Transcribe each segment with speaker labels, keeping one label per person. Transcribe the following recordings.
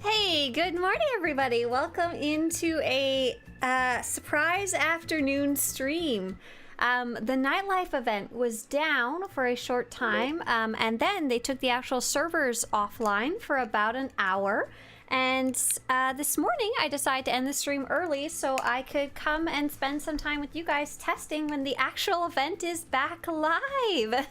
Speaker 1: Hey, good morning, everybody. Welcome into a surprise afternoon stream. The nightlife event was down for a short time, and then they took the actual servers offline for about an hour. And this morning, I decided to end the stream early so I could come and spend some time with you guys testing when the actual event is back live.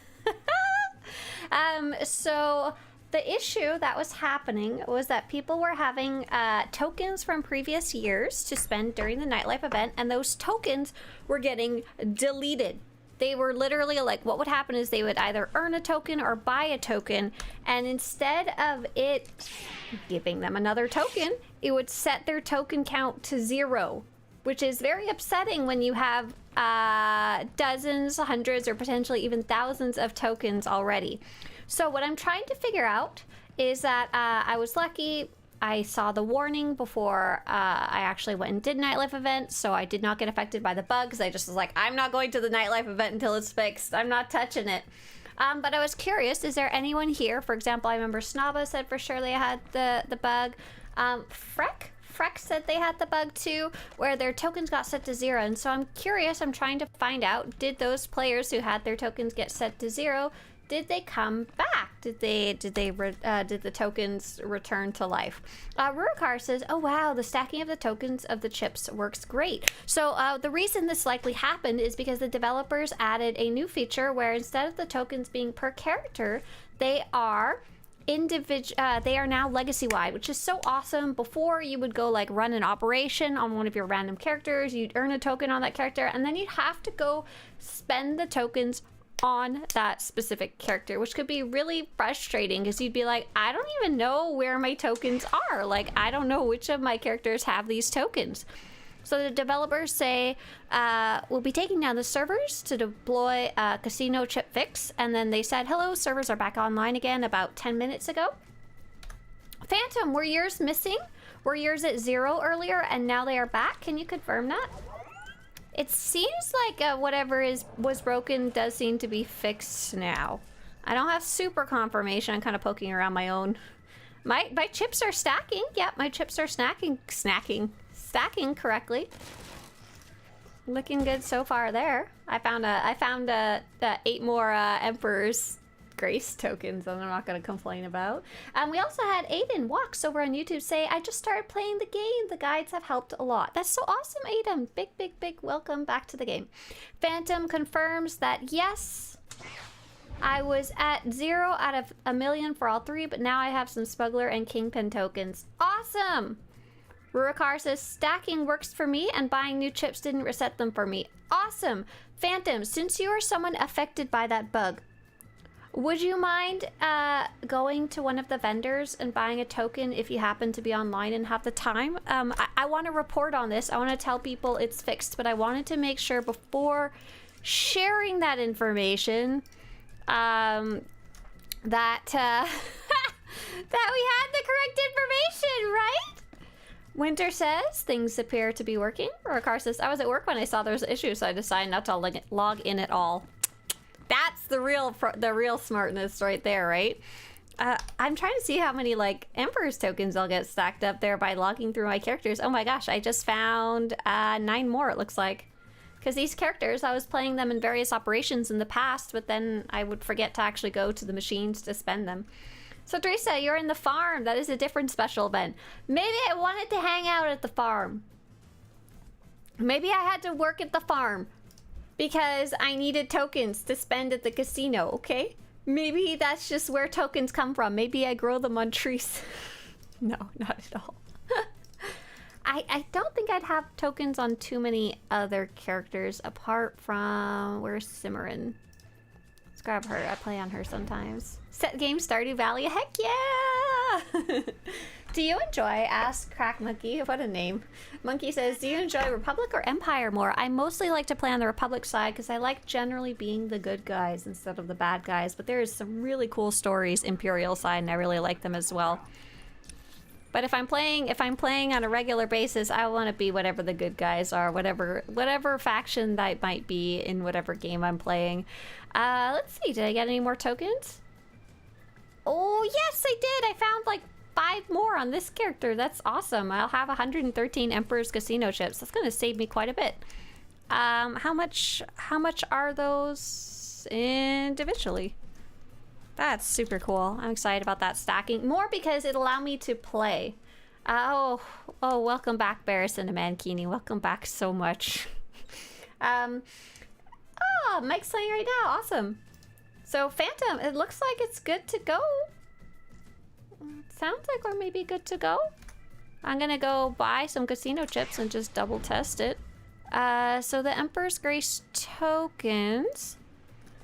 Speaker 1: So the issue that was happening was that people were having tokens from previous years to spend during the nightlife event, and those tokens were getting deleted. They were literally like, what would happen is they would either earn a token or buy a token, and instead of it giving them another token, it would set their token count to 0, which is very upsetting when you have dozens, hundreds, or potentially even thousands of tokens already. So what I'm trying to figure out is that I was lucky. I saw the warning before I actually went and did nightlife event, so I did not get affected by the bugs. I just was like, I'm not going to the nightlife event until it's fixed. I'm not touching it. But I was curious, is there anyone here? For example, I remember Snaba said for sure they had the bug. Freck said they had the bug too, where their tokens got set to 0. And so I'm curious, I'm trying to find out, did those players who had their tokens get set to 0, did they come back? Did the tokens return to life? Rurikar says, oh wow, the stacking of the tokens of the chips works great. So the reason this likely happened is because the developers added a new feature where instead of the tokens being per character, they are they are now legacy-wide, which is so awesome. Before, you would go like run an operation on one of your random characters, you'd earn a token on that character, and then you'd have to go spend the tokens on that specific character, which could be really frustrating because you'd be like, I don't even know where my tokens are. Like, I don't know which of my characters have these tokens. So the developers say, we'll be taking down the servers to deploy a casino chip fix. And then they said, hello, servers are back online again about 10 minutes ago. Phantom, were yours missing? Were yours at 0 earlier and now they are back? Can you confirm that? It seems like whatever was broken does seem to be fixed now. I don't have super confirmation. I'm kind of poking around my own. My chips are stacking. Yep, my chips are stacking correctly. Looking good so far there. I found 8 more Emperor's Grace tokens that I'm not going to complain about. We also had Aiden Walks over on YouTube say, I just started playing the game. The guides have helped a lot. That's so awesome, Aiden. Big welcome back to the game. Phantom confirms that yes, I was at 0 out of a million for all 3, but now I have some Smuggler and Kingpin tokens. Awesome! Rurikar says, stacking works for me and buying new chips didn't reset them for me. Awesome! Phantom, since you are someone affected by that bug, would you mind going to one of the vendors and buying a token if you happen to be online and have the time? I want to report on this. I want to tell people it's fixed, but I wanted to make sure before sharing that information that that we had the correct information, right? Winter says things appear to be working. Rikar says, I was at work when I saw there was an issue, so I decided not to log in at all. That's the real smartness right there, right? I'm trying to see how many like Emperor's tokens I'll get stacked up there by logging through my characters. Oh my gosh, I just found 9 more, it looks like. Because these characters, I was playing them in various operations in the past, but then I would forget to actually go to the machines to spend them. So Teresa, you're in the farm. That is a different special event. Maybe I wanted to hang out at the farm. Maybe I had to work at the farm because I needed tokens to spend at the casino, okay? Maybe that's just where tokens come from. Maybe I grow them on trees. No, not at all. I don't think I'd have tokens on too many other characters apart from... Where's Cimarron? Let's grab her. I play on her sometimes. Set game Stardew Valley. Heck yeah! Do you enjoy? Asked Crack Monkey. What a name. Monkey says, do you enjoy Republic or Empire more? I mostly like to play on the Republic side because I like generally being the good guys instead of the bad guys. But there is some really cool stories Imperial side, and I really like them as well. But if I'm playing on a regular basis, I want to be whatever the good guys are, whatever faction that might be in whatever game I'm playing. Let's see. Did I get any more tokens? Oh yes, I did. I found like 5 more on this character. That's awesome. I'll have 113 Emperor's Casino chips. That's gonna save me quite a bit. How much are those individually? That's super cool. I'm excited about that stacking. More because it'll allow me to play. Oh, welcome back, Barris and Mankini. Welcome back so much. Mike's playing right now. Awesome. So, Phantom, it looks like it's good to go. Sounds like we're maybe good to go. I'm gonna go buy some casino chips and just double test it. So the Emperor's Grace tokens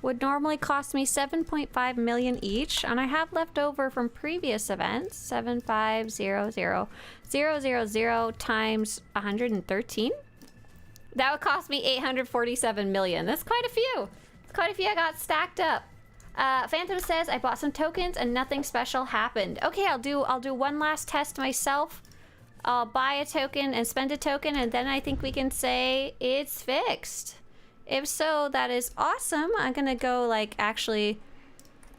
Speaker 1: would normally cost me 7.5 million each, and I have left over from previous events 7500000 times 113. That would cost me 847 million. That's quite a few. It's quite a few I got stacked up. Phantom says I bought some tokens and nothing special happened. Okay, I'll do one last test myself. I'll buy a token and spend a token, and then I think we can say it's fixed. If so, that is awesome. I'm gonna go like actually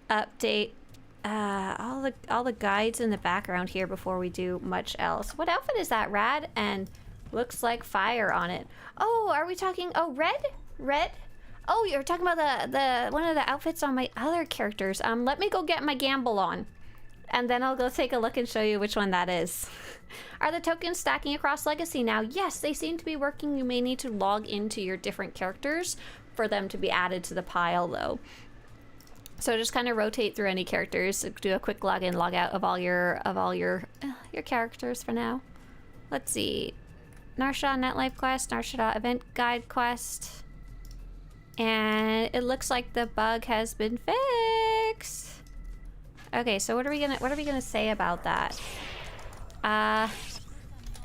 Speaker 1: update all the guides in the background here before we do much else. What outfit is that? Rad and looks like fire on it. Oh, are we talking? Oh, red. Oh, you're talking about the one of the outfits on my other characters. Let me go get my gamble on, and then I'll go take a look and show you which one that is. Are the tokens stacking across Legacy now? Yes, they seem to be working. You may need to log into your different characters for them to be added to the pile, though. So just kind of rotate through any characters. Do a quick log in, log out of all your characters for now. Let's see. Narsha Netlife quest, Narsha event guide quest. And it looks like the bug has been fixed. Okay, so what are we gonna say about that?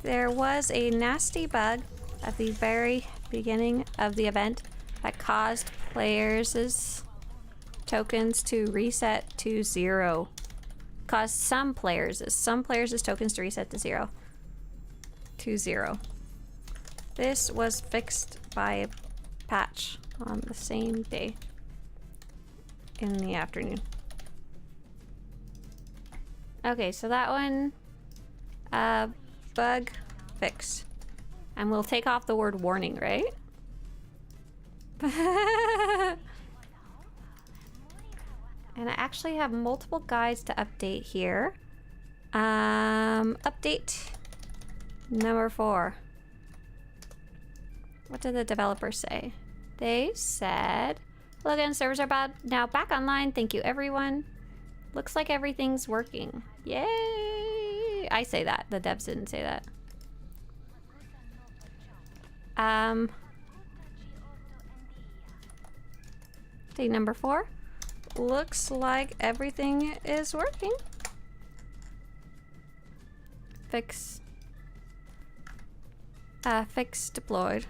Speaker 1: There was a nasty bug at the very beginning of the event that caused players' tokens to reset to 0. Caused some players' tokens to reset to 0. This was fixed by a patch on the same day in the afternoon. Okay, so that one, bug fixed. And we'll take off the word warning, right? And I actually have multiple guides to update here. Update number 4. What did the developer say? They said, hello again, servers are now back online. Thank you, everyone. Looks like everything's working. Yay! I say that. The devs didn't say that. Day number 4. Looks like everything is working. Fix deployed.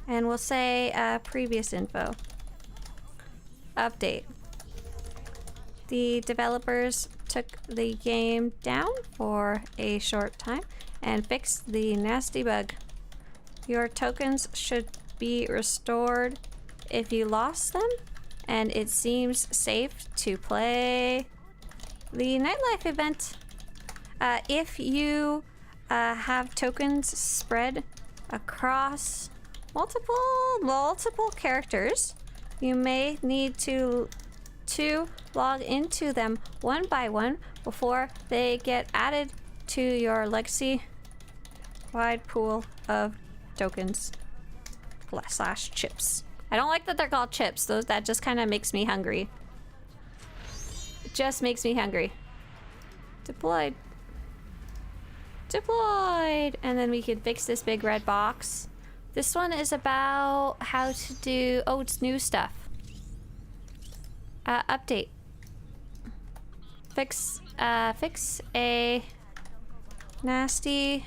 Speaker 1: And we'll say previous info. Update. The developers took the game down for a short time and fixed the nasty bug. Your tokens should be restored if you lost them, and it seems safe to play the nightlife event. If you have tokens spread across multiple characters, you may need to log into them one by one before they get added to your legacy-wide pool of tokens / chips. I don't like that they're called chips. That just kind of makes me hungry. It just makes me hungry. Deployed. And then we can fix this big red box. This one is about how to do... Oh, it's new stuff. Update. Fix a nasty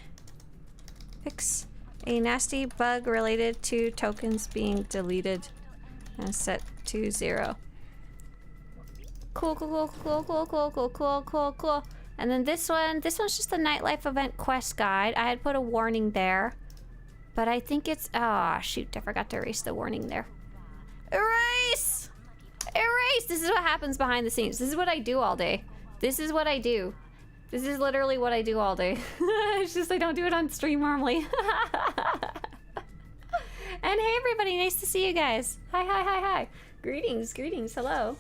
Speaker 1: bug related to tokens being deleted and set to 0. Cool. And then this one's just the nightlife event quest guide. I had put a warning there, but I think it's... Oh, shoot, I forgot to erase the warning there. Erase! Erase! This is what happens behind the scenes. This is what I do all day. This is what I do. This is literally what I do all day. It's just I don't do it on stream normally. And hey everybody, nice to see you guys. Hi, hi, hi, hi. Greetings, greetings, hello.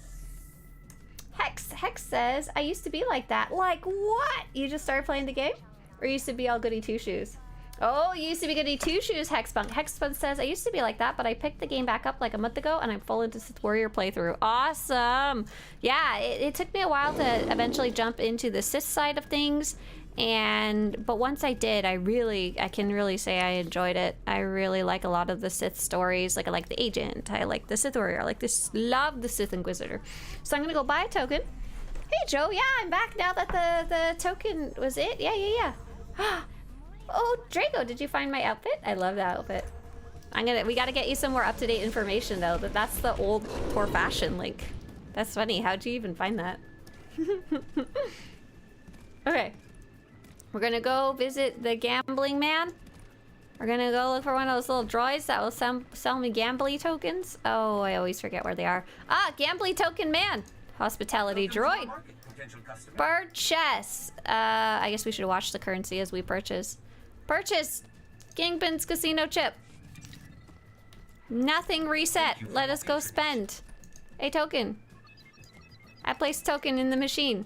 Speaker 1: Hex says, I used to be like that. Like what? You just started playing the game? Or you used to be all goody two-shoes? Oh, you used to be goody two-shoes, Hexpunk. Hexpunk says, I used to be like that, but I picked the game back up like a month ago and I'm full into Sith Warrior playthrough. Awesome. Yeah, it took me a while to eventually jump into the Sith side of things. But once I did, I can really say I enjoyed it. I really like a lot of the Sith stories. Like I like the Agent, I like the Sith Warrior, I like this, love the Sith Inquisitor. So I'm gonna go buy a token. Hey Joe, yeah, I'm back now that the token was it. Yeah. Oh, Draco, did you find my outfit? I love that outfit. We gotta get you some more up-to-date information though. That's the old poor fashion link. That's funny. How'd you even find that? Okay. We're gonna go visit the gambling man. We're gonna go look for one of those little droids that will sell me gambly tokens. Oh, I always forget where they are. Ah, gambly token man. Hospitality droid. Purchase. I guess we should watch the currency as we purchase. Purchase. Kingpin's casino chip. Nothing reset. Let us go spend. A token. I placed token in the machine.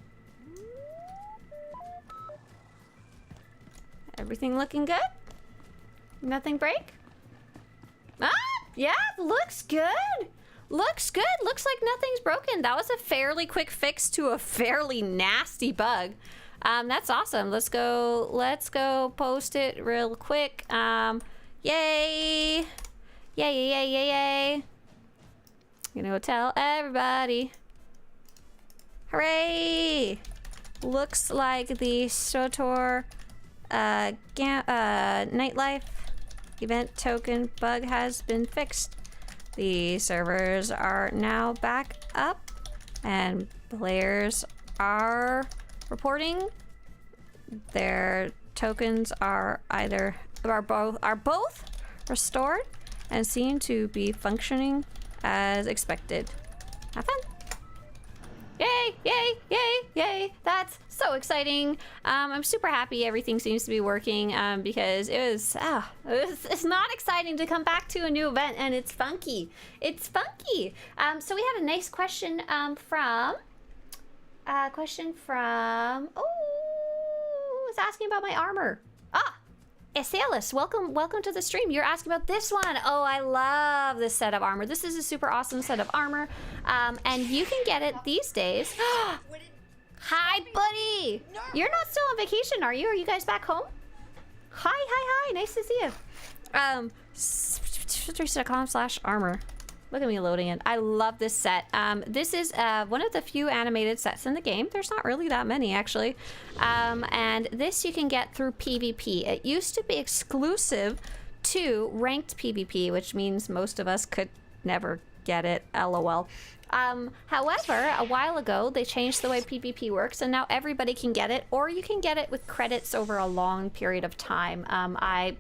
Speaker 1: Everything looking good? Nothing break? Ah, yeah, looks good. Looks good. Looks like nothing's broken. That was a fairly quick fix to a fairly nasty bug. That's awesome. Let's go post it real quick. Yay. Yay. I'm gonna go tell everybody. Hooray. Looks like the SWTOR nightlife event token bug has been fixed. The servers are now back up and players are reporting their tokens are both restored and seem to be functioning as expected. Have fun. Yay. That's so exciting. I'm super happy everything seems to be working because it's not exciting to come back to a new event and it's funky. So we had a nice question from it's asking about my armor. Esalis, welcome to the stream. You're asking about this one. Oh, I love this set of armor. This is a super awesome set of armor. And you can get it these days. Hi, buddy. You're not still on vacation, are you? Are you guys back home? Hi. Nice to see you. Swtorista.com/armor. Look at me loading it. I love this set. This is one of the few animated sets in the game. There's not really that many, actually. And this you can get through PvP. It used to be exclusive to ranked PvP, which means most of us could never get it, LOL. However, a while ago, they changed the way PvP works, and now everybody can get it, or you can get it with credits over a long period of time. I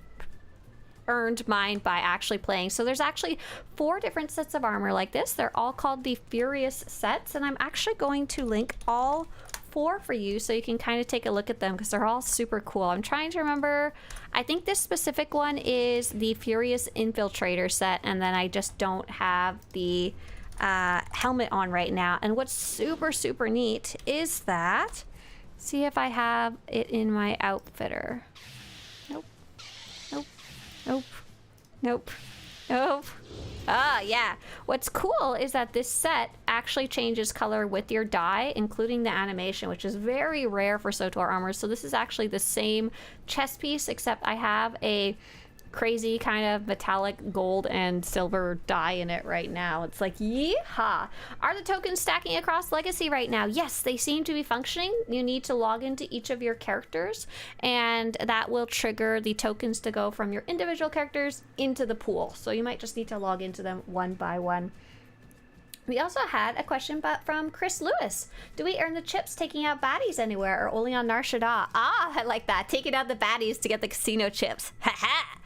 Speaker 1: earned mine by actually playing. So there's actually 4 different sets of armor like this. They're all called the Furious sets, and I'm actually going to link all 4 for you so you can kind of take a look at them because they're all super cool. I'm trying to remember. I think this specific one is the Furious Infiltrator set, and then I just don't have the helmet on right now. And what's super neat is that, see if I have it in my outfitter. Nope. Yeah. What's cool is that this set actually changes color with your dye, including the animation, which is very rare for SWTOR armor. So this is actually the same chest piece, except I have a crazy kind of metallic gold and silver dye in it right now. It's like, yeehaw. Are the tokens stacking across Legacy right now? Yes, they seem to be functioning. You need to log into each of your characters, and that will trigger the tokens to go from your individual characters into the pool. So you might just need to log into them one by one. We also had a question from Chris Lewis. Do we earn the chips taking out baddies anywhere or only on Nar Shaddaa? Ah, I like that. Taking out the baddies to get the casino chips. Ha ha!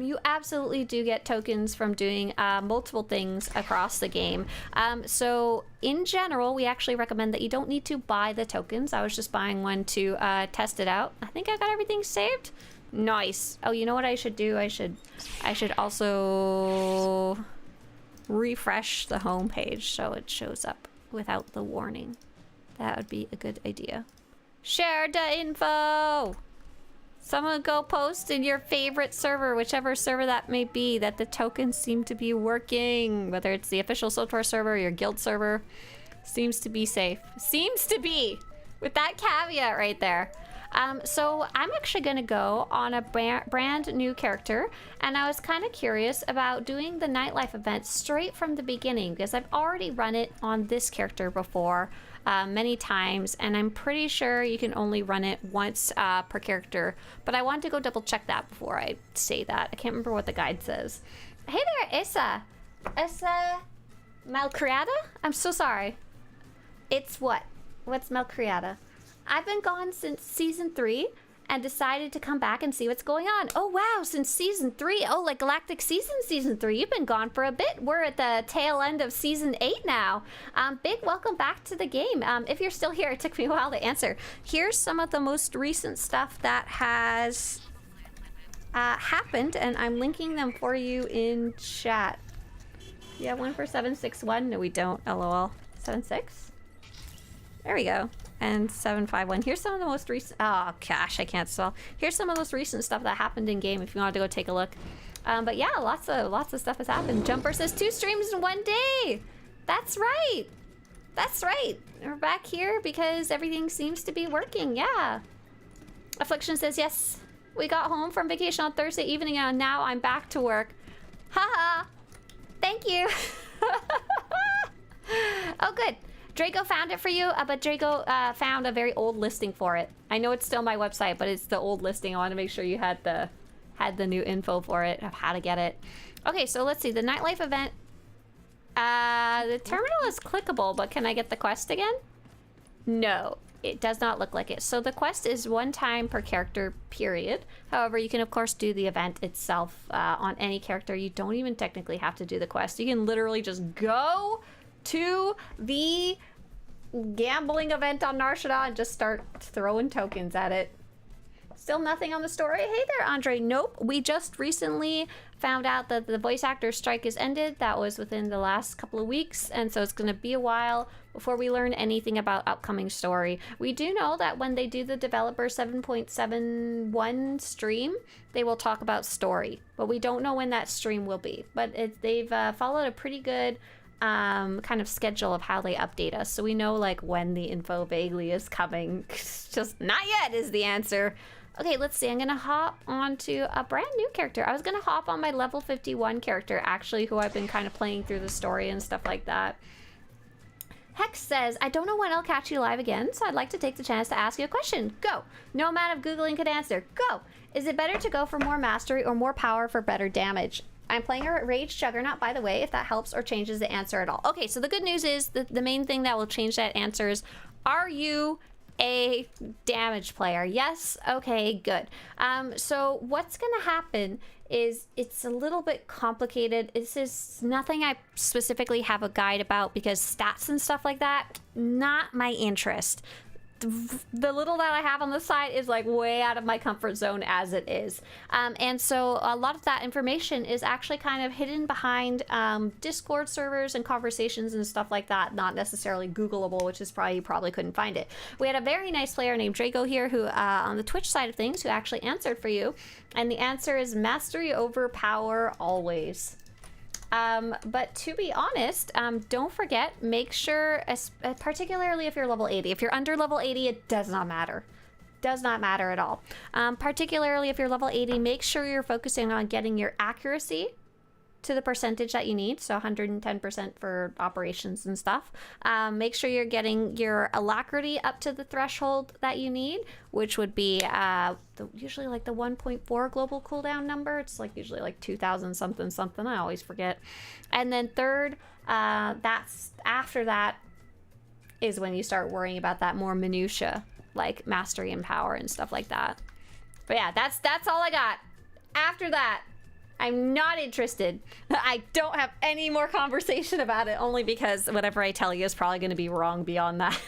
Speaker 1: You absolutely do get tokens from doing multiple things across the game. So in general, we actually recommend that you don't need to buy the tokens. I was just buying one to test it out. I think I got everything saved. Nice. Oh, you know what I should do? I should also refresh the home page so it shows up without the warning. That would be a good idea. Share the info! Someone go post in your favorite server, whichever server that may be, that the tokens seem to be working. Whether it's the official SWTOR server or your guild server. Seems to be safe. Seems to be! With that caveat right there. So I'm actually gonna go on a brand new character, and I was kind of curious about doing the nightlife event straight from the beginning because I've already run it on this character before many times, and I'm pretty sure you can only run it once per character, but I want to go double check that before I say that. I can't remember what the guide says. Hey there, Issa Malcriada? I'm so sorry. It's what? What's Malcriada? I've been gone since season 3 and decided to come back and see what's going on. Oh wow, since season 3. Oh, like Galactic season 3. You've been gone for a bit. We're at the tail end of season 8 now. Big welcome back to the game. If you're still here, it took me a while to answer. Here's some of the most recent stuff that has happened, and I'm linking them for you in chat. Yeah, one for 761. No, we don't. LOL. 76. There we go. And 751. Here's some of the most recent. Oh gosh, I can't spell. Here's some of the most recent stuff that happened in game. If you wanted to go take a look. But yeah, lots of stuff has happened. Jumper says 2 streams in 1 day. That's right. That's right. We're back here because everything seems to be working. Yeah. Affliction says yes. We got home from vacation on Thursday evening, and now I'm back to work. Haha. Thank you. Oh, good. Draco found it for you, but Draco found a very old listing for it. I know it's still my website, but it's the old listing. I want to make sure you had the new info for it of how to get it. Okay, so let's see. The nightlife event. The terminal is clickable, but can I get the quest again? No, it does not look like it. So the quest is 1 time per character, period. However, you can, of course, do the event itself on any character. You don't even technically have to do the quest. You can literally just go to the gambling event on Nar Shaddaa and just start throwing tokens at it. Still nothing on the story? Hey there, Andre. Nope. We just recently found out that the voice actor strike is ended. That was within the last couple of weeks, and so it's going to be a while before we learn anything about upcoming story. We do know that when they do the developer 7.71 stream, they will talk about story, but we don't know when that stream will be. But they've followed a pretty good kind of schedule of how they update us, so we know like when the info vaguely is coming. Just not yet is the answer. Okay, let's see. I'm gonna hop onto a brand new character. I was gonna hop on my level 51 character, actually, who I've been kind of playing through the story and stuff like that. Hex says, I don't know when I'll catch you live again, so I'd like to take the chance to ask you a question. Go. No amount of Googling could answer. Go. Is it better to go for more mastery or more power for better damage? I'm playing a Rage Juggernaut, by the way, if that helps or changes the answer at all. Okay, so the good news is the main thing that will change that answer is, are you a damage player? Yes? Okay, good. So what's gonna happen is it's a little bit complicated. This is nothing I specifically have a guide about because stats and stuff like that, not my interest. The little that I have on the side is like way out of my comfort zone as it is. And so a lot of that information is actually kind of hidden behind Discord servers and conversations and stuff like that, not necessarily Googleable, which is probably, you probably couldn't find it. We had a very nice player named Draco here who, on the Twitch side of things, who actually answered for you. And the answer is mastery over power always. But to be honest, don't forget, make sure, particularly if you're level 80, if you're under level 80, it does not matter. Does not matter at all. Particularly if you're level 80, make sure you're focusing on getting your accuracy to the percentage that you need, so 110% for operations and stuff. Make sure you're getting your alacrity up to the threshold that you need, which would be usually like the 1.4 global cooldown number. It's like usually like 2,000 something something. I always forget. And then third, after that is when you start worrying about that more minutia, like mastery and power and stuff like that. But yeah, that's all I got. After that, I'm not interested. I don't have any more conversation about it, only because whatever I tell you is probably going to be wrong beyond that.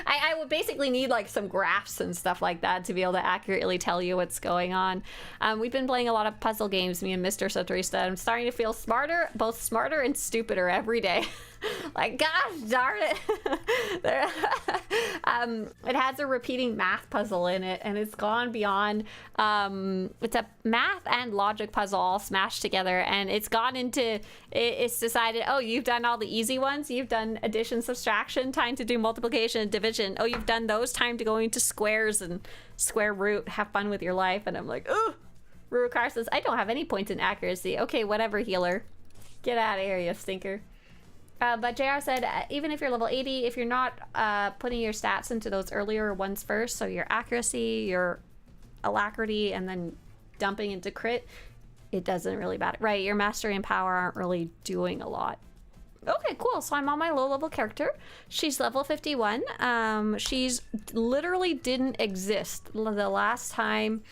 Speaker 1: I would basically need like some graphs and stuff like that to be able to accurately tell you what's going on. We've been playing a lot of puzzle games, me and Mr. Swtorista. I'm starting to feel smarter, both smarter and stupider every day. Like, gosh darn it. It has a repeating math puzzle in it, and it's gone beyond, it's a math and logic puzzle all smashed together, and it's gone into, it's decided, oh, you've done all the easy ones, you've done addition, subtraction, time to do multiplication and division, oh, you've done those, time to go into squares and square root, have fun with your life. And I'm like, oh, Rurikar says, I don't have any points in accuracy. Okay, whatever, healer. Get out of here, you stinker. But JR said, even if you're level 80, if you're not putting your stats into those earlier ones first, so your accuracy, your alacrity, and then dumping into crit, it doesn't really matter. Right, your mastery and power aren't really doing a lot. Okay, cool. So I'm on my low-level character. She's level 51. She's literally didn't exist the last time.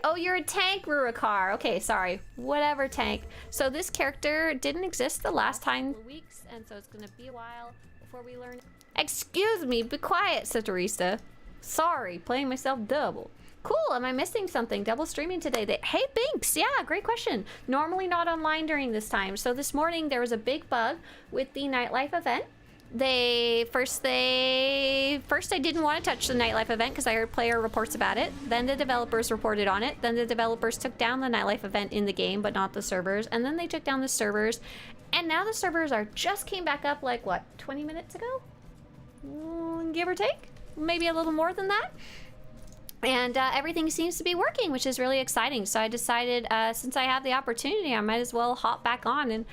Speaker 1: Oh, you're a tank, Rurikar. Okay, sorry. Whatever, tank. So this character didn't exist the last time. Weeks, and so it's gonna be a while before we learn. Excuse me, be quiet, Swtorista. Sorry, playing myself double. Cool, am I missing something? Double streaming today. Hey, Binks, yeah, great question. Normally not online during this time. So this morning there was a big bug with the nightlife event. First I didn't want to touch the nightlife event because I heard player reports about it. Then the developers reported on it. Then the developers took down the nightlife event in the game, but not the servers. And then they took down the servers. And now the servers are just came back up like, what, 20 minutes ago? Give or take? Maybe a little more than that. And everything seems to be working, which is really exciting. So I decided, since I have the opportunity, I might as well hop back on and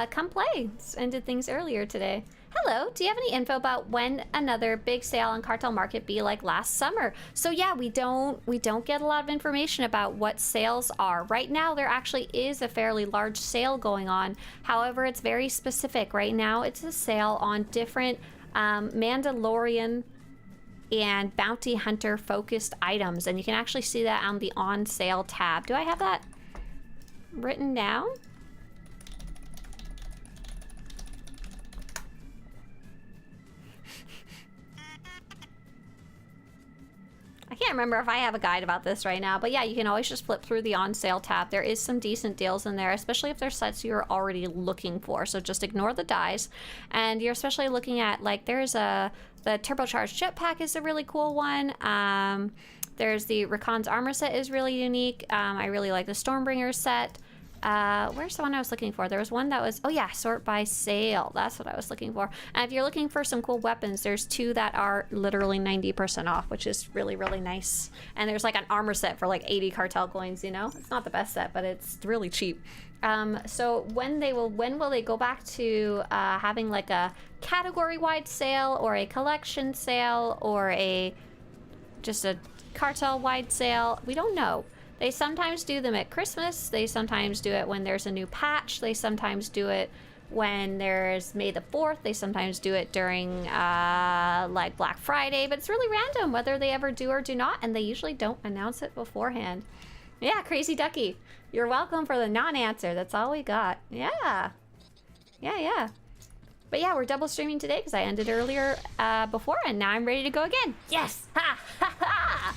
Speaker 1: come play. Ended things earlier today. Hello, do you have any info about when another big sale on Cartel Market be like last summer? So yeah, we don't get a lot of information about what sales are. Right now, there actually is a fairly large sale going on. However, it's very specific. Right now, it's a sale on different Mandalorian and bounty hunter focused items, and you can actually see that on the on sale tab. Do I have that written down? I can't remember if I have a guide about this right now, but yeah, you can always just flip through the on sale tab. There is some decent deals in there, especially if there's sets you're already looking for. So just ignore the dies, and you're especially looking at, like, there's the turbocharged jetpack is a really cool one. There's the Rakan's armor set is really unique. I really like the Stormbringer set. Where's the one I was looking for? There was one that was, oh yeah, sort by sale. That's what I was looking for. And if you're looking for some cool weapons, there's two that are literally 90% off, which is really, really nice. And there's like an armor set for like 80 cartel coins, you know? It's not the best set, but it's really cheap. So when will they go back to having like a category-wide sale or a collection sale or just a cartel-wide sale? We don't know. They sometimes do them at Christmas. They sometimes do it when there's a new patch. They sometimes do it when there's May the 4th. They sometimes do it during like Black Friday, but it's really random whether they ever do or do not, and they usually don't announce it beforehand. Yeah, Crazy Ducky, you're welcome for the non-answer. That's all we got. Yeah. But yeah, we're double streaming today because I ended earlier before, and now I'm ready to go again. Yes! Ha ha ha!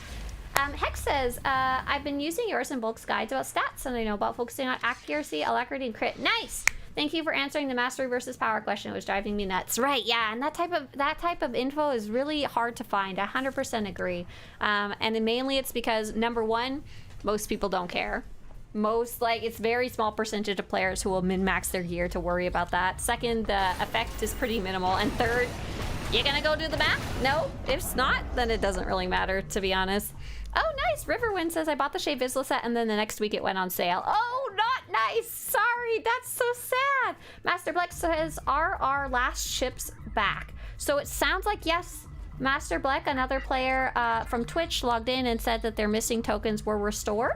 Speaker 1: Hex says, I've been using yours and Bulk's guides about stats, and I know about focusing on accuracy, alacrity, and crit. Nice! Thank you for answering the mastery versus power question. It was driving me nuts. Right, yeah, and that type of info is really hard to find. I 100% agree. And then mainly it's because, number one, most people don't care. It's very small percentage of players who will min-max their gear to worry about that. Second, the effect is pretty minimal. And third, you gonna go do the math? No? If it's not, then it doesn't really matter, to be honest. Oh, nice. Riverwind says, I bought the Shea Vizsla set and then the next week it went on sale. Oh, not nice. Sorry, that's so sad. Master Black says, are our last ships back? So it sounds like yes. Master Black, another player from Twitch, logged in and said that their missing tokens were restored.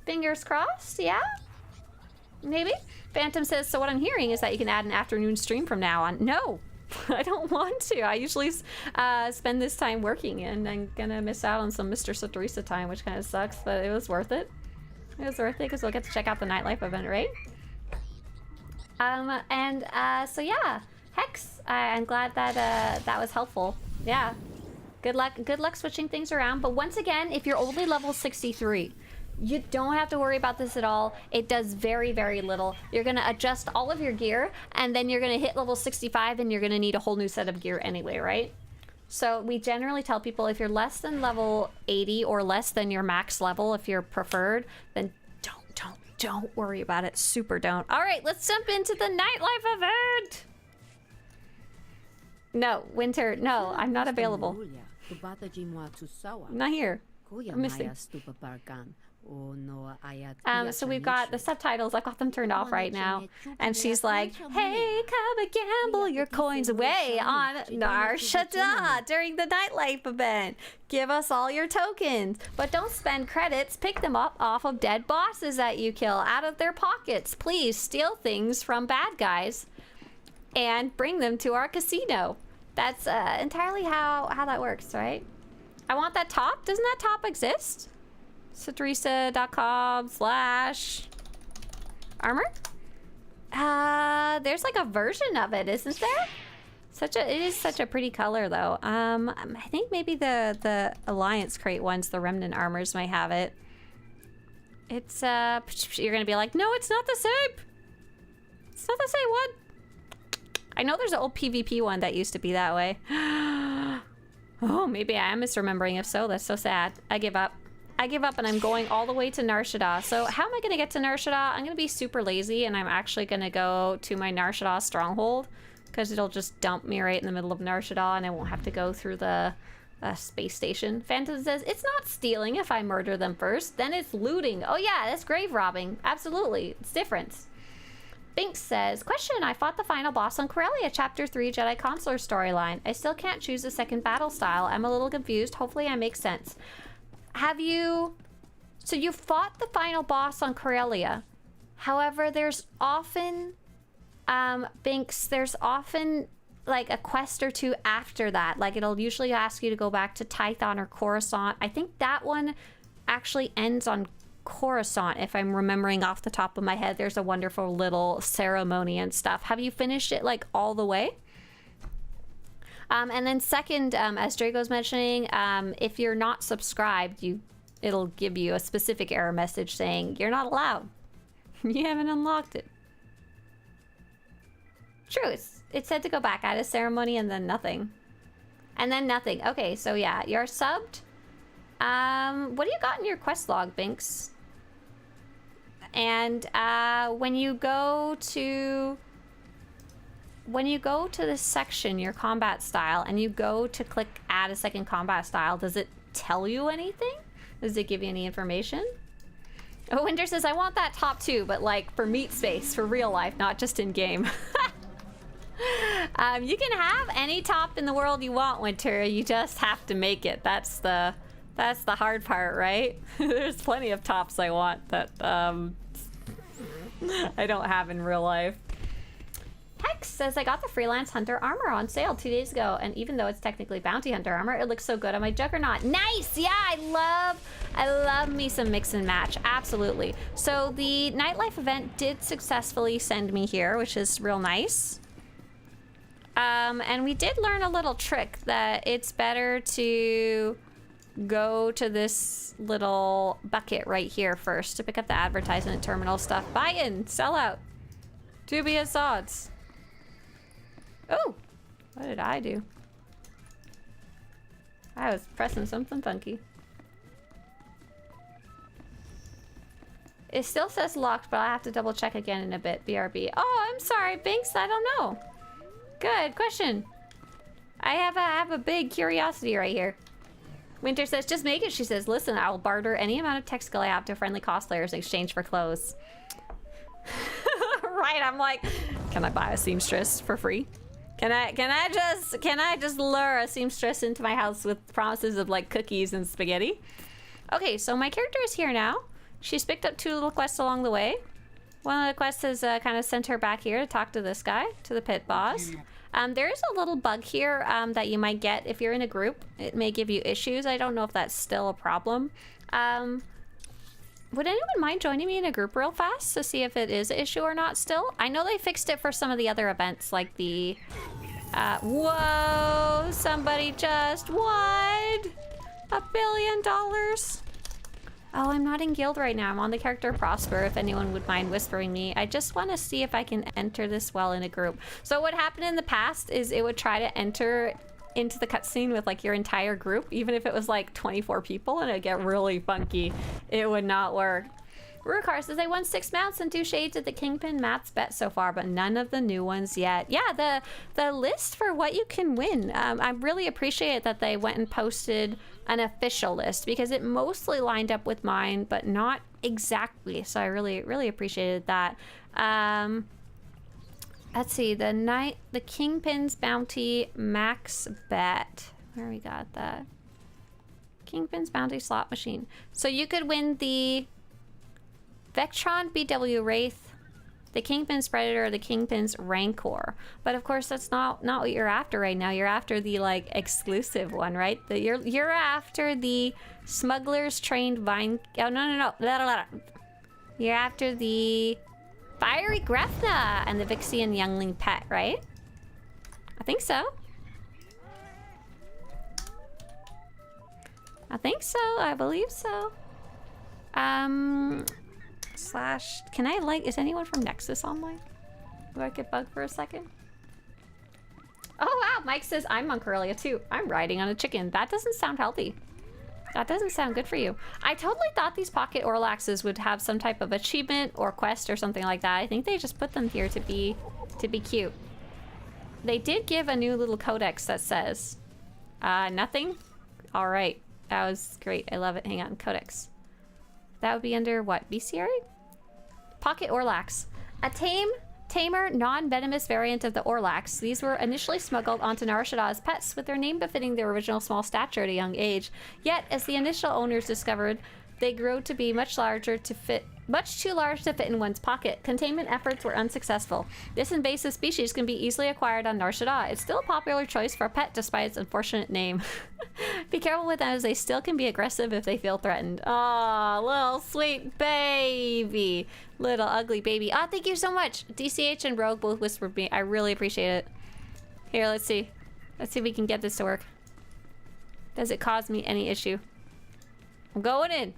Speaker 1: Fingers crossed, yeah? Maybe? Phantom says, so what I'm hearing is that you can add an afternoon stream from now on. No. I don't want to. I usually spend this time working, and I'm gonna miss out on some Mr. Swtorista time, which kind of sucks, but it was worth it. It was worth it because we'll get to check out the nightlife event, right? So yeah, Hex, I'm glad that that was helpful. Yeah, good luck switching things around. But once again, if you're only level 63, you don't have to worry about this at all. It does very, very little. You're gonna adjust all of your gear, and then you're gonna hit level 65, and you're gonna need a whole new set of gear anyway, right? So we generally tell people if you're less than level 80 or less than your max level, if you're preferred, then don't worry about it. Super don't. All right, let's jump into the nightlife event. No, Winter, no, I'm not available. I'm not here. I'm missing. So we've got the subtitles. I've got them turned off right now. And she's like, hey, come and gamble your coins away on SWTOR during the nightlife event. Give us all your tokens. But don't spend credits. Pick them up off of dead bosses that you kill out of their pockets. Please steal things from bad guys and bring them to our casino. That's entirely how that works, right? I want that top. Doesn't that top exist? Swtorista.com/armor. There's like a version of it, isn't there? It is such a pretty color though. I think maybe the Alliance crate ones, the remnant armors might have it. It's you're gonna be like, no, it's not the same. It's not the same one. I know there's an old PvP one that used to be that way. Oh, maybe I am misremembering. If so, that's so sad. I give up. And I'm going all the way to Nar Shaddaa. So how am I going to get to Nar Shaddaa? I'm going to be super lazy, and I'm actually going to go to my Nar Shaddaa stronghold, because it'll just dump me right in the middle of Nar Shaddaa, and I won't have to go through the space station. Phantom says, it's not stealing if I murder them first. Then it's looting. Oh yeah, that's grave robbing. Absolutely. It's different. Binks says, question, I fought the final boss on Corellia, Chapter 3 Jedi Consular storyline. I still can't choose a second battle style. I'm a little confused. Hopefully I make sense. So you fought the final boss on Corellia. However, there's often, Binks, there's often like a quest or two after that. Like it'll usually ask you to go back to Tython or Coruscant. I think that one actually ends on Coruscant, if I'm remembering off the top of my head. There's a wonderful little ceremony and stuff. Have you finished it like all the way? And then second, as Drago's mentioning, if you're not subscribed, it'll give you a specific error message saying you're not allowed. You haven't unlocked it. True, it said to go back at a ceremony and then nothing. And then nothing. Okay, so yeah, you're subbed. What do you got in your quest log, Binks? And when you go to this section, your combat style, and you go to click add a second combat style, does it tell you anything? Does it give you any information? Oh, Winter says, I want that top too, but like for meat space, for real life, not just in game. You can have any top in the world you want, Winter. You just have to make it. That's the hard part, right? There's plenty of tops I want that I don't have in real life. Hex says, I got the Freelance Hunter armor on sale 2 days ago, and even though it's technically Bounty Hunter armor, it looks so good on my Juggernaut. Nice! Yeah, I love me some mix and match. Absolutely. So the nightlife event did successfully send me here, which is real nice. And we did learn a little trick that it's better to go to this little bucket right here first to pick up the advertisement terminal stuff. Buy in, sell out. Dubious odds. Oh, what did I do? I was pressing something funky. It still says locked, but I'll have to double check again in a bit. BRB. Oh, I'm sorry, Binks. I don't know. Good question. I have a big curiosity right here. Winter says, just make it. She says, listen, I will barter any amount of tech skill I have to friendly cosplayers in exchange for clothes. Right, I'm like, can I buy a seamstress for free? Can I just lure a seamstress into my house with promises of like cookies and spaghetti? Okay, so my character is here now. She's picked up 2 little quests along the way. One of the quests has kind of sent her back here to talk to this guy, to the pit boss. There is a little bug here that you might get if you're in a group. It may give you issues. I don't know if that's still a problem. would anyone mind joining me in a group real fast to see if it is an issue or not still? I know they fixed it for some of the other events, like the... whoa! Somebody just won! $1 billion! Oh, I'm not in guild right now. I'm on the character Prosper, if anyone would mind whispering me. I just want to see if I can enter this well in a group. So what happened in the past is it would try to enter into the cutscene with like your entire group, even if it was like 24 people, and it'd get really funky. It would not work. Rukar says they won 6 mounts and 2 shades at the Kingpin Mats bet so far, but none of the new ones yet. Yeah, the list for what you can win. I really appreciate that they went and posted an official list because it mostly lined up with mine, but not exactly. So I really appreciated that. Let's see, the Kingpin's Bounty Max Bet. Where we got that? Kingpin's Bounty slot machine. So you could win the Vectron BW Wraith, the Kingpin's Predator, the Kingpin's Rancor. But of course, that's not what you're after right now. You're after the like exclusive one, right? You're after the Smuggler's Trained Vine. Oh no. You're after the Fiery Grethna and the Vixian Youngling Pet, right? I think so. I believe so. Slash, can I like, is anyone from Nexus online? Do I get bugged for a second? Oh wow, Mike says I'm on Corellia too. I'm riding on a chicken. That doesn't sound healthy. That doesn't sound good for you. I totally thought these pocket Orlaxes would have some type of achievement or quest or something like that. I think they just put them here to be cute. They did give a new little codex that says, nothing? All right, that was great. I love it. Hang on, codex. That would be under what, bestiary? Pocket Orlax. A tamer, non-venomous variant of the Orlax. These were initially smuggled onto Nar Shaddaa as pets, with their name befitting their original small stature at a young age. Yet, as the initial owners discovered, they grew to be much too large to fit in one's pocket. Containment efforts were unsuccessful. This invasive species can be easily acquired on Nar Shaddaa. It's still a popular choice for a pet despite its unfortunate name. Be careful with them as they still can be aggressive if they feel threatened. Aw, little sweet baby. Little ugly baby. Ah, thank you so much. DCH and Rogue both whispered me. I really appreciate it. Here, let's see. Let's see if we can get this to work. Does it cause me any issue? I'm going in.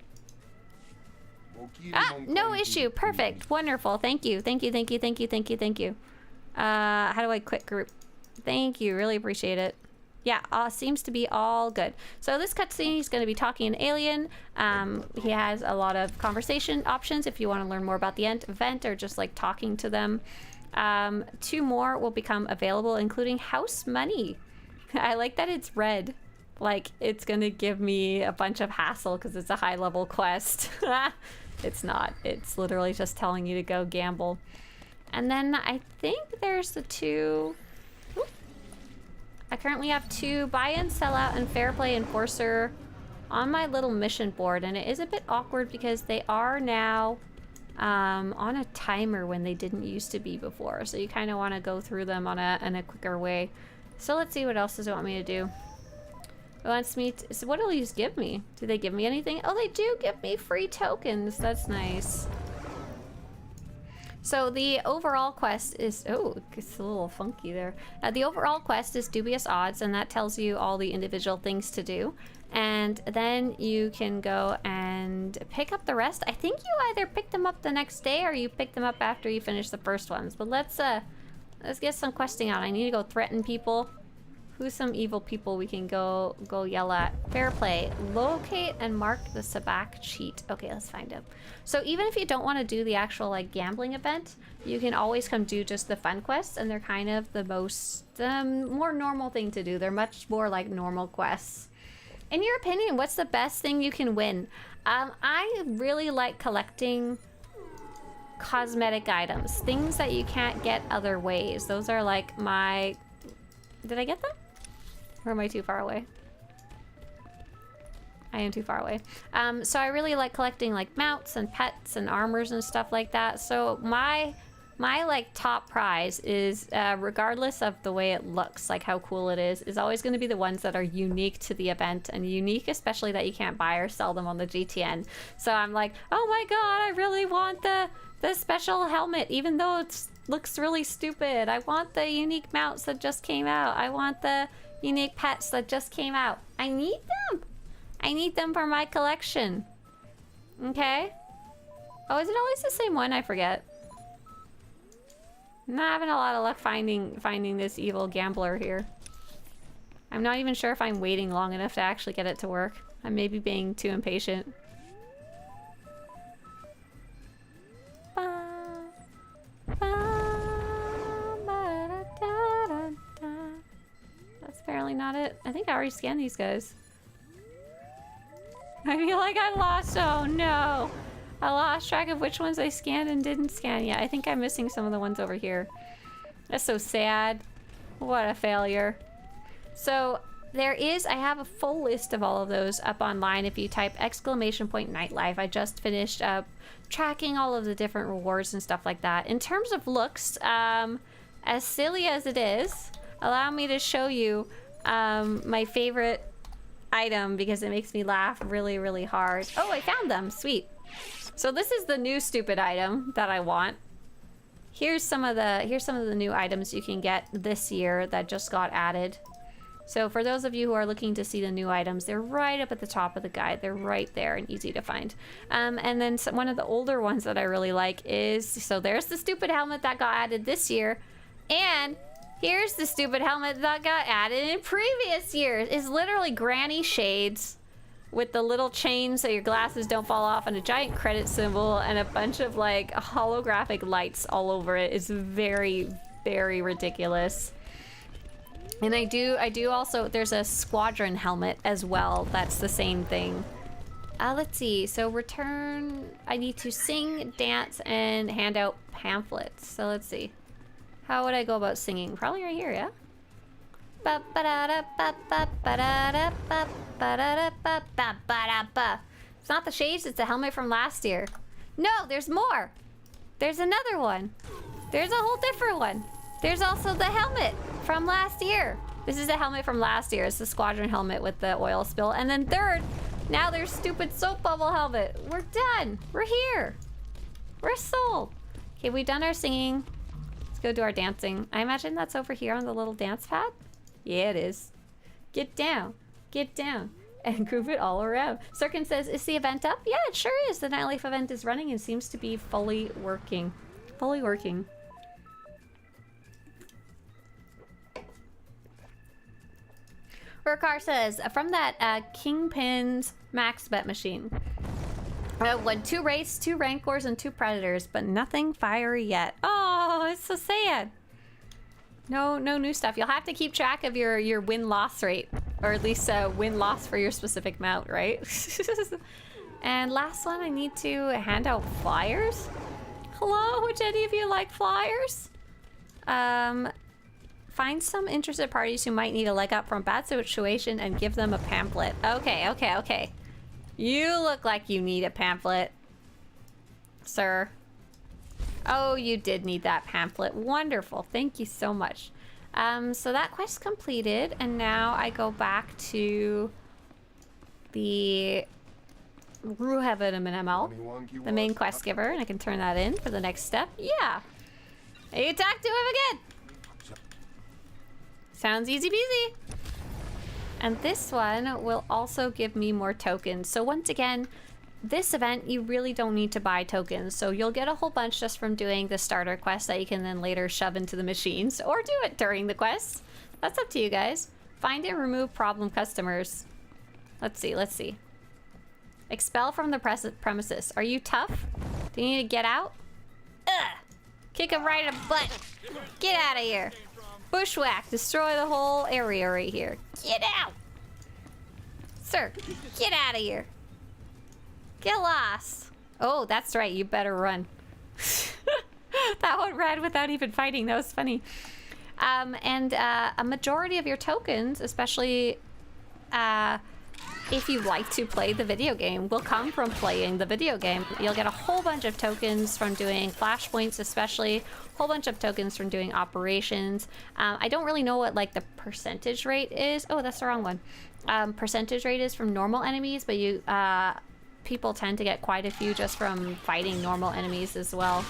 Speaker 1: Ah, no issue. Perfect. Wonderful. Thank you. How do I quit group? Thank you. Really appreciate it. Yeah, seems to be all good. So this cutscene, he's going to be talking an alien. He has a lot of conversation options if you want to learn more about the event or just like talking to them. 2 more will become available, including house money. I like that it's red. Like it's going to give me a bunch of hassle because it's a high level quest. It's not. It's literally just telling you to go gamble. And then I think there's the 2... I currently have 2 buy-in, sellout, and fair play enforcer on my little mission board, and it is a bit awkward because they are now on a timer when they didn't used to be before. So you kind of want to go through them in a quicker way. So let's see what else does it want me to do. It wants me to, so what do these give me? Do they give me anything? Oh, they do give me free tokens. That's nice. So the overall quest is, oh, it's a little funky there. The overall quest is Dubious Odds, and that tells you all the individual things to do. And then you can go and pick up the rest. I think you either pick them up the next day or you pick them up after you finish the first ones. But let's get some questing out. I need to go threaten people. Who's some evil people we can go yell at? Fair play. Locate and mark the Sabak cheat. Okay, let's find him. So even if you don't want to do the actual like gambling event, you can always come do just the fun quests, and they're kind of the most more normal thing to do. They're much more like normal quests. In your opinion, what's the best thing you can win? I really like collecting cosmetic items, things that you can't get other ways. Those are like my... Did I get them? Or am I too far away? I am too far away. So I really like collecting like mounts and pets and armors and stuff like that. So my my like top prize is, regardless of the way it looks, like how cool it is always going to be the ones that are unique to the event, and unique especially that you can't buy or sell them on the GTN. So I'm like, oh my god, I really want the special helmet, even though it looks really stupid. I want the unique mounts that just came out. I want the unique pets that just came out. I need them. I need them for my collection. Okay. Oh, is it always the same one? I forget. I'm not having a lot of luck finding this evil gambler here. I'm not even sure if I'm waiting long enough to actually get it to work. I may be being too impatient. That's apparently not it. I think I already scanned these guys. I feel like I lost. Oh no. I lost track of which ones I scanned and didn't scan yet. I think I'm missing some of the ones over here. That's so sad. What a failure. So I have a full list of all of those up online if you type !nightlife. I just finished up tracking all of the different rewards and stuff like that. In terms of looks, as silly as it is, allow me to show you my favorite item because it makes me laugh really, really hard. Oh, I found them. Sweet. So this is the new stupid item that I want. Here's some of the new items you can get this year that just got added. So for those of you who are looking to see the new items, they're right up at the top of the guide. They're right there and easy to find. And then one of the older ones that I really like is, so there's the stupid helmet that got added this year. And here's the stupid helmet that got added in previous years. It's literally granny shades with the little chain so your glasses don't fall off, and a giant credit symbol and a bunch of like holographic lights all over it. It's very, very ridiculous. And I do also, there's a squadron helmet as well. That's the same thing. Let's see. So return, I need to sing, dance, and hand out pamphlets. So let's see. How would I go about singing? Probably right here, yeah? It's not the shades, it's the helmet from last year. No, there's more. There's another one. There's a whole different one. There's also the helmet from last year. This is the helmet from last year. It's the squadron helmet with the oil spill. And then third, now there's stupid soap bubble helmet. We're done. We're here. We're sold. Okay, we've done our singing. Let's go do our dancing. I imagine that's over here on the little dance pad. Yeah, it is. Get down, and groove it all around. Sirkin says, is the event up? Yeah, it sure is. The Nightlife event is running and seems to be fully working. Fully working. Rukar says, from that Kingpin's max bet machine. Won 2 wraiths, 2 rancors, and 2 predators, but nothing fiery yet. Oh, it's so sad. No new stuff. You'll have to keep track of your win-loss rate, or at least win-loss for your specific mount, right? And last one, I need to hand out flyers. Hello, would any of you like flyers? Find some interested parties who might need a leg up from bad situation and give them a pamphlet. Okay. You look like you need a pamphlet, sir. Oh, you did need that pamphlet. Wonderful. Thank you so much. So that quest completed, and now I go back to the Ruhevenamel, the main quest giver, and I can turn that in for the next step. Yeah. You talk to him again. Sounds easy peasy. And this one will also give me more tokens. So once again, this event, you really don't need to buy tokens. So you'll get a whole bunch just from doing the starter quest that you can then later shove into the machines, or do it during the quest. That's up to you guys. Find and remove problem customers. Let's see. Expel from the premises. Are you tough? Do you need to get out? Ugh! Kick him right in the butt. Get out of here. Bushwhack. Destroy the whole area right here. Get out! Sir, get out of here. Get lost. Oh, that's right. You better run. That one ran without even fighting. That was funny. And a majority of your tokens, especially if you like to play the video game, will come from playing the video game. You'll get a whole bunch of tokens from doing flashpoints, especially. A whole bunch of tokens from doing operations. I don't really know what like the percentage rate is. Oh, that's the wrong one. Percentage rate is from normal enemies, but you people tend to get quite a few just from fighting normal enemies as well.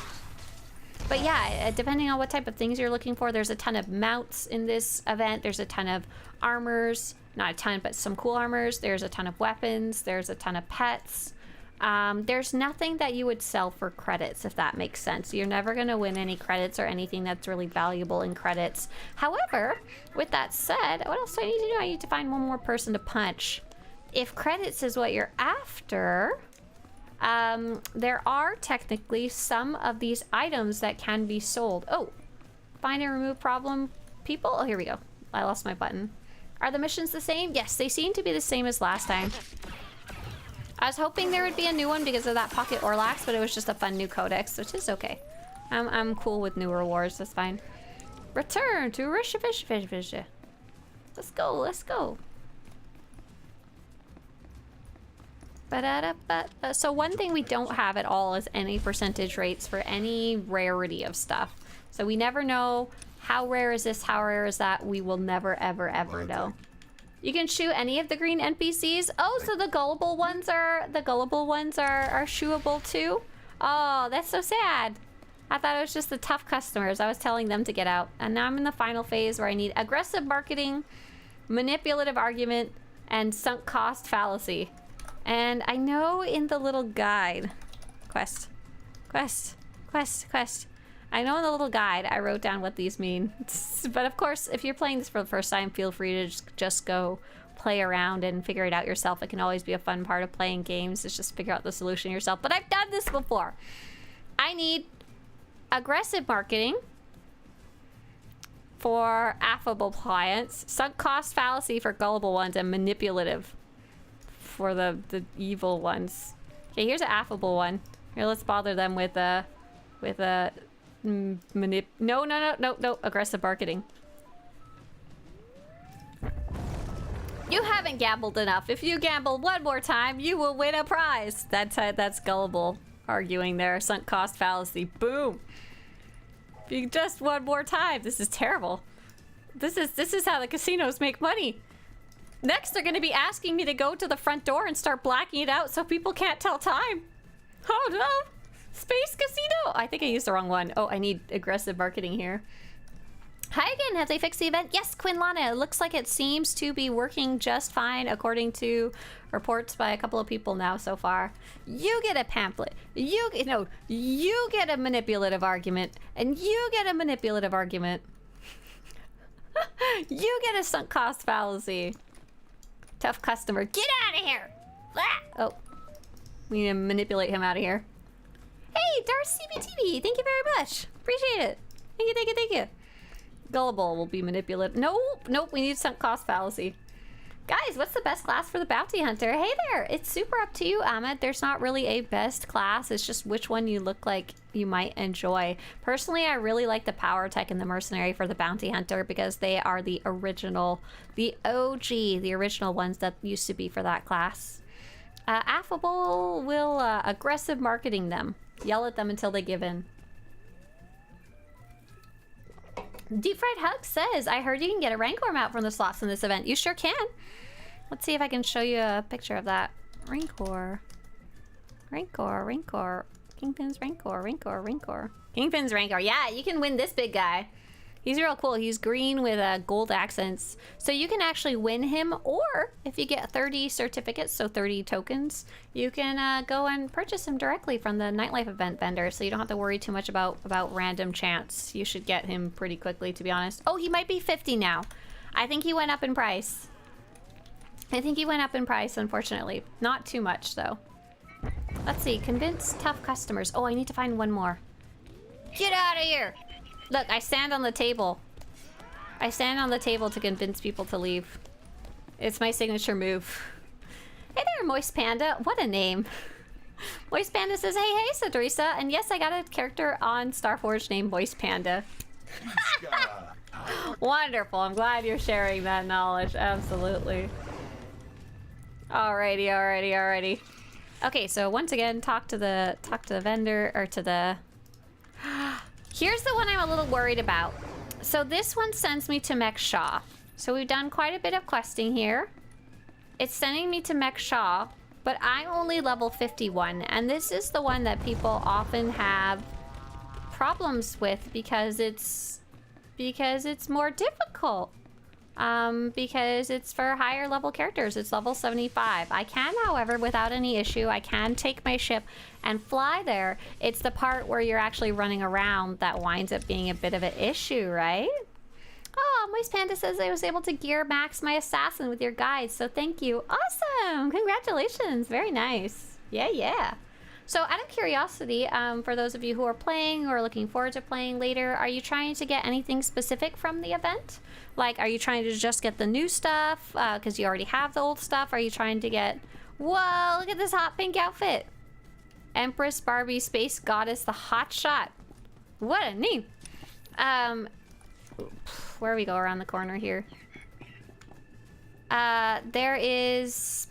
Speaker 1: But yeah, depending on what type of things you're looking for, there's a ton of mounts in this event. There's a ton of armors, not a ton, but some cool armors. There's a ton of weapons. There's a ton of pets. There's nothing that you would sell for credits, if that makes sense. You're never going to win any credits or anything that's really valuable in credits. However, with that said, what else do I need to do? I need to find one more person to punch. If credits is what you're after, there are technically some of these items that can be sold. Oh, find and remove problem people. Oh, here we go. I lost my button. Are the missions the same? Yes, they seem to be the same as last time. I was hoping there would be a new one because of that Pocket Orlax, but it was just a fun new codex, which is okay. I'm cool with new rewards. That's fine. Return to Risha. Let's go. Let's go. So one thing we don't have at all is any percentage rates for any rarity of stuff. So we never know how rare is this, how rare is that. We will never, ever, ever know. You can shoot any of the green NPCs. Oh, so the gullible ones are shooable too? Oh, that's so sad. I thought it was just the tough customers. I was telling them to get out. And now I'm in the final phase where I need aggressive marketing, manipulative argument, and sunk cost fallacy. And I know in the little guide, quest. I know in the little guide I wrote down what these mean. But of course, if you're playing this for the first time, feel free to just go play around and figure it out yourself. It can always be a fun part of playing games, is just figure out the solution yourself. But I've done this before. I need aggressive marketing for affable clients, sunk cost fallacy for gullible ones, and manipulative for the evil ones. Okay, here's an affable one. Here, let's bother them with no, aggressive marketing. You haven't gambled enough. If you gamble one more time, you will win a prize. That's gullible arguing there. Sunk cost fallacy. Boom. If you just one more time. This is terrible. This is how the casinos make money. Next, they're going to be asking me to go to the front door and start blacking it out so people can't tell time. Oh no! Space Casino! I think I used the wrong one. Oh, I need aggressive marketing here. Hi again, have they fixed the event? Yes, Quinlana, it looks like it seems to be working just fine according to reports by a couple of people now so far. You get a pamphlet. You get a manipulative argument. And you get a manipulative argument. You get a sunk cost fallacy. Tough customer. Get out of here! Oh. We need to manipulate him out of here. Hey, Darcy CBTV, thank you very much. Appreciate it. Thank you. Gullible will be manipulative. Nope, we need sunk cost fallacy. Guys, what's the best class for the bounty hunter? Hey there, it's super up to you, Ahmed. There's not really a best class. It's just which one you look like you might enjoy. Personally, I really like the power tech and the mercenary for the bounty hunter because they are the original, the OG, the original ones that used to be for that class. Affable will aggressive marketing them. Yell at them until they give in. Deep Fried Hug says, I heard you can get a Rancor mount from the slots in this event. You sure can. Let's see if I can show you a picture of that. Rancor. Kingpin's Rancor. Kingpin's Rancor. Yeah, you can win this big guy. He's real cool. He's green with gold accents. So you can actually win him, or if you get 30 certificates, so 30 tokens, you can go and purchase him directly from the Nightlife event vendor, so you don't have to worry too much about random chance. You should get him pretty quickly, to be honest. Oh, he might be 50 now. I think he went up in price. Unfortunately. Not too much, though. Let's see. Convince tough customers. Oh, I need to find one more. Get out of here! Look, I stand on the table. I stand on the table to convince people to leave. It's my signature move. Hey there, Moist Panda. What a name. Moist Panda says, hey, Swtorista. And yes, I got a character on Starforge named Moist Panda. Wonderful. I'm glad you're sharing that knowledge. Absolutely. Alrighty, alrighty, alrighty. Okay, so once again, talk to the vendor, or to the... Here's the one I'm a little worried about. So this one sends me to Mech Shaw. So we've done quite a bit of questing here. It's sending me to Mech Shaw, but I'm only level 51, and this is the one that people often have problems with because it's more difficult. Because it's for higher level characters. It's level 75. I can, however, without any issue, I can take my ship and fly there. It's the part where you're actually running around that winds up being a bit of an issue, right? Oh, Moist Panda says I was able to gear max my assassin with your guides, so thank you. Awesome! Congratulations! Very nice. Yeah, yeah. So out of curiosity, for those of you who are playing or looking forward to playing later, are you trying to get anything specific from the event? Like, are you trying to just get the new stuff because you already have the old stuff? Are you trying to get... Whoa, look at this hot pink outfit. Empress Barbie Space Goddess, the hot shot. What a name. Where do we go around the corner here? There is...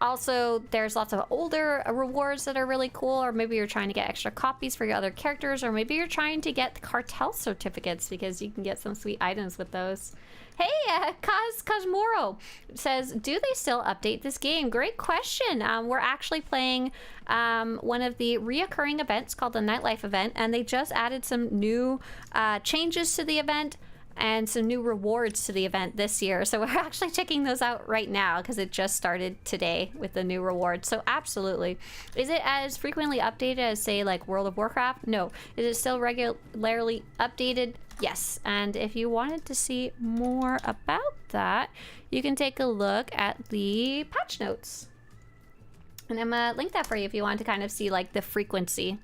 Speaker 1: Also, there's lots of older rewards that are really cool, or maybe you're trying to get extra copies for your other characters, or maybe you're trying to get the cartel certificates because you can get some sweet items with those. Hey, Cosmoro says, do they still update this game? Great question. We're actually playing one of the reoccurring events called the Nightlife event, and they just added some new changes to the event and some new rewards to the event this year. So we're actually checking those out right now because it just started today with the new rewards. So absolutely. Is it as frequently updated as, say, like World of Warcraft? No. Is it still regularly updated? Yes. And if you wanted to see more about that, you can take a look at the patch notes. And I'm gonna link that for you if you want to kind of see like the frequency.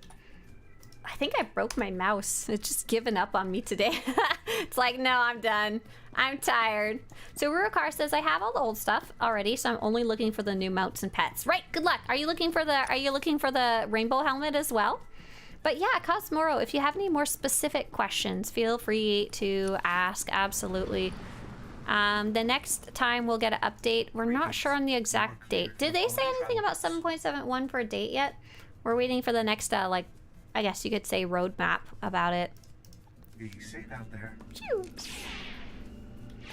Speaker 1: I think I broke my mouse. It's just given up on me today. It's like, no, I'm done. I'm tired. So Rurikar says, I have all the old stuff already, so I'm only looking for the new mounts and pets. Right, good luck. Are you looking for the rainbow helmet as well? But yeah, Cosmoro, if you have any more specific questions, feel free to ask, absolutely. The next time we'll get an update. We're not sure on the exact date. Did they say anything about 7.71 for a date yet? We're waiting for the next, like, I guess you could say roadmap about it.
Speaker 2: Be safe out there.
Speaker 1: Phew.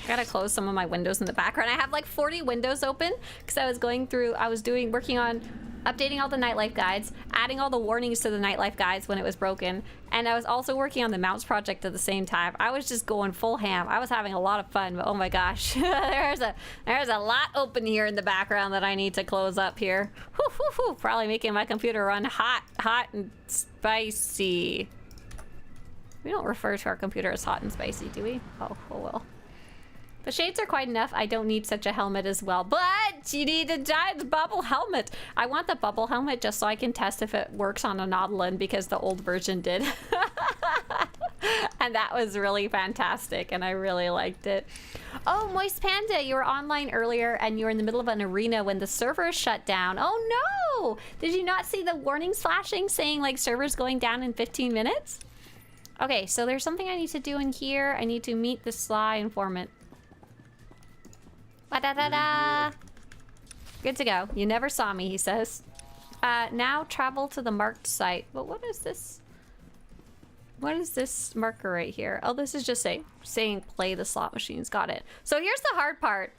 Speaker 1: I gotta close some of my windows in the background. I have like 40 windows open because I was working on updating all the nightlife guides, adding all the warnings to the nightlife guides when it was broken, and I was also working on the mounts project at the same time. I was just going full ham. I was having a lot of fun, but oh my gosh, there's a lot open here in the background that I need to close up here. Whew, whew, whew. Probably making my computer run hot and spicy. We don't refer to our computer as hot and spicy, do we? Oh well. The shades are quite enough. I don't need such a helmet as well. But you need a giant bubble helmet. I want the bubble helmet just so I can test if it works on a Nautilin because the old version did. And that was really fantastic and I really liked it. Oh, Moist Panda, you were online earlier and you were in the middle of an arena when the server shut down. Oh no! Did you not see the warnings flashing saying like servers going down in 15 minutes? Okay, so there's something I need to do in here. I need to meet the Sly informant. Ba-da-da-da! Good to go. You never saw me, he says. Now travel to the marked site. But what is this? What is this marker right here? Oh, this is just saying play the slot machines. Got it. So here's the hard part.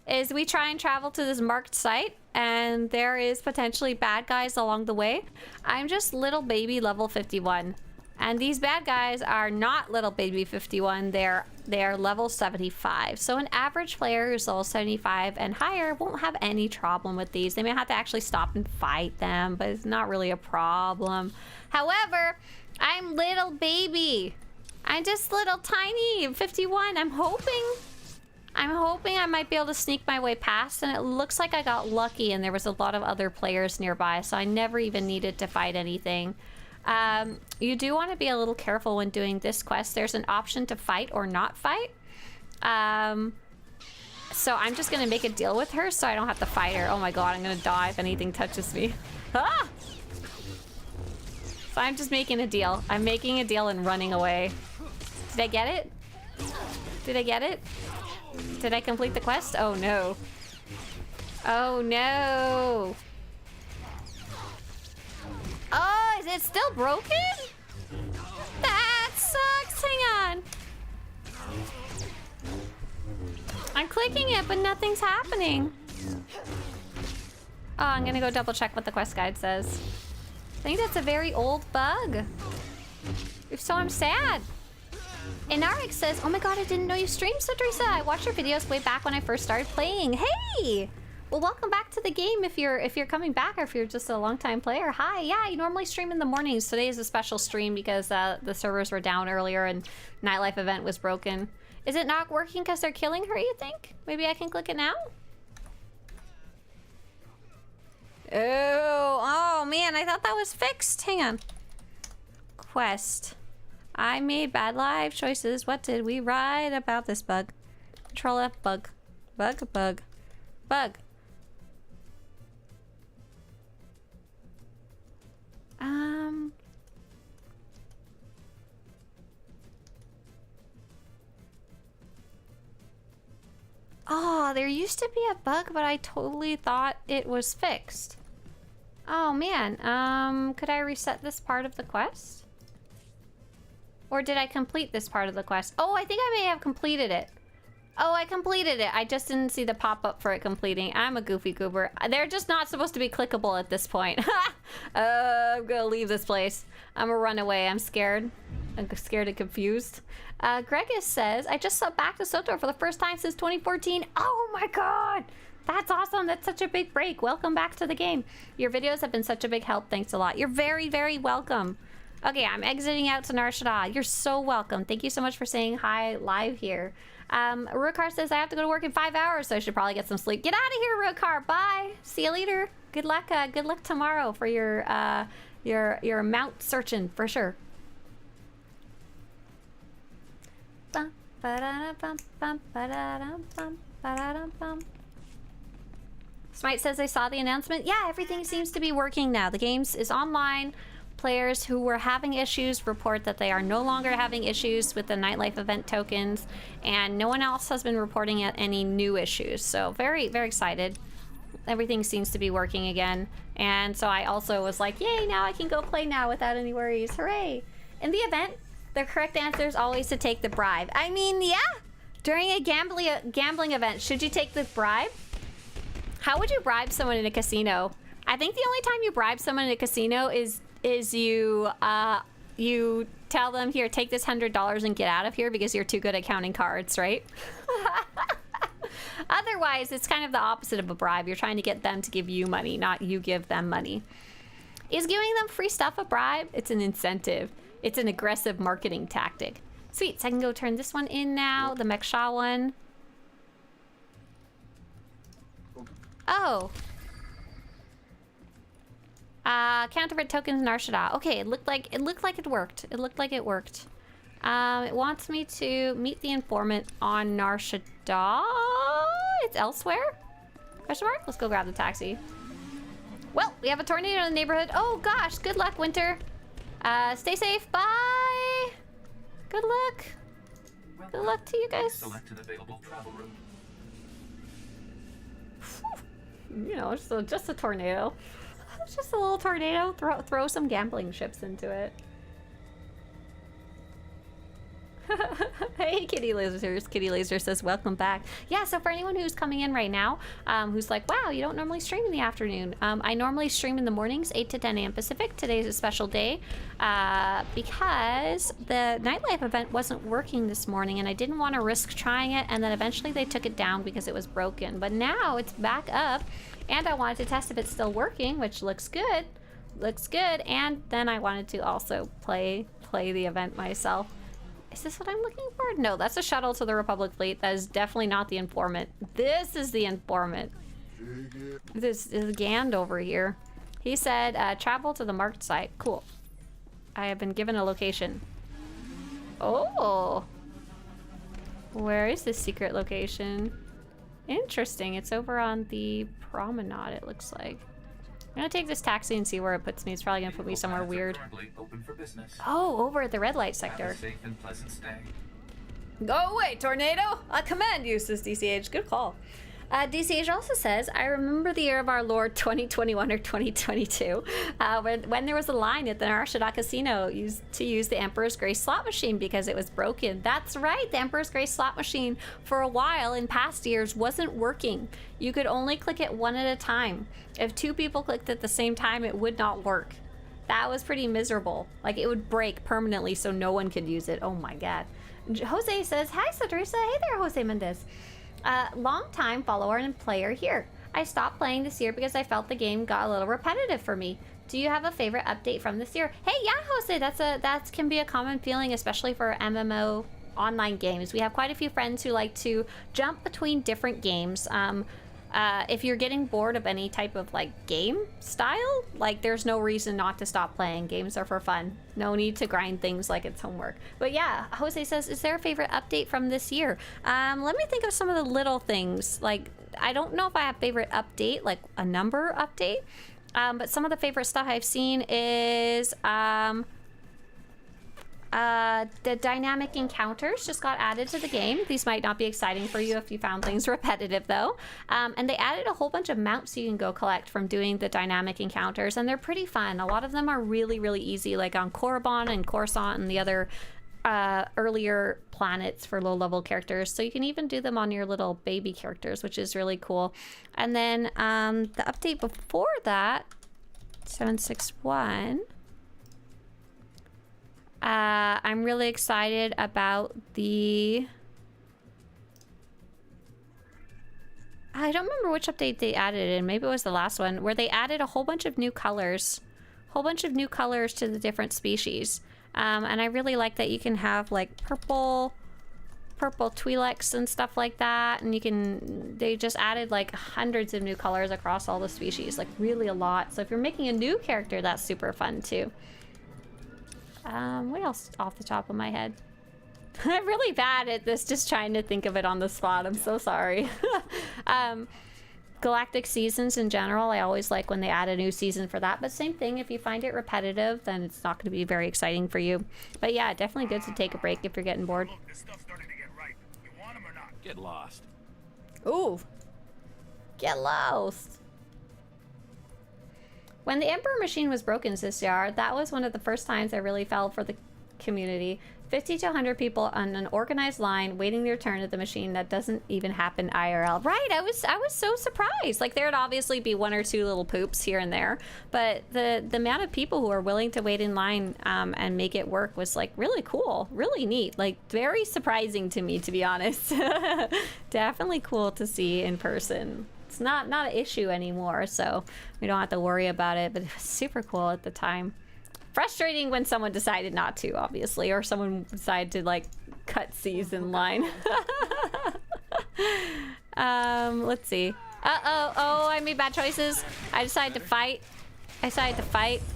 Speaker 1: Is we try and travel to this marked site and there is potentially bad guys along the way. I'm just little baby level 51. And these bad guys are not little baby 51, they're level 75. So an average player who's level 75 and higher won't have any problem with these. They may have to actually stop and fight them, but it's not really a problem. However, I'm little baby. I'm just little tiny 51. I'm hoping I might be able to sneak my way past, and it looks like I got lucky and there was a lot of other players nearby, so I never even needed to fight anything. You do want to be a little careful when doing this quest. There's an option to fight or not fight. So I'm just gonna make a deal with her so I don't have to fight her. Oh my god, I'm gonna die if anything touches me. Ah! So I'm just making a deal. I'm making a deal and running away. Did I get it? Did I get it? Did I complete the quest? Oh no. Oh no. Oh, is it still broken? That sucks. Hang on. I'm clicking it, but nothing's happening. Oh, I'm gonna go double check what the quest guide says. I think that's a very old bug. If so, I'm sad. Inarix says, oh my god, I didn't know you streamed, Swtorista. I watched your videos way back when I first started playing. Hey! Well, welcome back to the game if you're coming back or if you're just a long-time player. Hi, yeah, I normally stream in the mornings. Today is a special stream because the servers were down earlier and Nightlife event was broken. Is it not working because they're killing her, you think? Maybe I can click it now? Oh man, I thought that was fixed. Hang on. Quest. I made bad life choices. What did we write about this bug? Control F, bug. Bug, bug. Bug. Oh, there used to be a bug, but I totally thought it was fixed. Oh man, could I reset this part of the quest? Or did I complete this part of the quest? Oh, I think I may have completed it. Oh, I completed it. I just didn't see the pop-up for it completing. I'm a goofy goober. They're just not supposed to be clickable at this point. I'm gonna leave this place. I'm gonna run away. I'm scared. I'm scared and confused. Gregus says, I just subbed back to SWTOR for the first time since 2014. Oh my god! That's awesome. That's such a big break. Welcome back to the game. Your videos have been such a big help. Thanks a lot. You're very, very welcome. Okay, I'm exiting out to Nar Shaddaa. You're so welcome. Thank you so much for saying hi live here. Rukar says, I have to go to work in 5 hours, so I should probably get some sleep. Get out of here, Rukar. Bye. See you later. Good luck tomorrow for your mount searching, for sure. Smite says, I saw the announcement. Yeah, everything seems to be working now. The game is online. Players who were having issues report that they are no longer having issues with the Nightlife event tokens, and no one else has been reporting any new issues. So very, very excited. Everything seems to be working again. And so I also was like, yay, now I can go play now without any worries. Hooray. In the event, the correct answer is always to take the bribe. I mean, yeah. During a gambling event, should you take the bribe? How would you bribe someone in a casino? I think the only time you bribe someone in a casino is you tell them, here, take this $100 and get out of here because you're too good at counting cards, right? Otherwise, it's kind of the opposite of a bribe. You're trying to get them to give you money, not you give them money. Is giving them free stuff a bribe? It's an incentive. It's an aggressive marketing tactic. Sweet, so I can go turn this one in now, the Meksha one. Oh. Counterfeit tokens Nar Shaddaa. Okay, it looked like it worked. It looked like it worked. It wants me to meet the informant on Nar Shaddaa. It's elsewhere? Question mark? Let's go grab the taxi. Well, we have a tornado in the neighborhood. Oh gosh, good luck, Winter. Stay safe. Bye. Good luck. Good luck to you guys.
Speaker 2: Selected available travel route.
Speaker 1: You know, just a tornado. It's just a little tornado. Throw some gambling chips into it. Hey, Kitty Lasers. Kitty Laser says, welcome back. Yeah, so for anyone who's coming in right now, who's like, wow, you don't normally stream in the afternoon. I normally stream in the mornings, 8 to 10 a.m. Pacific. Today's a special day because the Nightlife event wasn't working this morning and I didn't want to risk trying it, and then eventually they took it down because it was broken. But now it's back up and I wanted to test if it's still working, which looks good. Looks good. And then I wanted to also play the event myself. Is this what I'm looking for? No, that's a shuttle to the Republic fleet. That is definitely not the informant. This is the informant. This is Gand over here. He said, travel to the marked site. Cool. I have been given a location. Oh. Where is this secret location? Interesting. It's over on the promenade, it looks like. I'm gonna take this taxi and see where it puts me. It's probably gonna put me somewhere weird.
Speaker 2: Open for business.
Speaker 1: Oh, over at the red light sector.
Speaker 2: Have a safe and pleasant stay.
Speaker 1: Go away, tornado! I command you, says DCH. Good call. DCH also says, I remember the year of our Lord 2021 or 2022, when there was a line at the Narashada Casino to use the Emperor's Grace slot machine because it was broken. That's right, the Emperor's Grace slot machine for a while in past years wasn't working. You could only click it one at a time. If two people clicked at the same time, it would not work. That was pretty miserable. Like, it would break permanently so no one could use it. Oh my god. Jose says, hi Swtorista. Hey there, Jose Mendez. Long time follower and player here. I stopped playing this year because I felt the game got a little repetitive for me. Do you have a favorite update from this year? Hey, yeah, Jose, that can be a common feeling, especially for MMO online games. We have quite a few friends who like to jump between different games. If you're getting bored of any type of like game style, like there's no reason not to stop playing. Games are for fun. No need to grind things like it's homework. But yeah, Jose says, is there a favorite update from this year? Let me think of some of the little things. Like, I don't know if I have favorite update, like a number update. But some of the favorite stuff I've seen is the dynamic encounters just got added to the game. These might not be exciting for you if you found things repetitive though. And they added a whole bunch of mounts you can go collect from doing the dynamic encounters, and they're pretty fun. A lot of them are really, really easy, like on Korriban and Coruscant and the other earlier planets for low-level characters. So you can even do them on your little baby characters, which is really cool. And then the update before that, 761... I'm really excited about the... I don't remember which update they added in. Maybe it was the last one, where they added a whole bunch of new colors. To the different species. And I really like that you can have like purple Twi'leks and stuff like that. And they just added like hundreds of new colors across all the species, like really a lot. So if you're making a new character, that's super fun too. What else off the top of my head? I'm really bad at this, just trying to think of it on the spot. I'm so sorry. Galactic seasons in general, I always like when they add a new season for that. But same thing, if you find it repetitive, then it's not going to be very exciting for you. But yeah, definitely good to take a break if you're getting bored.
Speaker 2: Look, this stuff's starting to get ripe. You want 'em or not?
Speaker 3: Get lost.
Speaker 1: Ooh. Get lost. When the Emperor machine was broken this year, that was one of the first times I really felt for the community. 50 to 100 people on an organized line waiting their turn at the machine. That doesn't even happen IRL. Right, I was so surprised. Like, there'd obviously be one or two little poops here and there, but the amount of people who are willing to wait in line and make it work was like really cool, really neat, like very surprising to me, to be honest. Definitely cool to see in person. It's not an issue anymore, so we don't have to worry about it, but it was super cool at the time. Frustrating when someone decided not to, obviously, or someone decided to like cut C's in line. Let's see. Oh, I made bad choices. I decided to fight.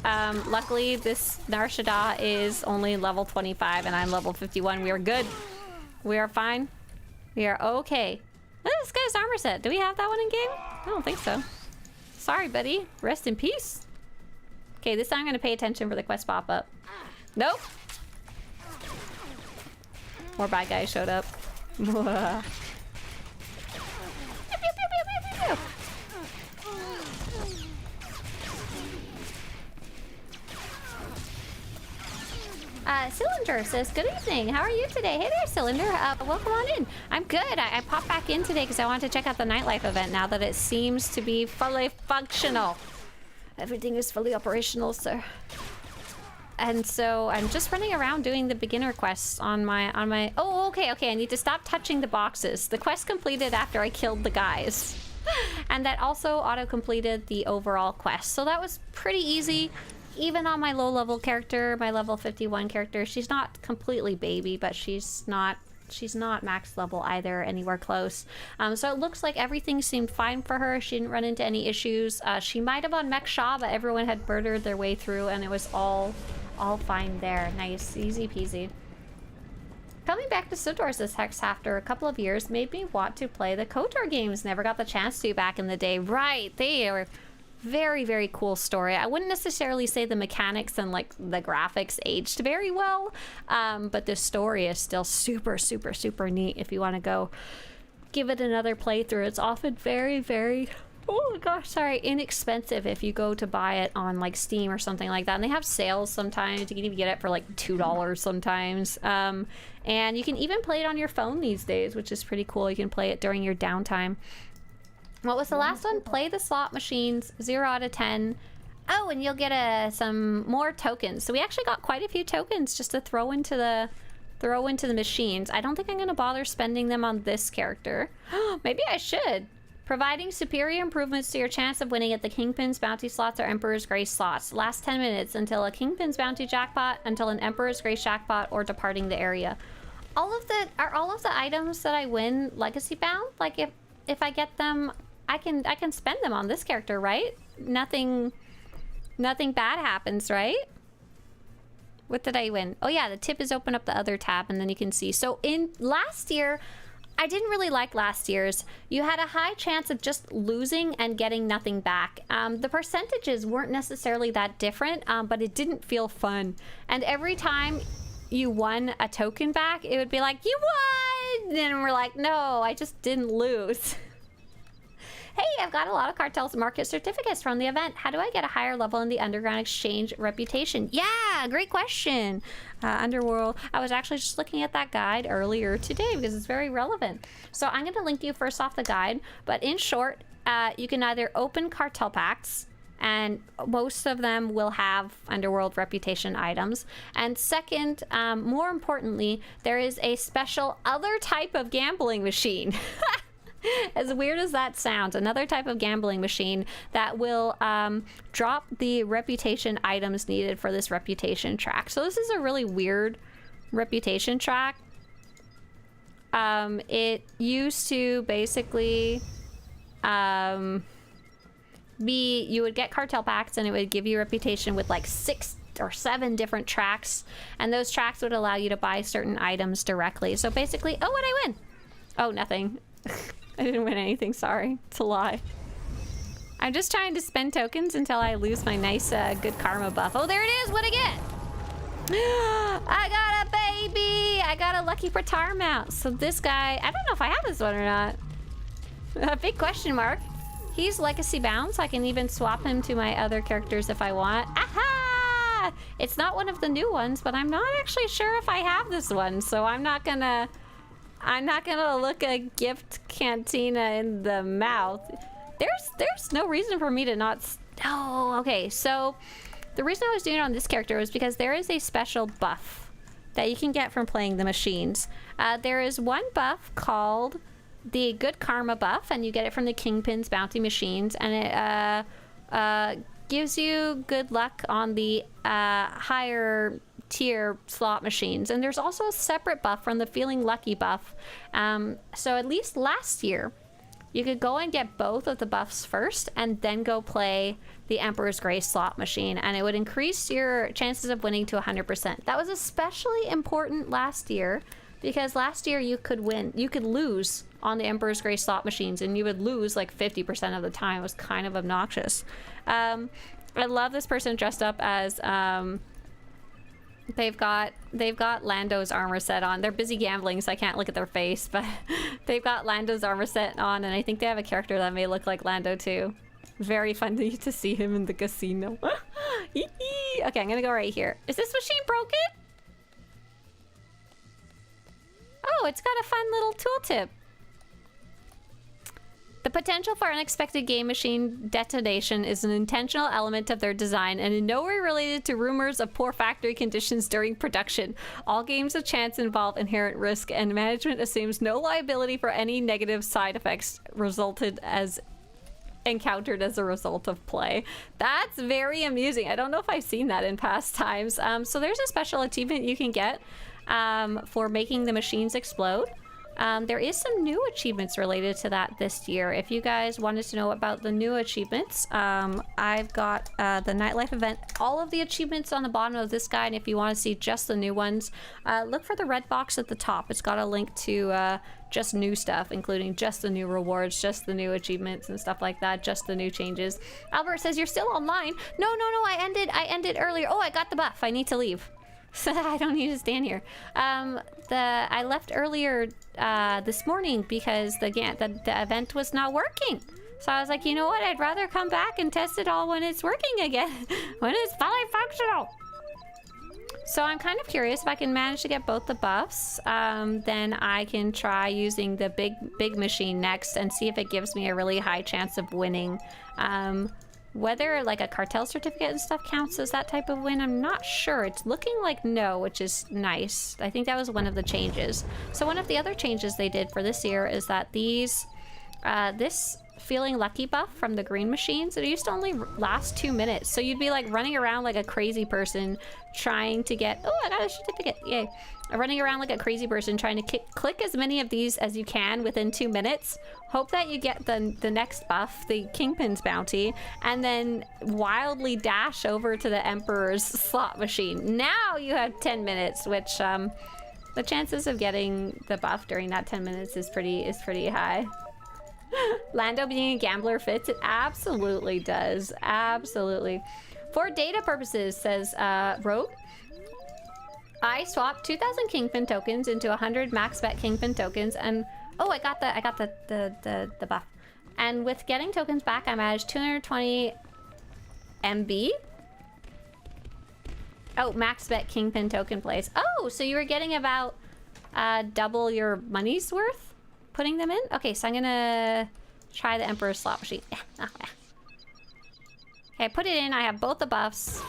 Speaker 1: Luckily this Narashada is only level 25 and I'm level 51. We are good. We are fine. We are okay. This guy's armor set. Do we have that one in game? I don't think so. Sorry, buddy. Rest in peace. Okay, this time I'm gonna pay attention for the quest pop-up. Nope. More bad guys showed up. Pew, pew, pew, pew, pew, pew. Cylinder says, good evening. How are you today? Hey there, Cylinder. Welcome on in. I'm good. I popped back in today because I wanted to check out the nightlife event now that it seems to be fully functional. Everything is fully operational, sir. And so I'm just running around doing the beginner quests on my... Oh, okay. I need to stop touching the boxes. The quest completed after I killed the guys. And that also auto-completed the overall quest. So that was pretty easy. Even on my low-level character, my level 51 character, she's not completely baby, but she's not max level either, anywhere close. So it looks like everything seemed fine for her. She didn't run into any issues. She might have on Mech Shaw, but everyone had murdered their way through, and it was all fine there. Nice, easy peasy. Coming back to SWTOR this hex after a couple of years made me want to play the KOTOR games. Never got the chance to back in the day. Right, they were Very, very cool story. I wouldn't necessarily say the mechanics and like the graphics aged very well, but the story is still super, super, super neat if you want to go give it another playthrough. It's often very, very, oh gosh, sorry, inexpensive if you go to buy it on like Steam or something like that. And they have sales sometimes. You can even get it for like $2 sometimes. And you can even play it on your phone these days, which is pretty cool. You can play it during your downtime. What was the last one? Play the slot machines, 0 out of 10. Oh, and you'll get some more tokens. So we actually got quite a few tokens just to throw into the machines. I don't think I'm going to bother spending them on this character. Maybe I should. Providing superior improvements to your chance of winning at the Kingpin's Bounty slots or Emperor's Grace slots. Last 10 minutes until a Kingpin's Bounty jackpot, until an Emperor's Grace jackpot, or departing the area. Are all of the items that I win legacy bound? Like if I get them, I can spend them on this character, right? Nothing bad happens, right? What did I win? Oh yeah, the tip is open up the other tab and then you can see. So in last year, I didn't really like last year's. You had a high chance of just losing and getting nothing back. The percentages weren't necessarily that different, but it didn't feel fun. And every time you won a token back, it would be like, you won! And we're like, no, I just didn't lose. Hey, I've got a lot of cartels market certificates from the event. How do I get a higher level in the underground exchange reputation? Yeah, great question. Underworld. I was actually just looking at that guide earlier today because it's very relevant. So I'm going to link you first off the guide. But in short, you can either open cartel packs, and most of them will have underworld reputation items. And second, more importantly, there is a special other type of gambling machine. As weird as that sounds, another type of gambling machine that will drop the reputation items needed for this reputation track. So this is a really weird reputation track. It used to basically you would get cartel packs and it would give you reputation with like 6 or 7 different tracks, and those tracks would allow you to buy certain items directly. So basically, oh, what'd I win? Oh, nothing. I didn't win anything, sorry. It's a lie. I'm just trying to spend tokens until I lose my nice good karma buff. Oh, there it is! What'd I get? I got a baby! I got a lucky Pratar mount. So this guy, I don't know if I have this one or not. A big question mark. He's legacy bound, so I can even swap him to my other characters if I want. Aha! It's not one of the new ones, but I'm not actually sure if I have this one, so I'm not gonna look a gift cantina in the mouth. There's no reason for me to not. Oh, okay. So the reason I was doing it on this character was because there is a special buff that you can get from playing the machines. There is one buff called the Good Karma buff, and you get it from the Kingpin's Bounty machines, and it gives you good luck on the higher tier slot machines. And there's also a separate buff from the Feeling Lucky buff. So at least last year, you could go and get both of the buffs first and then go play the Emperor's Grace slot machine, and it would increase your chances of winning to 100%. That was especially important last year because last year you could lose on the Emperor's Grace slot machines, and you would lose like 50% of the time. It was kind of obnoxious. I love this person dressed up as they've got Lando's armor set on. They're busy gambling, so I can't look at their face, but they've got Lando's armor set on, and I think they have a character that may look like Lando too. Very funny to see him in the casino. Okay, I'm gonna go right here. Is this machine broken? Oh, it's got a fun little tooltip. The potential for unexpected game machine detonation is an intentional element of their design and in no way related to rumors of poor factory conditions during production. All games of chance involve inherent risk, and management assumes no liability for any negative side effects encountered as a result of play. That's very amusing. I don't know if I've seen that in past times. So there's a special achievement you can get for making the machines explode. There is some new achievements related to that this year. If you guys wanted to know about the new achievements, I've got the nightlife event, all of the achievements on the bottom of this guide. If you want to see just the new ones, look for the red box at the top. It's got a link to just new stuff, including just the new rewards, just the new achievements and stuff like that, just the new changes. Albert says, you're still online. No, I ended earlier. Oh, I got the buff. I need to leave. So I don't need to stand here. I left earlier this morning because the event was not working. So I was like, you know what? I'd rather come back and test it all when it's working again, when it's fully functional. So I'm kind of curious if I can manage to get both the buffs. Then I can try using the big machine next and see if it gives me a really high chance of winning. Whether like a cartel certificate and stuff counts as that type of win, I'm not sure. It's looking like no, which is nice. I think that was one of the changes. So one of the other changes they did for this year is that this feeling lucky buff from the green machines, it used to only last 2 minutes. So you'd be like running around like a crazy person trying to get, oh, I got a certificate, yay. Running around like a crazy person trying to click as many of these as you can within 2 minutes. Hope that you get the next buff, the Kingpin's bounty, and then wildly dash over to the Emperor's slot machine. Now you have 10 minutes, which the chances of getting the buff during that 10 minutes is pretty high. Lando being a gambler fits? It absolutely does. Absolutely. For data purposes, says Rogue, I swapped 2,000 Kingpin tokens into 100 max bet Kingpin tokens, and oh, I got the buff. And with getting tokens back, I managed 220 MB. Oh, max bet Kingpin token plays. Oh, so you were getting about double your money's worth putting them in? Okay, so I'm gonna try the Emperor's slot machine. Okay, I put it in. I have both the buffs.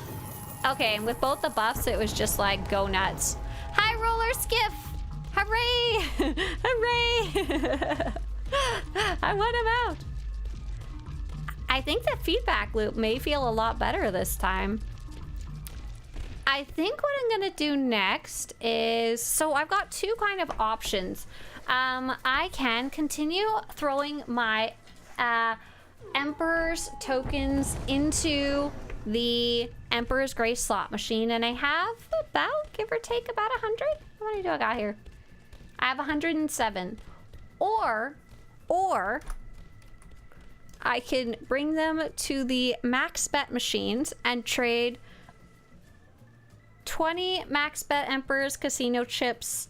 Speaker 1: Okay, and with both the buffs, it was just like, go nuts. Hi, Roller Skiff! Hooray! Hooray! I want him out. I think the feedback loop may feel a lot better this time. I think what I'm gonna do next is, so I've got two kind of options. I can continue throwing my Emperor's tokens into the Emperor's Grace slot machine, and I have about, give or take, about 100. How many do I got here? I have 107. Or I can bring them to the max bet machines and trade 20 max bet Emperor's Casino chips.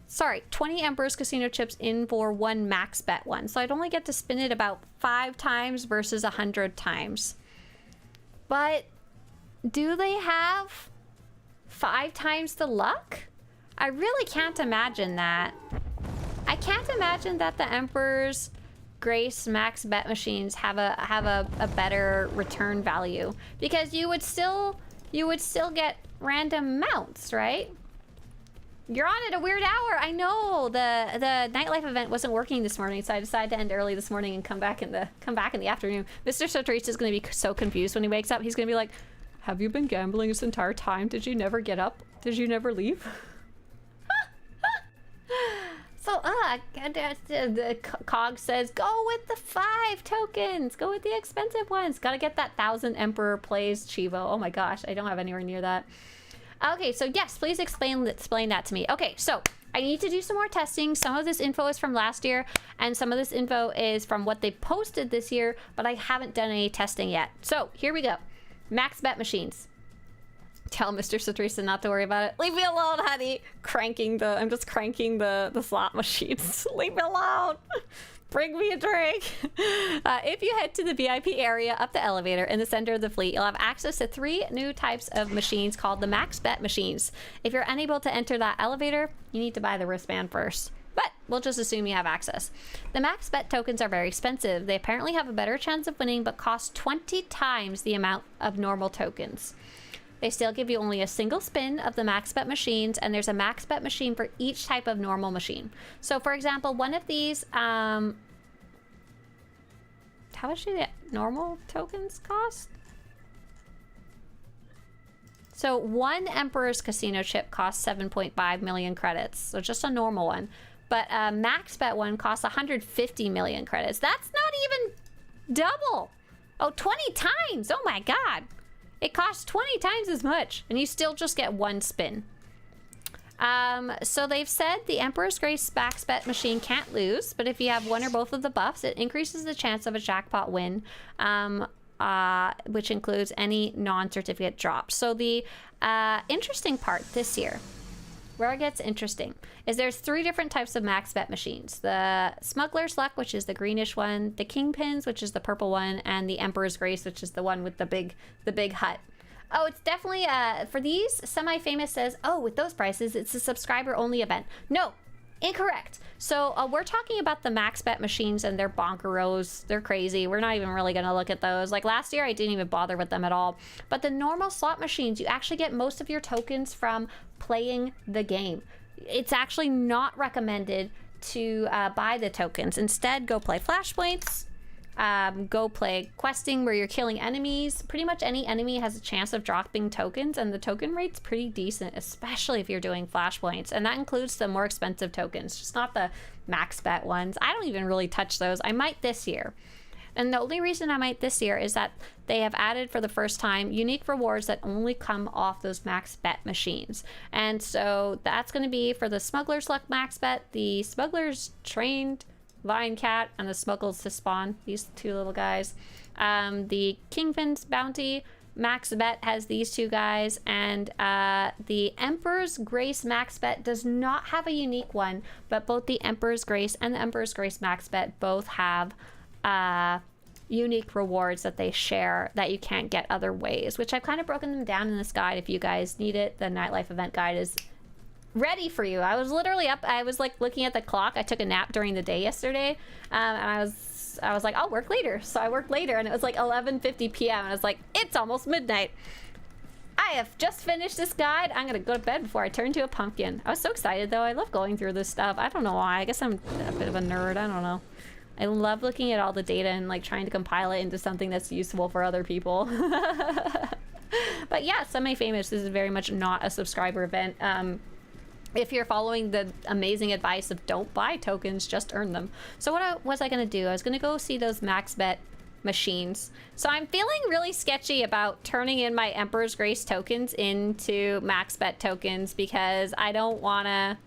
Speaker 1: Sorry, 20 Emperor's Casino chips in for one max bet one. So I'd only get to spin it about 5 times versus 100 times. But do they have 5 times the luck? I really can't imagine that. I can't imagine that the Emperor's Grace max bet machines have a better return value, because you would still get random mounts, right? You're on at a weird hour. I know the nightlife event wasn't working this morning, so I decided to end early this morning and come back in the afternoon. Mr. Swtorista is going to be so confused when he wakes up. He's going to be like, "Have you been gambling this entire time? Did you never get up? Did you never leave?" So, the Cog says, go with the 5 tokens. Go with the expensive ones. Gotta get that 1,000 Emperor plays Chivo. Oh my gosh, I don't have anywhere near that. Okay, so yes, please explain that to me. Okay, so I need to do some more testing. Some of this info is from last year, and some of this info is from what they posted this year, but I haven't done any testing yet. So here we go. Max bet machines. Tell Mr. Swtorista not to worry about it. Leave me alone, honey. I'm just cranking the slot machines. Leave me alone. Bring me a drink. If you head to the VIP area up the elevator in the center of the fleet, you'll have access to 3 new types of machines called the max bet machines. If you're unable to enter that elevator, you need to buy the wristband first. But we'll just assume you have access. The max bet tokens are very expensive. They apparently have a better chance of winning, but cost 20 times the amount of normal tokens. They still give you only a single spin of the max bet machines, and there's a max bet machine for each type of normal machine. So for example, one of these, how much do the normal tokens cost? So one Emperor's Casino chip costs 7.5 million credits. So just a normal one. But a max bet one costs 150 million credits. That's not even double. Oh, 20 times. Oh my God. It costs 20 times as much, and you still just get one spin. So they've said the Emperor's Grace max bet machine can't lose, but if you have one or both of the buffs, it increases the chance of a jackpot win, which includes any non-certificate drops. So the interesting part this year, where it gets interesting, is there's 3 different types of max bet machines. The Smuggler's Luck, which is the greenish one, the Kingpins, which is the purple one, and the Emperor's Grace, which is the one with the big hut. Oh, it's definitely, for these, Semi-Famous says, oh, with those prices, it's a subscriber-only event. No, incorrect. So we're talking about the max bet machines, and they're bonkeros. They're crazy. We're not even really going to look at those. Like, last year, I didn't even bother with them at all. But the normal slot machines, you actually get most of your tokens from playing the game. It's actually not recommended to buy the tokens. Instead, go play Flashpoints. Go play questing where you're killing enemies. Pretty much any enemy has a chance of dropping tokens, and the token rate's pretty decent, especially if you're doing flashpoints, and that includes the more expensive tokens, just not the max bet ones. I don't even really touch those. I might this year, and the only reason I might this year is that they have added for the first time unique rewards that only come off those max bet machines, and so that's going to be for the Smuggler's Luck max bet, the Smuggler's Trained Lion Cat, and the Smuggles to Spawn, these 2 little guys. The Kingpin's Bounty max bet has these 2 guys, and the Emperor's Grace max bet does not have a unique one, but both the Emperor's Grace and the Emperor's Grace max bet both have unique rewards that they share that you can't get other ways, which I've kind of broken them down in this guide if you guys need it. The Nightlife event guide is ready for you. I was literally up. I was like looking at the clock. I took a nap during the day yesterday, and I was like, I'll work later. So I worked later, and it was like 11:50 p.m. and I was like, it's almost midnight. I have just finished this guide. I'm gonna go to bed before I turn to a pumpkin. I was so excited though. I love going through this stuff. I don't know why. I guess I'm a bit of a nerd. I don't know. I love looking at all the data and like trying to compile it into something that's useful for other people. But yeah, Semi-Famous, this is very much not a subscriber event. If you're following the amazing advice of don't buy tokens, just earn them. So what was I going to do? I was going to go see those max bet machines. So I'm feeling really sketchy about turning in my Emperor's Grace tokens into max bet tokens, because I don't want to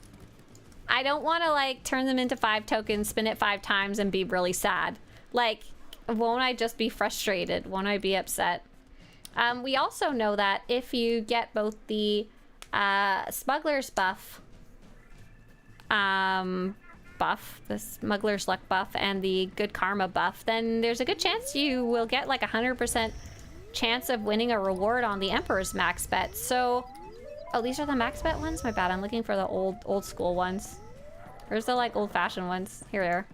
Speaker 1: like turn them into 5 tokens, spin it 5 times, and be really sad. Like, won't I just be frustrated? Won't I be upset? We also know that if you get both the Smuggler's buff, the Smuggler's Luck buff, and the Good Karma buff, then there's a good chance you will get like 100% chance of winning a reward on the Emperor's max bet. So, oh, these are the max bet ones? My bad, I'm looking for the old school ones. Where's the like old-fashioned ones? Here they are.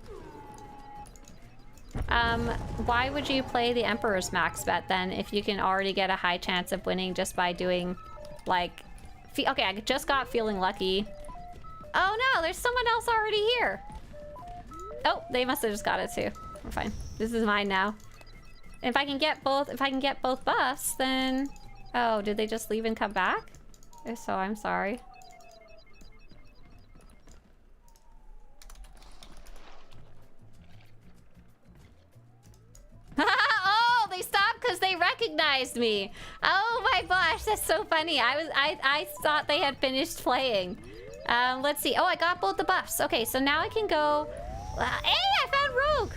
Speaker 1: Why would you play the Emperor's max bet then if you can already get a high chance of winning just by doing like okay, I just got Feeling Lucky. Oh no, there's someone else already here. Oh, they must have just got it too. We're fine. This is mine now. If I can get both buffs, then... Oh, did they just leave and come back? If so, I'm sorry. Oh, they stopped because they recognized me. Oh my gosh, that's so funny. I thought they had finished playing. Let's see. Oh, I got both the buffs. Okay, so now I can go. Hey, I found Rogue.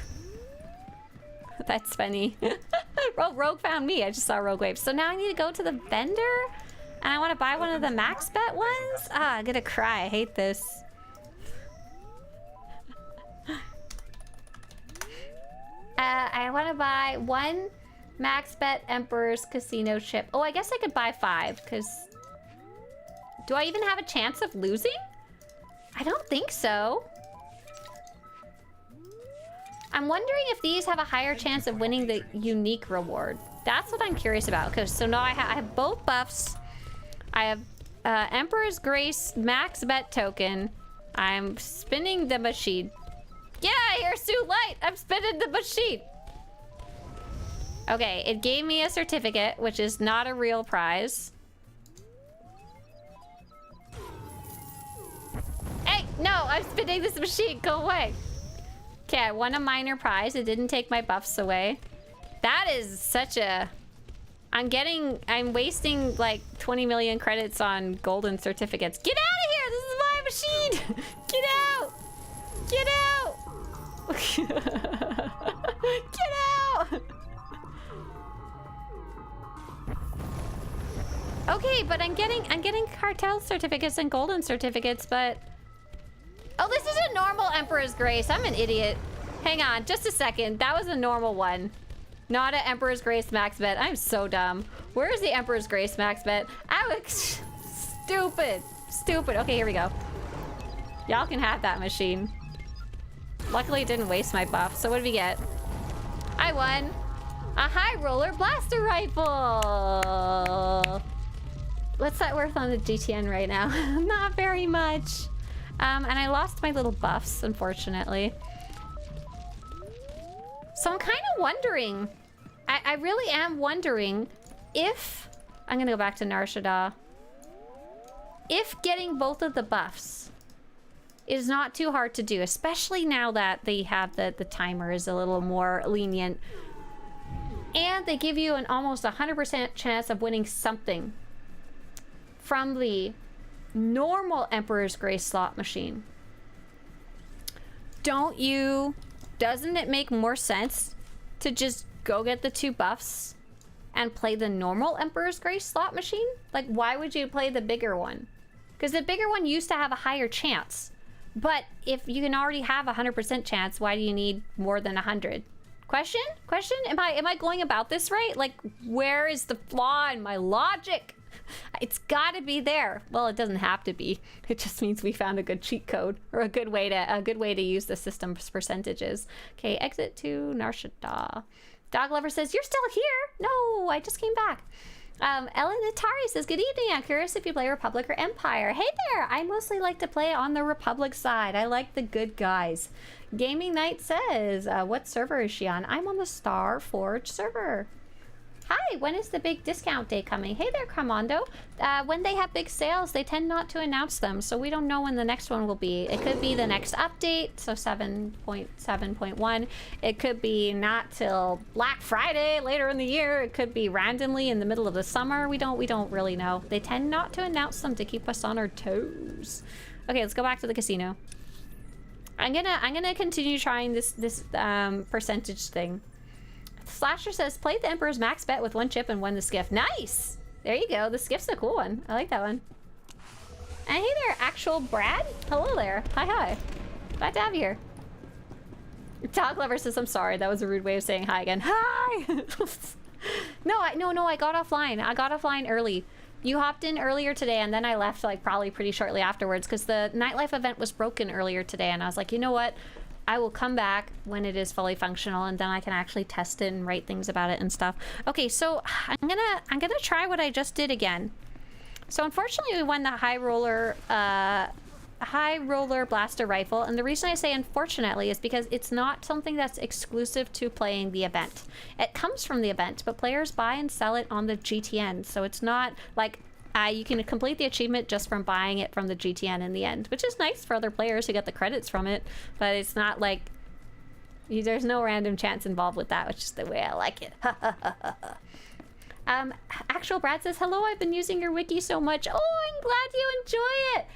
Speaker 1: That's funny. Rogue found me. I just saw Rogue Wave. So now I need to go to the vendor, and I want to buy one of the max bet ones. Ah, I'm gonna cry. I hate this. I want to buy 1 max bet Emperor's Casino chip. Oh, I guess I could buy 5, because... Do I even have a chance of losing? I don't think so. I'm wondering if these have a higher chance of winning the unique reward. That's what I'm curious about. Because so now I have both buffs. I have Emperor's Grace max bet token. I'm spinning the machine. Yeah, here's Sue Light. I'm spinning the machine. Okay, it gave me a certificate, which is not a real prize. Hey, no, I'm spinning this machine. Go away. Okay, I won a minor prize. It didn't take my buffs away. That is such a... I'm wasting like 20 million credits on golden certificates. Get out of here! This machine! Get out! Get out! Get out! Okay, but I'm getting cartel certificates and golden certificates, but oh, this is a normal Emperor's Grace. I'm an idiot. Hang on, just a second. That was a normal one. Not an Emperor's Grace max bet. I'm so dumb. Where is the Emperor's Grace max bet? Alex, stupid. Stupid. Okay, here we go. Y'all can have that machine. Luckily, it didn't waste my buff. So what did we get? I won a high roller blaster rifle. What's that worth on the GTN right now? Not very much. And I lost my little buffs, unfortunately. So I'm kind of wondering, I really am wondering if, I'm gonna go back to Nar Shaddaa, if getting both of the buffs is not too hard to do, especially now that they have the timer is a little more lenient. And they give you an almost 100% chance of winning something from the normal Emperor's Grace slot machine. Doesn't it make more sense to just go get the 2 buffs and play the normal Emperor's Grace slot machine? Like, why would you play the bigger one? Because the bigger one used to have a higher chance. But if you can already have a 100% chance, why do you need more than 100? Question? Question? Am I going about this right? Like, where is the flaw in my logic? It's gotta be there. Well, it doesn't have to be. It just means we found a good cheat code or a good way to use the system's percentages. Okay, exit to Nar Shaddaa. Dog Lover says, you're still here? No, I just came back. Ellen Atari says, good evening. I'm curious if you play Republic or Empire. Hey there. I mostly like to play on the Republic side. I like the good guys. Gaming Night says, what server is she on? I'm on the Star Forge server. Hi, when is the big discount day coming? Hey there, Commando. When they have big sales, they tend not to announce them, so we don't know when the next one will be. It could be the next update, so 7.7.1. It could be not till Black Friday later in the year. It could be randomly in the middle of the summer. We don't really know. They tend not to announce them to keep us on our toes. Okay, let's go back to the casino. I'm gonna continue trying this percentage thing. Slasher says, play the Emperor's max bet with 1 chip and win the skiff. Nice! There you go. The skiff's a cool one. I like that one. And hey there, actual Brad. Hello there. Hi. Glad to have you here. Dog Lover says, I'm sorry. That was a rude way of saying hi again. Hi! No, I got offline. I got offline early. You hopped in earlier today, and then I left, like, probably pretty shortly afterwards, because the nightlife event was broken earlier today, and I was like, you know what? I will come back when it is fully functional, and then I can actually test it and write things about it and stuff. Okay, so I'm gonna try what I just did again. So unfortunately, we won the high roller blaster rifle, and the reason I say unfortunately is because it's not something that's exclusive to playing the event. It comes from the event, but players buy and sell it on the GTN, so it's not like you can complete the achievement just from buying it from the GTN in the end, which is nice for other players who get the credits from it, but it's not like there's no random chance involved with that, which is the way I like it. Actual Brad says, hello, I've been using your wiki so much. Oh, I'm glad you enjoy it.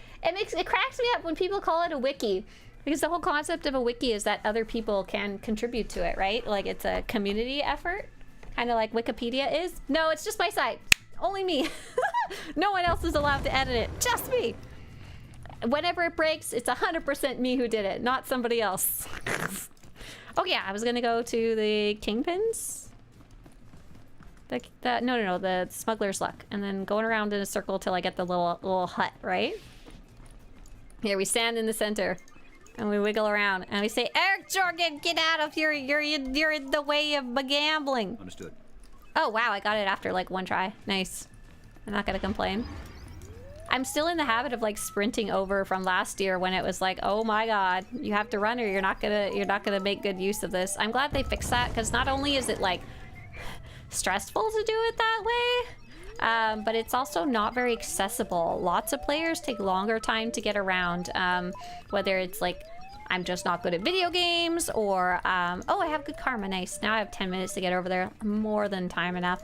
Speaker 1: It cracks me up when people call it a wiki, because the whole concept of a wiki is that other people can contribute to it, right? Like, it's a community effort, kind of like Wikipedia is. No, it's just my site. Only me. No one else is allowed to edit it. Just me. Whenever it breaks, it's 100% me who did it, not somebody else. Oh yeah, I was gonna go to the Kingpins. No, the Smuggler's Luck, and then going around in a circle till I get the little hut, right? Here we stand in the center, and we wiggle around, and we say, Eric Jorgen, get out of here! You're in the way of gambling.
Speaker 3: Understood.
Speaker 1: Oh wow, I got it after like 1 try. Nice. I'm not gonna complain. I'm still in the habit of like sprinting over from last year when it was like, oh my god, you have to run or you're not gonna make good use of this. I'm glad they fixed that, because not only is it like stressful to do it that way, but it's also not very accessible. Lots of players take longer time to get around, whether it's like I'm just not good at video games, or oh, I have good karma. Nice. Now I have 10 minutes to get over there. More than time enough.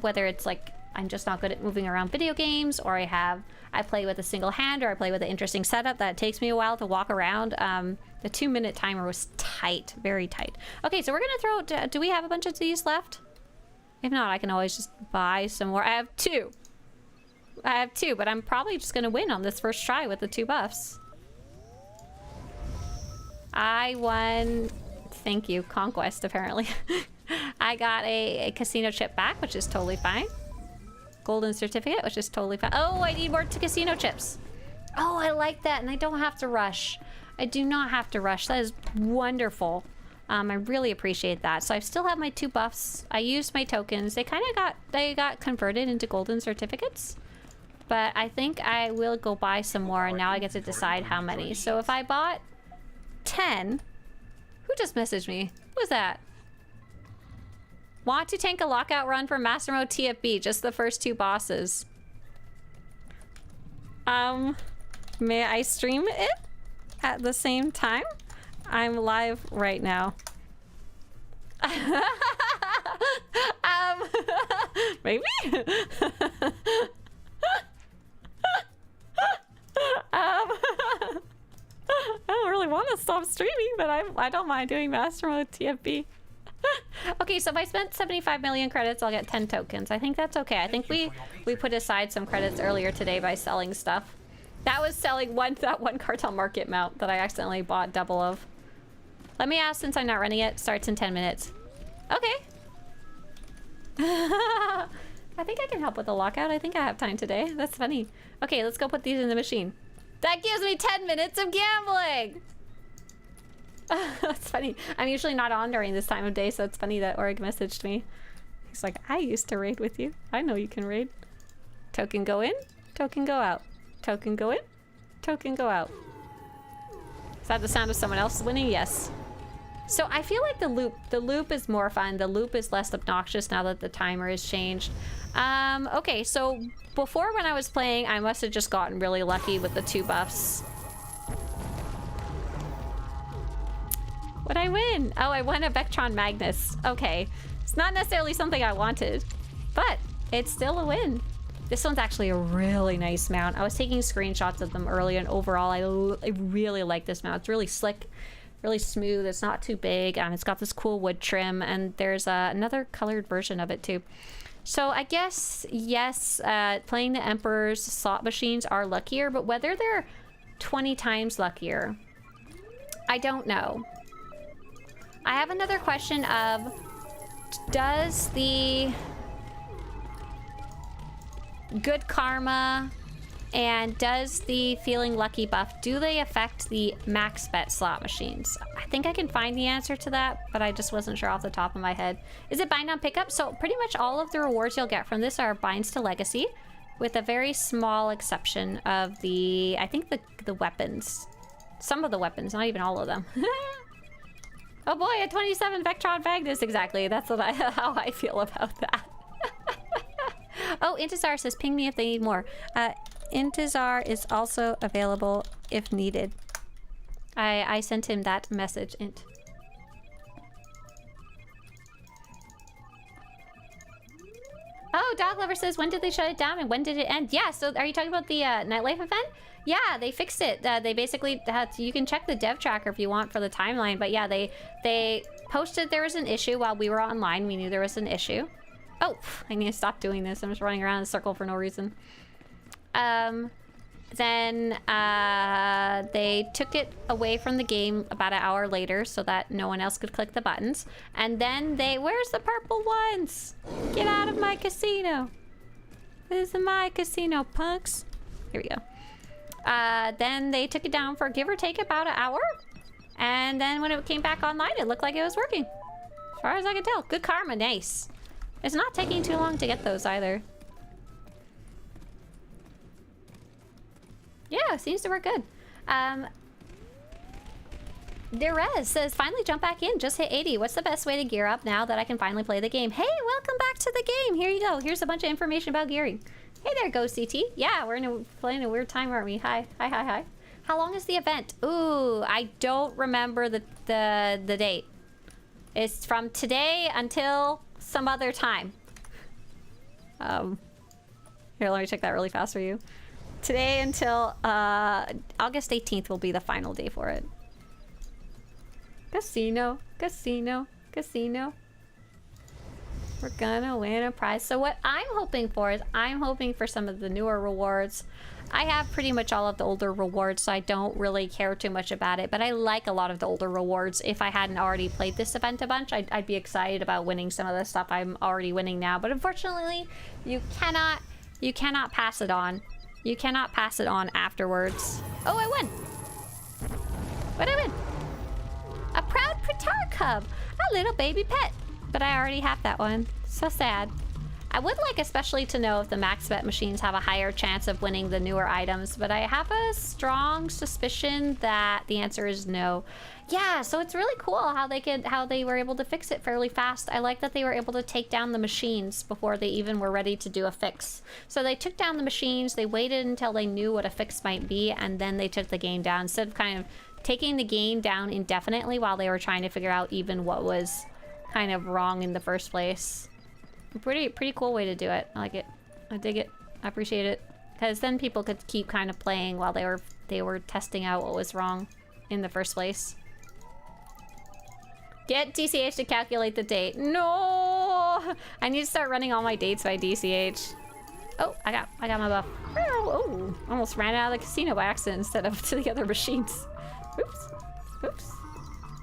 Speaker 1: Whether it's like I'm just not good at moving around video games, or I play with a single hand, or I play with an interesting setup that takes me a while to walk around. The 2-minute timer was tight, very tight. Okay, so we're gonna throw, do we have a bunch of these left? If not, I can always just buy some more. I have two, but I'm probably just gonna win on this first try with the 2 buffs. I won, thank you, Conquest apparently. I got a casino chip back, which is totally fine. Golden certificate, which is totally fine. Oh, I need more casino chips. Oh, I like that, and I don't have to rush. I do not have to rush. That is wonderful. I really appreciate that. So I still have my 2 buffs. I used my tokens. They got converted into golden certificates. But I think I will go buy some more, and now I get to decide how many. So if I bought 10, who just messaged me? Who was that? Want to tank a lockout run for Master Mode TFB, just the first 2 bosses. May I stream it at the same time? I'm live right now. Maybe? I don't really want to stop streaming, but I don't mind doing Master Mode TFB. Okay, so if I spent 75 million credits, I'll get 10 tokens. I think that's okay. I think we put aside some credits earlier today by selling stuff. That was selling that one Cartel Market mount that I accidentally bought double of. Let me ask, since I'm not running it, starts in 10 minutes. Okay. I think I can help with the lockout. I think I have time today. That's funny. Okay, let's go put these in the machine. That gives me 10 minutes of gambling! That's funny. I'm usually not on during this time of day, so it's funny that Org messaged me. He's like, I used to raid with you. I know you can raid. Token go in, token go out. Token go in, token go out. Is that the sound of someone else winning? Yes. So I feel like the loop is more fun. The loop is less obnoxious now that the timer has changed. Okay, so before when I was playing, I must have just gotten really lucky with the 2 buffs. What'd I win? Oh, I won a Vectron Magnus. Okay. It's not necessarily something I wanted, but it's still a win. This one's actually a really nice mount. I was taking screenshots of them earlier, and overall, I really like this mount. It's really slick, really smooth. It's not too big. It's got this cool wood trim, and there's another colored version of it too. So I guess, yes, playing the Emperor's slot machines are luckier, but whether they're 20 times luckier, I don't know. I have another question of, does the good karma and does the feeling lucky buff, do they affect the max bet slot machines? I think I can find the answer to that, but I just wasn't sure off the top of my head. Is it bind on pickup? So pretty much all of the rewards you'll get from this are binds to legacy, with a very small exception of the, I think the weapons. Some of the weapons, not even all of them. Oh boy, a 27 Vectron Magnus, exactly. That's what how I feel about that. Oh, Intizar says, ping me if they need more. Intizar is also available if needed. I sent him that message, Int. Oh, Dog Lover says, when did they shut it down and when did it end? Yeah, so are you talking about the nightlife event? Yeah, they fixed it. They basically had to, you can check the dev tracker if you want for the timeline, but yeah, they posted there was an issue while we were online. We knew there was an issue. Oh, I need to stop doing this. I'm just running around in a circle for no reason. Then they took it away from the game about an hour later so that no one else could click the buttons. And then where's the purple ones? Get out of my casino. This is my casino, punks. Here we go. Then they took it down for give or take about an hour. And then when it came back online, it looked like it was working. As far as I can tell. Good karma, nice. It's not taking too long to get those either. Yeah, seems to work good. Derez says, finally jump back in, just hit 80. What's the best way to gear up now that I can finally play the game? Hey, welcome back to the game. Here you go. Here's a bunch of information about gearing. Hey there, Ghost CT. Yeah, we're playing a weird time, aren't we? Hi. How long is the event? Ooh, I don't remember the date. It's from today until some other time. Here, let me check that really fast for you. Today until August 18th will be the final day for it. Casino, casino, casino. We're gonna win a prize. So what I'm hoping for is I'm hoping for some of the newer rewards. I have pretty much all of the older rewards, so I don't really care too much about it, but I like a lot of the older rewards. If I hadn't already played this event a bunch, I'd be excited about winning some of the stuff I'm already winning now. But unfortunately, you cannot pass it on. You cannot pass it on afterwards. Oh, I won! What did I win? A proud Pratar cub! A little baby pet! But I already have that one. So sad. I would like especially to know if the max bet machines have a higher chance of winning the newer items, but I have a strong suspicion that the answer is no. Yeah, so it's really cool how they were able to fix it fairly fast. I like that they were able to take down the machines before they even were ready to do a fix. So they took down the machines, they waited until they knew what a fix might be, and then they took the game down instead of kind of taking the game down indefinitely while they were trying to figure out even what was kind of wrong in the first place. Pretty cool way to do it. I like it. I dig it. I appreciate it. Because then people could keep kind of playing while they were testing out what was wrong in the first place. Get DCH to calculate the date. No! I need to start running all my dates by DCH. Oh, I got my buff. Oh, almost ran out of the casino by accident instead of to the other machines. Oops. Oops.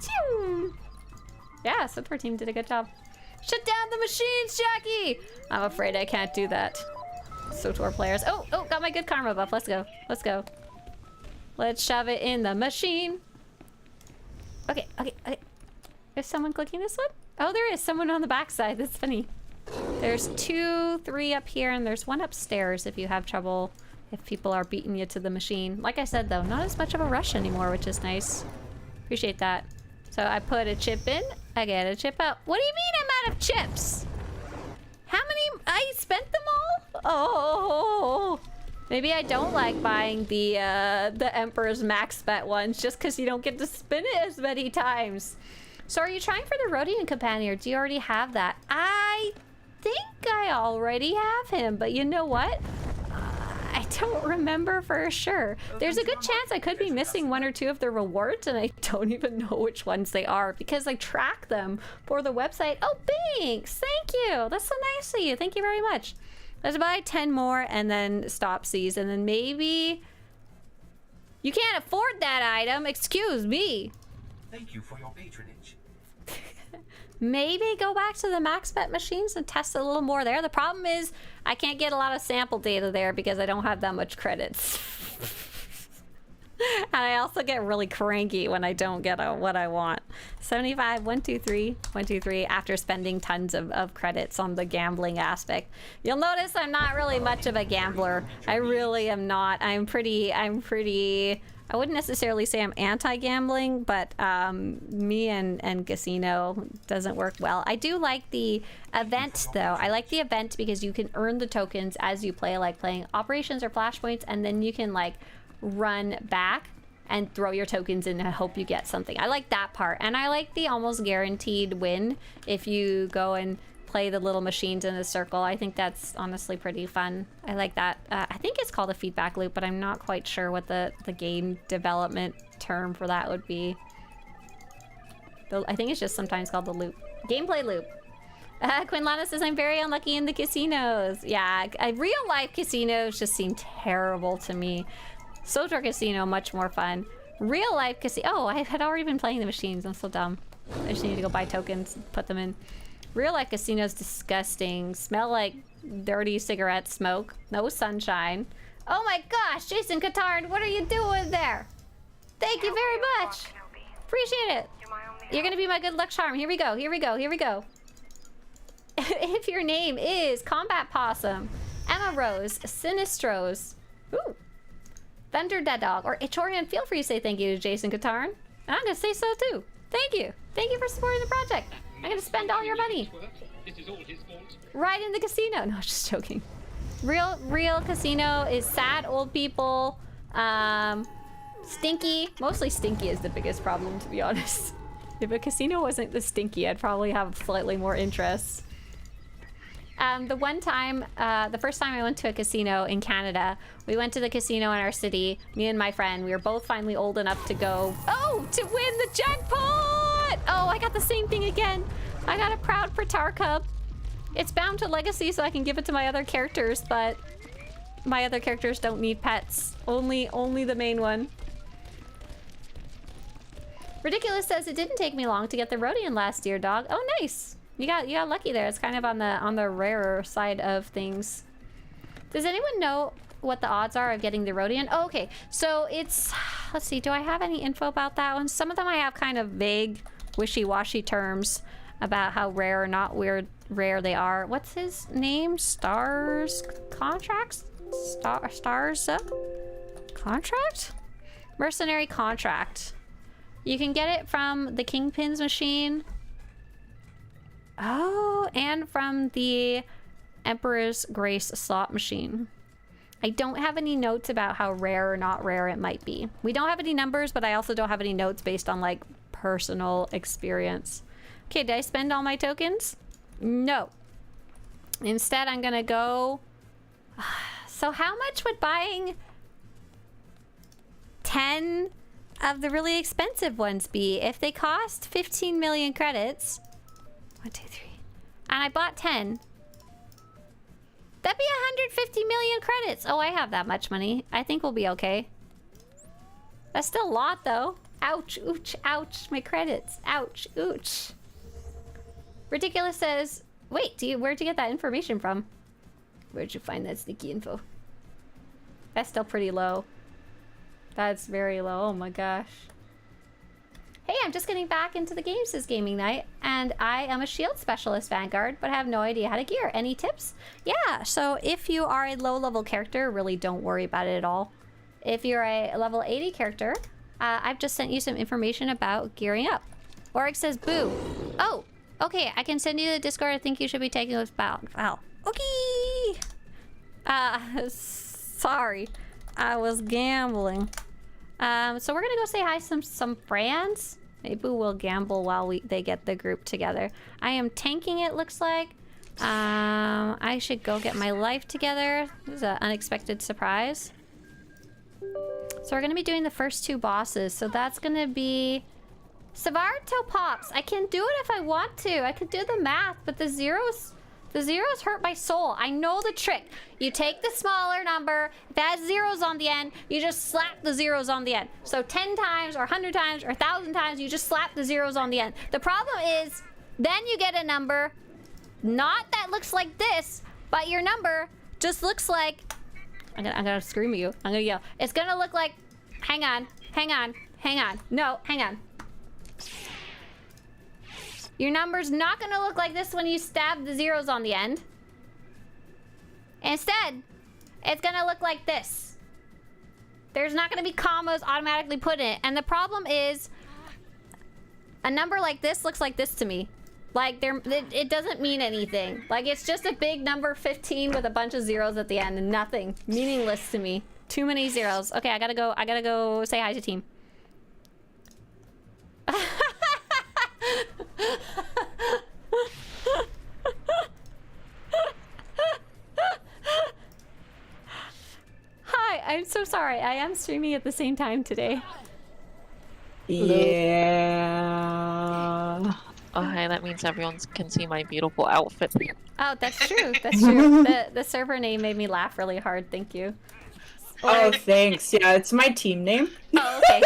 Speaker 1: Phew. Yeah, SWTOR team did a good job. Shut down the machines, Jackie! I'm afraid I can't do that. SWTOR players. Oh, got my good karma buff. Let's go. Let's go. Let's shove it in the machine. Okay. Is someone clicking this one? Oh, there is someone on the backside. That's funny. There's 2, 3 up here, and there's one upstairs if you have trouble, if people are beating you to the machine. Like I said, though, not as much of a rush anymore, which is nice. Appreciate that. So I put a chip in, I get a chip out. What do you mean I'm out of chips? How many? I spent them all? Oh, maybe I don't like buying the Emperor's Max Bet ones just because you don't get to spin it as many times. So are you trying for the Rhodian Companion, or do you already have that? I think I already have him, but you know what? I don't remember for sure. There's a good chance I could be missing 1 or 2 of the rewards, and I don't even know which ones they are because I track them for the website. Oh, thanks! Thank you! That's so nice of you. Thank you very much. Let's buy 10 more and then stop these, and then maybe... You can't afford that item! Excuse me!
Speaker 2: Thank you for your patronage.
Speaker 1: Maybe go back to the max bet machines and test a little more there. The problem is I can't get a lot of sample data there because I don't have that much credits. And I also get really cranky when I don't get what I want. 75, 1, 2, 3, 1, 2, 3 after spending tons of credits on the gambling aspect. You'll notice I'm not really much of a gambler. I really am not. I'm pretty I wouldn't necessarily say I'm anti-gambling, but me and casino doesn't work well. I do like the event, though. I like the event because you can earn the tokens as you play, like playing operations or flashpoints, and then you can like run back and throw your tokens in and hope you get something. I like that part, and I like the almost guaranteed win if you go and play the little machines in a circle. I think that's honestly pretty fun. I like that. I think it's called a feedback loop, but I'm not quite sure what the game development term for that would be. I think it's just sometimes called the loop. Gameplay loop. Quinlana says, I'm very unlucky in the casinos. Yeah, real life casinos just seem terrible to me. SWTOR casino, much more fun. Real life casino. Oh, I had already been playing the machines. I'm so dumb. I just need to go buy tokens and put them in. Real life casinos disgusting. Smell like dirty cigarette smoke. No sunshine. Oh my gosh, Jason Katard, what are you doing there? Thank you very much. Appreciate it. You're gonna be my good luck charm. Here we go. Here we go. Here we go. If your name is Combat Possum, Emma Rose, Sinistros, ooh, Thunder Dead Dog, or Ichorian, feel free to say thank you to Jason Katarn. I'm gonna say so too. Thank you. Thank you for supporting the project. I'm gonna spend all your money. Right in the casino. No, just joking. Real casino is sad old people. Stinky. Mostly stinky is the biggest problem, to be honest. If a casino wasn't this stinky, I'd probably have slightly more interest. The one time, the first time I went to a casino in Canada, we went to the casino in our city, me and my friend. We were both finally old enough to go, to win the jackpot! Oh, I got the same thing again. I got a proud Pratar Cup. It's bound to legacy so I can give it to my other characters, but my other characters don't need pets. Only the main one. Ridiculous says it didn't take me long to get the Rhodian last year, dog. Oh, nice. You got lucky there. It's kind of on the rarer side of things. Does anyone know what the odds are of getting the Rhodian? Oh, okay. So it's, let's see, do I have any info about that one? Some of them I have kind of vague, wishy-washy terms about how rare or not rare they are. What's his name? Stars contracts? Stars contract? Mercenary contract. You can get it from the Kingpin's machine. Oh, and from the Emperor's Grace slot machine. I don't have any notes about how rare or not rare it might be. We don't have any numbers, but I also don't have any notes based on like personal experience. Okay, did I spend all my tokens? No. Instead, I'm gonna go... So how much would buying 10 of the really expensive ones be? If they cost 15 million credits... 1, 2, 3. And I bought 10. That'd be 150 million credits. Oh, I have that much money. I think we'll be okay. That's still a lot, though. Ouch, ouch, ouch. My credits. Ouch, ouch. Ridiculous says, wait, where'd you get that information from? Where'd you find that sneaky info? That's still pretty low. That's very low. Oh my gosh. Hey, I'm just getting back into the games this gaming night, and I am a shield specialist Vanguard, but I have no idea how to gear. Any tips? Yeah, so if you are a low-level character, really don't worry about it at all. If you're a level 80 character, I've just sent you some information about gearing up. Oryx says, boo. Oh, okay, I can send you the Discord. I think you should be taking this bound. Wow. Okay. Sorry. I was gambling. So we're gonna go say hi to some friends. Maybe we'll gamble while they get the group together. I am tanking, it looks like. I should go get my life together. This is an unexpected surprise. So we're gonna be doing the first 2 bosses. So that's gonna be Svarto Pops. I can do it if I want to. I could do the math, but the zeros hurt my soul. I know the trick. You take the smaller number, if it has zeros on the end, you just slap the zeros on the end. So 10 times or 100 times or 1,000 times, you just slap the zeros on the end. The problem is, then you get a number, not that looks like this, but your number just looks like, I'm gonna scream at you. I'm gonna yell. It's gonna look like, hang on. No, hang on. Your number's not gonna look like this when you stab the zeros on the end. Instead, it's gonna look like this. There's not gonna be commas automatically put in it. And the problem is, a number like this looks like this to me. Like, it doesn't mean anything. Like, it's just a big number 15 with a bunch of zeros at the end and nothing. Meaningless to me. Too many zeros. Okay, I gotta go say hi to team. Hi, I'm so sorry. I am streaming at the same time today.
Speaker 3: Yeah. Oh, hey, that means everyone can see my beautiful outfit.
Speaker 1: Oh, that's true. That's true. The server name made me laugh really hard. Thank you.
Speaker 4: Oh, thanks. Yeah, it's my team name.
Speaker 1: Oh, okay.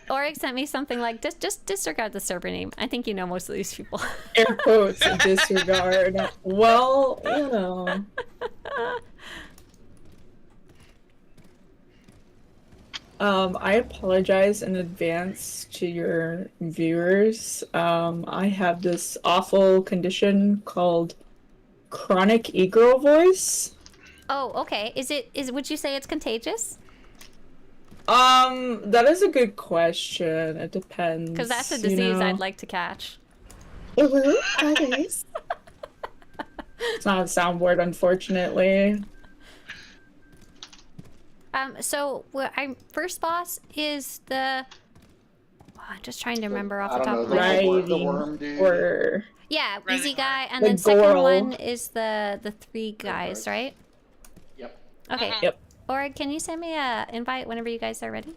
Speaker 1: Oryx sent me something like, just disregard the server name. I think you know most of these people.
Speaker 4: Air quotes, disregard. Well, you know. I apologize in advance to your viewers. I have this awful condition called chronic ego voice.
Speaker 1: Oh, okay. Would you say it's contagious?
Speaker 4: That is a good question. It depends.
Speaker 1: Because that's a disease I'd like to catch.
Speaker 4: It's not a soundboard, unfortunately.
Speaker 1: So our first boss is the... Oh, I'm just trying to remember off the top of my head.
Speaker 4: Writing, or...
Speaker 1: Yeah,
Speaker 5: Right,
Speaker 1: easy
Speaker 5: right.
Speaker 1: guy, and
Speaker 4: The
Speaker 1: then second
Speaker 4: girl.
Speaker 1: one is the three guys, right?
Speaker 6: Yep.
Speaker 1: Okay.
Speaker 4: Yep.
Speaker 1: Or can you send me a invite whenever you guys are ready?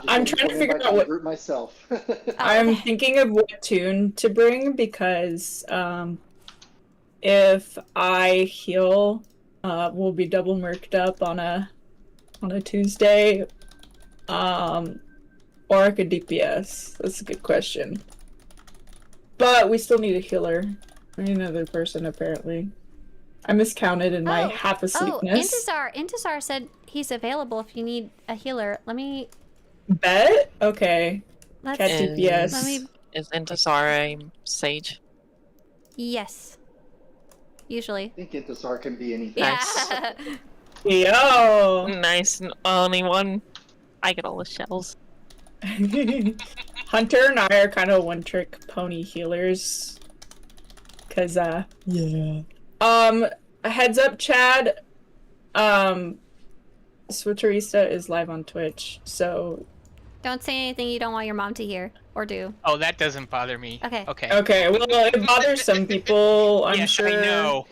Speaker 4: I'm trying to figure out what
Speaker 6: group myself.
Speaker 4: I'm
Speaker 1: okay.
Speaker 4: thinking of what tune to bring because if I heal, we'll be double merked up on a Tuesday. Or I could DPS. That's a good question. But we still need a healer. I need another person apparently. I miscounted in my half asleepness.
Speaker 1: Intizar said he's available if you need a healer. Let me
Speaker 4: Bet? Okay.
Speaker 1: let's
Speaker 4: Cat DPS.
Speaker 1: let me
Speaker 3: Is Intisar a sage?
Speaker 1: yes. Usually.
Speaker 6: I think Intisar can be anything.
Speaker 1: Yeah.
Speaker 4: Yo!
Speaker 3: Nice, only one. I get all the shells.
Speaker 4: Hunter and I are kind of one-trick pony healers. Cause, yeah. Heads up, Chad. Swtorista is live on Twitch, so...
Speaker 1: Don't say anything you don't want your mom to hear or do.
Speaker 5: Oh, that doesn't bother me.
Speaker 1: Okay.
Speaker 5: Okay.
Speaker 4: Okay, well, it bothers some people, I'm
Speaker 5: yes,
Speaker 4: sure.
Speaker 5: I know.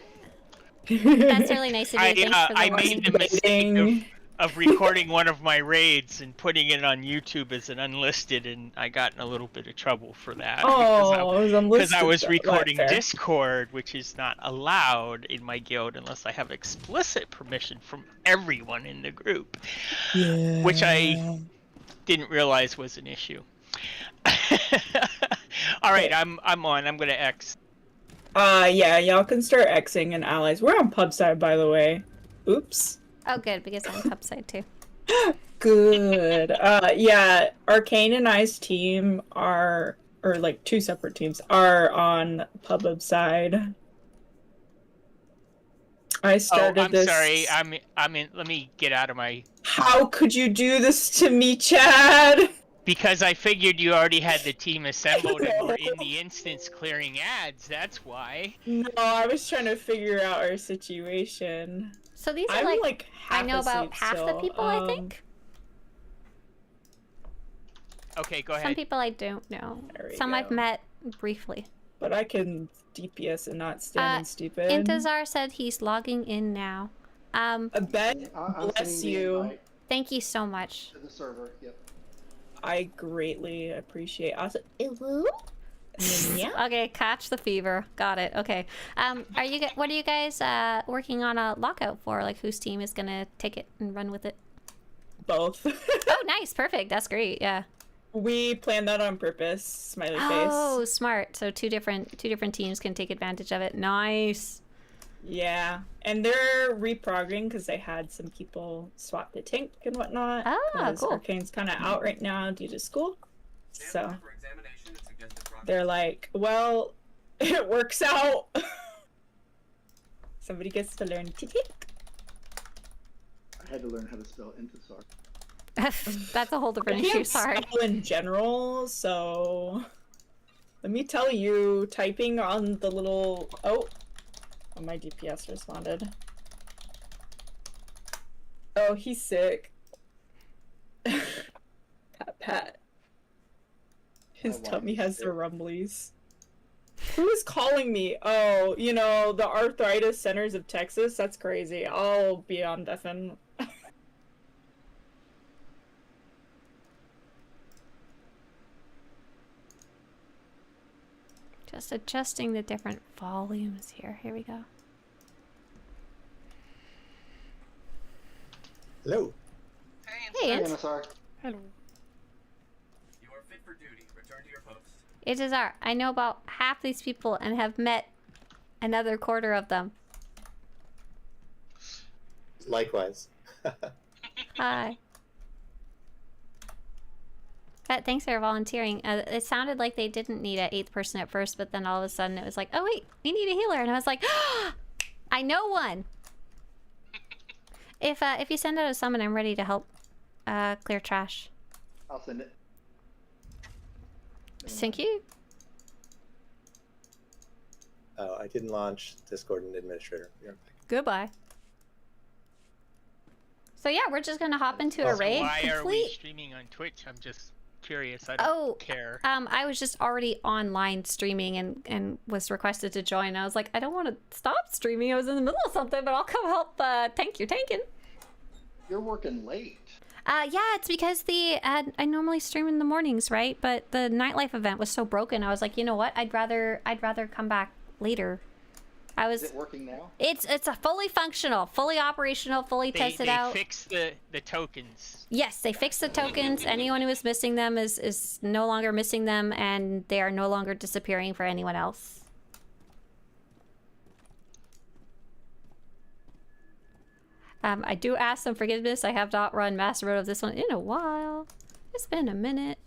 Speaker 1: That's really nice of you. Thanks for the
Speaker 5: I
Speaker 1: warning.
Speaker 5: made the mistake of recording one of my raids and putting it on YouTube as an unlisted, and I got in a little bit of trouble for that.
Speaker 4: Oh, it was unlisted.
Speaker 5: Because I was recording
Speaker 4: Fair.
Speaker 5: Discord, which is not allowed in my guild unless I have explicit permission from everyone in the group.
Speaker 4: Yeah.
Speaker 5: Which I didn't realize was an issue. All right, I'm on. I'm gonna X.
Speaker 4: Yeah, y'all can start Xing and allies. We're on pub side, by the way. Oops.
Speaker 1: Oh, good, because I'm upside too.
Speaker 4: Good. Yeah, Arcane and I's team are, or like two separate teams, are on pub side. I started
Speaker 5: I'm
Speaker 4: this.
Speaker 5: sorry. I'm in. Let me get out of my.
Speaker 4: How could you do this to me, Chad?
Speaker 5: Because I figured you already had the team assembled and were in the instance clearing ads. That's why.
Speaker 4: No, I was trying to figure out our situation.
Speaker 1: So these are
Speaker 4: I'm
Speaker 1: like
Speaker 4: half
Speaker 1: I know about
Speaker 4: asleep
Speaker 1: half the
Speaker 4: still.
Speaker 1: people, I think.
Speaker 5: Okay, go
Speaker 1: Some
Speaker 5: ahead.
Speaker 1: people I don't know.
Speaker 4: There we
Speaker 1: Some I've
Speaker 4: go.
Speaker 1: met briefly.
Speaker 4: But I can DPS and not stand stupid.
Speaker 1: Intizar said he's logging in now.
Speaker 4: A bet,
Speaker 6: I'm
Speaker 4: bless
Speaker 6: sending the
Speaker 4: you.
Speaker 6: invite
Speaker 1: Thank you so much.
Speaker 6: to the server. Yep.
Speaker 4: I greatly appreciate. Also, yeah.
Speaker 1: Okay, catch the fever. Got it. Okay. Are you? What are you guys working on a lockout for? Like, whose team is gonna take it and run with it?
Speaker 4: Both.
Speaker 1: Oh, nice. Perfect. That's great. Yeah.
Speaker 4: We planned that on purpose. Smiley
Speaker 1: Oh,
Speaker 4: face.
Speaker 1: smart. So two different teams can take advantage of it. Nice.
Speaker 4: Yeah, and they're reprogramming because they had some people swap the tank and whatnot.
Speaker 1: Ah,
Speaker 4: 'cause
Speaker 1: cool.
Speaker 4: Arcane's kind of out right now due to school, so
Speaker 2: For examination and suggested progress.
Speaker 4: they're like, well, it works out. Somebody gets to learn to take.
Speaker 6: I had to learn how to spell Intisar.
Speaker 1: That's a whole different
Speaker 4: I
Speaker 1: issue.
Speaker 4: can't
Speaker 1: Sorry.
Speaker 4: spell in general, so let me tell you, typing on the little my DPS responded. Oh, he's sick. Pat. His
Speaker 6: Oh, wow,
Speaker 4: tummy
Speaker 6: he's
Speaker 4: has the
Speaker 6: sick.
Speaker 4: rumblies. Who is calling me? Oh, you know, the arthritis centers of Texas? That's crazy. I'll be on deafen.
Speaker 1: Just adjusting the different volumes here. Here we go.
Speaker 7: Hello.
Speaker 1: Hey,
Speaker 6: Hey,
Speaker 1: Int.
Speaker 6: Intisar.
Speaker 5: Hello.
Speaker 2: You are fit for duty. Return to your post.
Speaker 1: It is our. I know about half these people and have met another quarter of them.
Speaker 7: Likewise.
Speaker 1: Hi. But thanks for volunteering. It sounded like they didn't need an 8th person at first, but then all of a sudden it was like, oh wait, we need a healer, and I was like, I know one. If you send out a summon, I'm ready to help clear trash.
Speaker 6: I'll send it.
Speaker 1: Thank you.
Speaker 7: Oh, I didn't launch Discord and Administrator. You're back.
Speaker 1: Goodbye. So yeah, we're just gonna hop into a raid.
Speaker 5: Why are we
Speaker 1: Complete.
Speaker 5: streaming on Twitch? I'm just curious. I don't care.
Speaker 1: I was just already online streaming and was requested to join. I was like, I don't want to stop streaming. I was in the middle of something, but I'll come help tank your tanking.
Speaker 6: You're working late.
Speaker 1: Yeah, it's because I normally stream in the mornings, right? But the nightlife event was so broken. I was like, you know what? I'd rather come back later.
Speaker 6: Is it working now?
Speaker 1: It's a fully functional, fully operational, fully tested out.
Speaker 5: They fixed the tokens.
Speaker 1: Yes, they fixed the tokens. Anyone who was missing them is no longer missing them, and they are no longer disappearing for anyone else. I do ask some forgiveness. I have not run Master Mode of this one in a while. It's been a minute.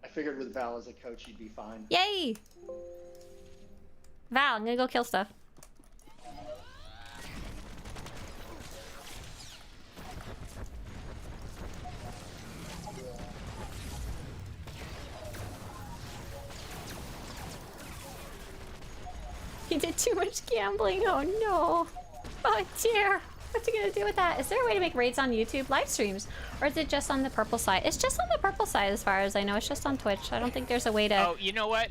Speaker 6: I figured with Val as a coach, you'd be fine.
Speaker 1: Yay! Val, I'm gonna go kill stuff. He did too much gambling. Oh no. Oh dear. What's he gonna do with that? Is there a way to make raids on YouTube live streams? Or is it just on the purple side? It's just on the purple side as far as I know. It's just on Twitch. I don't think there's a way to...
Speaker 5: Oh, you know what?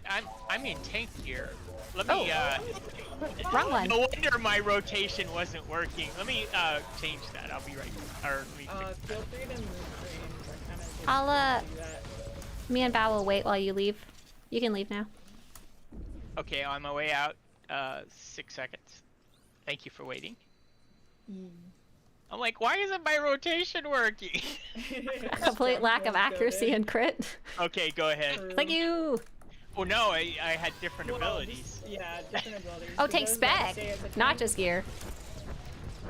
Speaker 5: I'm in tank gear. Let me,
Speaker 1: Wrong one.
Speaker 5: No wonder my rotation wasn't working. Let me, change that. I'll be right back. Or, let me fix
Speaker 8: Feel free to move frames. I kind of
Speaker 1: I'll,
Speaker 8: do that.
Speaker 1: me and Bao will wait while you leave. You can leave now.
Speaker 5: Okay, on my way out, 6 seconds. Thank you for waiting. I'm like, why isn't my rotation working?
Speaker 1: Complete lack of accuracy and crit.
Speaker 5: Okay, go ahead.
Speaker 1: Thank you.
Speaker 5: Oh no, I had different abilities.
Speaker 8: Yeah, different abilities.
Speaker 1: Oh, tank spec, not just gear.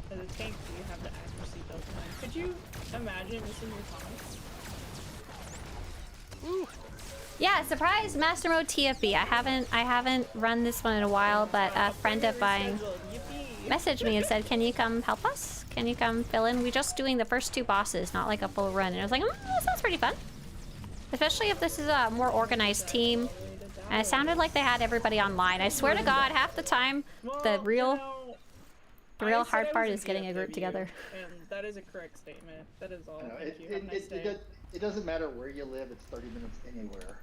Speaker 8: As a tank, you have the accuracy built in. Could you imagine this in your comments?
Speaker 5: Ooh.
Speaker 1: Yeah, surprise Master Mode TFB. I haven't run this one in a while, but a friend of mine messaged me and said, "Can you come help us? Can you come fill in? We're just doing the first 2 bosses, not like a full run." And I was like, that sounds pretty fun. Especially if this is a more organized team. And it sounded like they had everybody online. I swear to God, half the time, the real hard part is getting a group together.
Speaker 8: And that is a correct statement. That is all.
Speaker 6: No,
Speaker 8: Thank you. Have a nice day.
Speaker 6: it doesn't matter where you live. It's 30 minutes anywhere.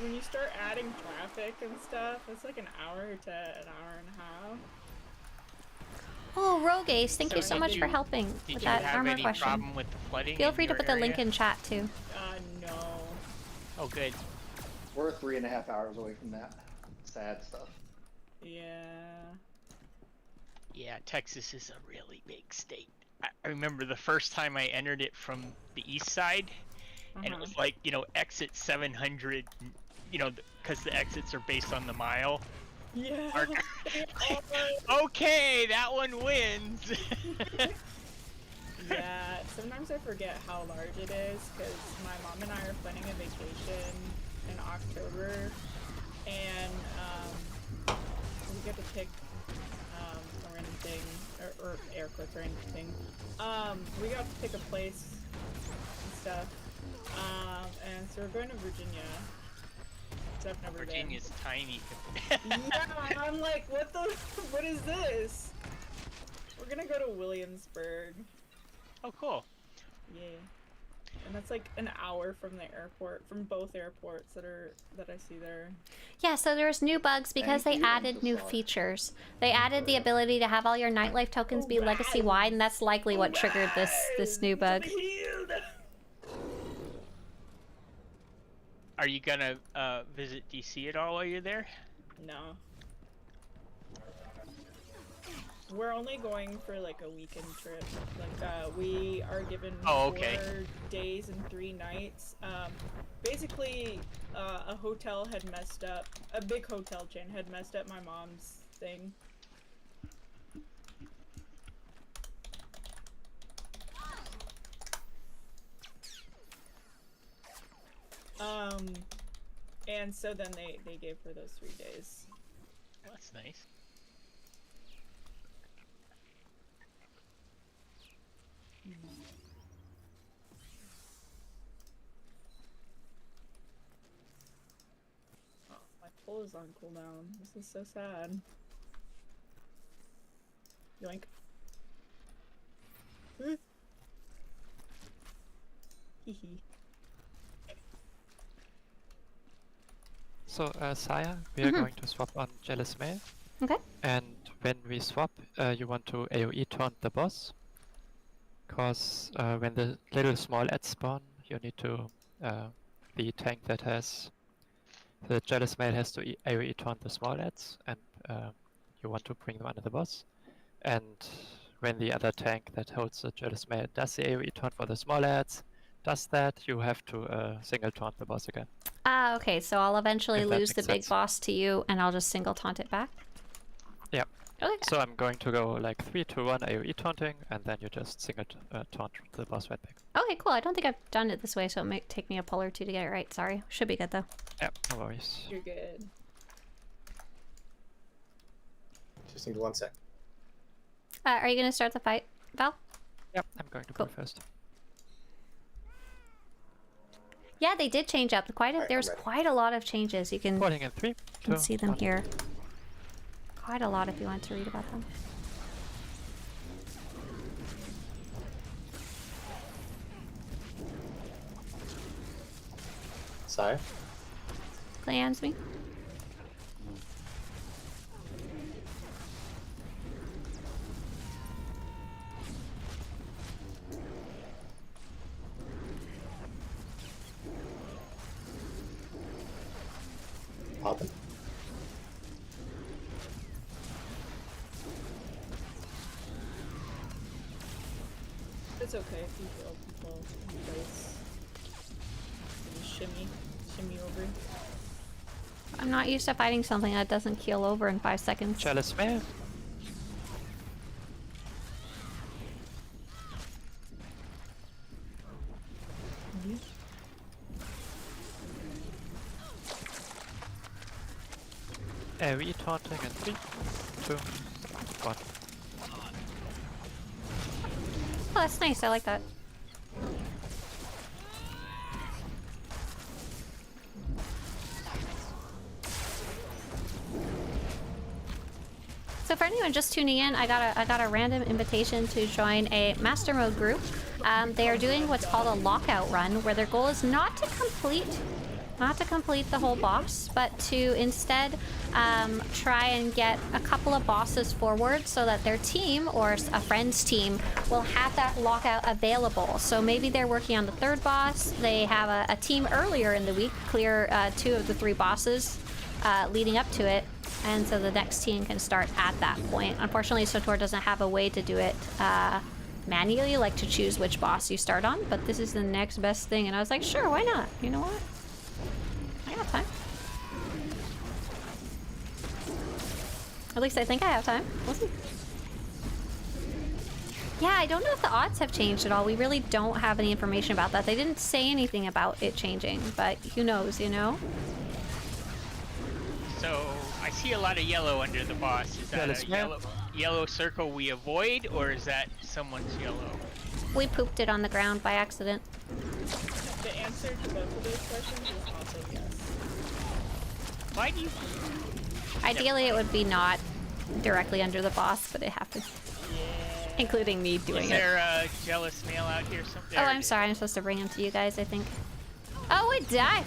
Speaker 8: When you start adding traffic and stuff, it's like an hour to an hour and a half.
Speaker 1: Oh, Rogue Ace, thank you so much for helping with that armor
Speaker 5: Did you have any
Speaker 1: question.
Speaker 5: problem with the flooding?
Speaker 1: Feel free to put the link in chat too.
Speaker 8: No.
Speaker 5: Oh, good.
Speaker 6: We're 3.5 hours away from that. Sad stuff.
Speaker 8: Yeah.
Speaker 5: Yeah, Texas is a really big state. I remember the first time I entered it from the east side, and it was like, you know, exit 700, you know, because the exits are based on the mile.
Speaker 8: Yeah.
Speaker 5: Okay, that one wins.
Speaker 8: Yeah, sometimes I forget how large it is because my mom and I are planning a vacation in October, and we get to pick a random thing, or air quotes or anything. We got to pick a place and stuff, and so we're going to Virginia. I've never
Speaker 5: Virginia's
Speaker 8: been.
Speaker 5: tiny.
Speaker 8: Yeah, I'm like, what is this? We're gonna go to Williamsburg.
Speaker 5: Oh, cool.
Speaker 8: Yeah. And that's like an hour from the airport, from both airports that I see there.
Speaker 1: Yeah, so there's new bugs because
Speaker 6: Thank
Speaker 1: they
Speaker 6: you,
Speaker 1: added new
Speaker 6: Emphasize.
Speaker 1: features. They added the ability to have all your nightlife tokens be legacy-wide, and that's likely what triggered this new bug.
Speaker 5: Are you gonna visit DC at all while you're there?
Speaker 8: No. We're only going for like a weekend trip. Like we are given 4 days and 3 nights. Basically, a hotel had messed up. A big hotel chain had messed up my mom's thing. And so then they gave her those 3 days.
Speaker 5: Well, that's nice.
Speaker 8: Oh, my pull is on cooldown. This is so sad. Yoink. Hehe.
Speaker 9: So, Saya, we are going to swap on Jealous Male.
Speaker 1: Okay.
Speaker 9: And when we swap, you want to AoE taunt the boss. Because when the little small ads spawn, you need to. The tank that has. The Jealous Male has to AoE taunt the small ads, and you want to bring them under the boss. And when the other tank that holds the Jealous Male does the AoE taunt for the small ads, does that, you have to single taunt the boss again.
Speaker 1: Ah, okay, so I'll eventually
Speaker 9: If that
Speaker 1: lose the
Speaker 9: makes
Speaker 1: big
Speaker 9: sense.
Speaker 1: boss to you, and I'll just single taunt it back?
Speaker 9: Yeah.
Speaker 1: Okay.
Speaker 9: So I'm going to go like 3, 2, 1 AoE taunting, and then you just single taunt the boss right back.
Speaker 1: Okay, cool. I don't think I've done it this way, so it might take me a pull or two to get it right. Sorry. Should be good, though.
Speaker 9: Yeah, no worries.
Speaker 8: You're good.
Speaker 7: Just need 1 sec.
Speaker 1: Are you going to start the fight, Val?
Speaker 9: Yep, I'm going to
Speaker 1: Cool.
Speaker 9: go first.
Speaker 1: Yeah, they did change up.
Speaker 7: Alright,
Speaker 1: There's
Speaker 7: I'm ready.
Speaker 1: quite a lot of changes. You can
Speaker 9: Falling in 3, 2,
Speaker 1: see them
Speaker 9: 1.
Speaker 1: here. Quite a lot if you want to read about them.
Speaker 7: Saya?
Speaker 1: Clans me.
Speaker 7: Poppin'.
Speaker 8: It's okay if you feel people in place. Just shimmy over.
Speaker 1: I'm not used to fighting something that doesn't keel over in 5 seconds.
Speaker 9: Jealous Male. AoE taunting in 3, 2, 1.
Speaker 1: Oh, that's nice. I like that. So for anyone just tuning in, I got a random invitation to join a master mode group. They are doing what's called a lockout run, where their goal is not to complete the whole boss, but to instead try and get a couple of bosses forward so that their team or a friend's team will have that lockout available. So maybe they're working on the 3rd boss. They have a team earlier in the week clear 2 of the 3 bosses leading up to it. And so the next team can start at that point. Unfortunately, SWTOR doesn't have a way to do it manually, like to choose which boss you start on, but this is the next best thing. And I was like, sure, why not? You know what? I got time. At least I think I have time. We'll see. Yeah, I don't know if the odds have changed at all. We really don't have any information about that. They didn't say anything about it changing, but who knows, you know?
Speaker 5: So I see a lot of yellow under the boss. Is that
Speaker 9: Jealous
Speaker 5: a
Speaker 9: Male.
Speaker 5: yellow circle we avoid, or is that someone's yellow?
Speaker 1: We pooped it on the ground by accident.
Speaker 8: The answer to both of those questions is also yes.
Speaker 5: Why do you?
Speaker 1: Ideally, it would be not directly under the boss, but it happens. Including me doing
Speaker 5: Is
Speaker 1: it.
Speaker 5: there a jealous male out here somewhere?
Speaker 1: Oh, I'm sorry. I'm supposed to bring him to you guys, I think. Oh, it died!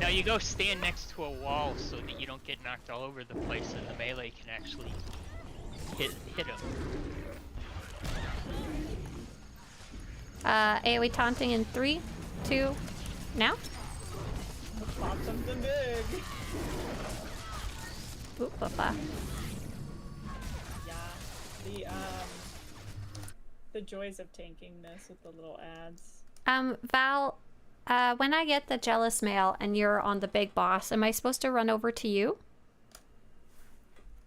Speaker 5: Now you go stand next to a wall so that you don't get knocked all over the place and the melee can actually hit him.
Speaker 1: AoE taunting in 3, 2, now?
Speaker 8: Pop something big.
Speaker 1: Oop, papa.
Speaker 8: Yeah. The joys of tanking this with the little ads.
Speaker 1: Val, when I get the jealous male and you're on the big boss, am I supposed to run over to you?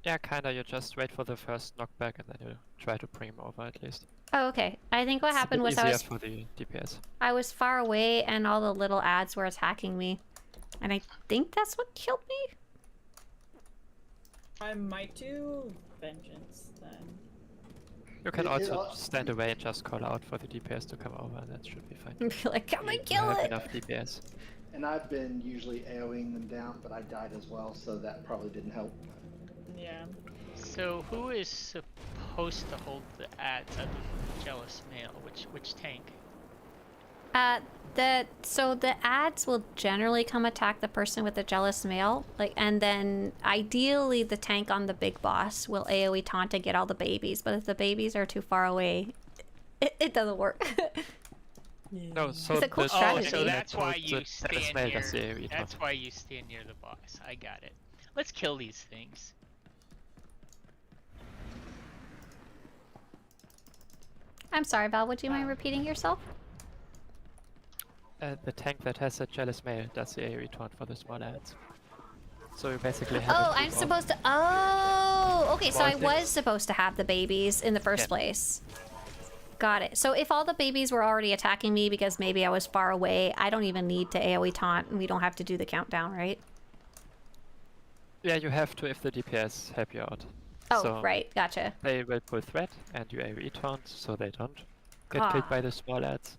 Speaker 9: Yeah, kinda. You just wait for the first knockback and then you try to bring him over at least.
Speaker 1: Oh, okay. I think what
Speaker 9: It's a
Speaker 1: happened
Speaker 9: bit
Speaker 1: was
Speaker 9: easier for the DPS.
Speaker 1: I was far away and all the little ads were attacking me. And I think that's what killed me?
Speaker 8: I might do vengeance then.
Speaker 9: You can
Speaker 6: It- it
Speaker 9: also
Speaker 6: al-
Speaker 9: stand away and just call out for the DPS to come over. That should be fine.
Speaker 1: And be like, come and
Speaker 9: You
Speaker 1: kill
Speaker 9: have
Speaker 1: it!
Speaker 9: enough DPS.
Speaker 6: And I've been usually AoEing them down, but I died as well, so that probably didn't help.
Speaker 8: Yeah.
Speaker 5: So who is supposed to hold the ads other than the jealous male? Which tank?
Speaker 1: So the ads will generally come attack the person with the jealous male, and then ideally the tank on the big boss will AoE taunt and get all the babies. But if the babies are too far away, it doesn't work.
Speaker 9: No, so
Speaker 1: It's a cool
Speaker 9: the
Speaker 1: strategy.
Speaker 5: So that's why
Speaker 9: the
Speaker 5: you
Speaker 9: jealous
Speaker 5: stand
Speaker 9: male
Speaker 5: near.
Speaker 9: does the AoE
Speaker 5: That's
Speaker 9: taunt.
Speaker 5: why you stand near the boss. I got it. Let's kill these things.
Speaker 1: I'm sorry, Val. Would you mind repeating yourself?
Speaker 9: The tank that has a jealous male does the AoE taunt for the small ads. So you basically have
Speaker 1: Oh,
Speaker 9: a
Speaker 1: I'm
Speaker 9: group of
Speaker 1: supposed to. Oh, okay. So I
Speaker 9: small
Speaker 1: was
Speaker 9: things.
Speaker 1: supposed to have the babies in the first
Speaker 9: Yeah.
Speaker 1: place. Got it. So if all the babies were already attacking me because maybe I was far away, I don't even need to AoE taunt, and we don't have to do the countdown, right?
Speaker 9: Yeah, you have to if the DPS help you out.
Speaker 1: Oh,
Speaker 9: So
Speaker 1: right. Gotcha.
Speaker 9: they will pull threat and you AoE taunt, so they don't get killed by the small ads.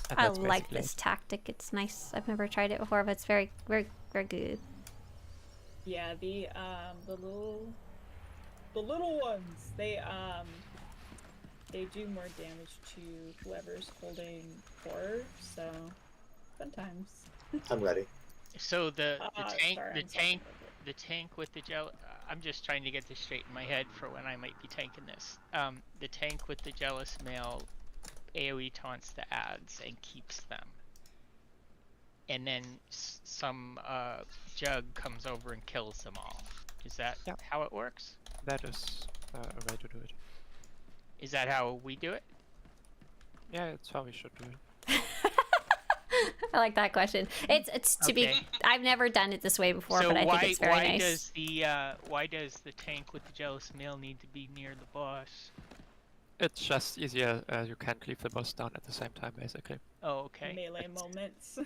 Speaker 9: And
Speaker 1: I
Speaker 9: that's
Speaker 1: like
Speaker 9: basically
Speaker 1: this
Speaker 9: it.
Speaker 1: tactic. It's nice. I've never tried it before, but it's very, very, very good.
Speaker 8: Yeah, the little ones, they do more damage to whoever's holding core, so fun times.
Speaker 7: I'm ready.
Speaker 5: So the tank,
Speaker 8: sorry,
Speaker 5: the
Speaker 8: I'm
Speaker 5: tank,
Speaker 8: sorry.
Speaker 5: the tank with the gel. I'm just trying to get this straight in my head for when I might be tanking this. The tank with the jealous male AoE taunts the ads and keeps them, and then some jug comes over and kills them all. Is that
Speaker 9: Yeah.
Speaker 5: how it works?
Speaker 9: That is a way to do it.
Speaker 5: Is that how we do it?
Speaker 9: Yeah, it's how we should do it.
Speaker 1: I like that question. It's to be.
Speaker 5: Okay.
Speaker 1: I've never done it this way before,
Speaker 5: So
Speaker 1: but I
Speaker 5: why
Speaker 1: think it's very
Speaker 5: why
Speaker 1: nice.
Speaker 5: does the tank with the jealous male need to be near the boss?
Speaker 9: It's just easier, you can cleave the boss down at the same time, basically.
Speaker 5: Oh, okay.
Speaker 8: Melee moments.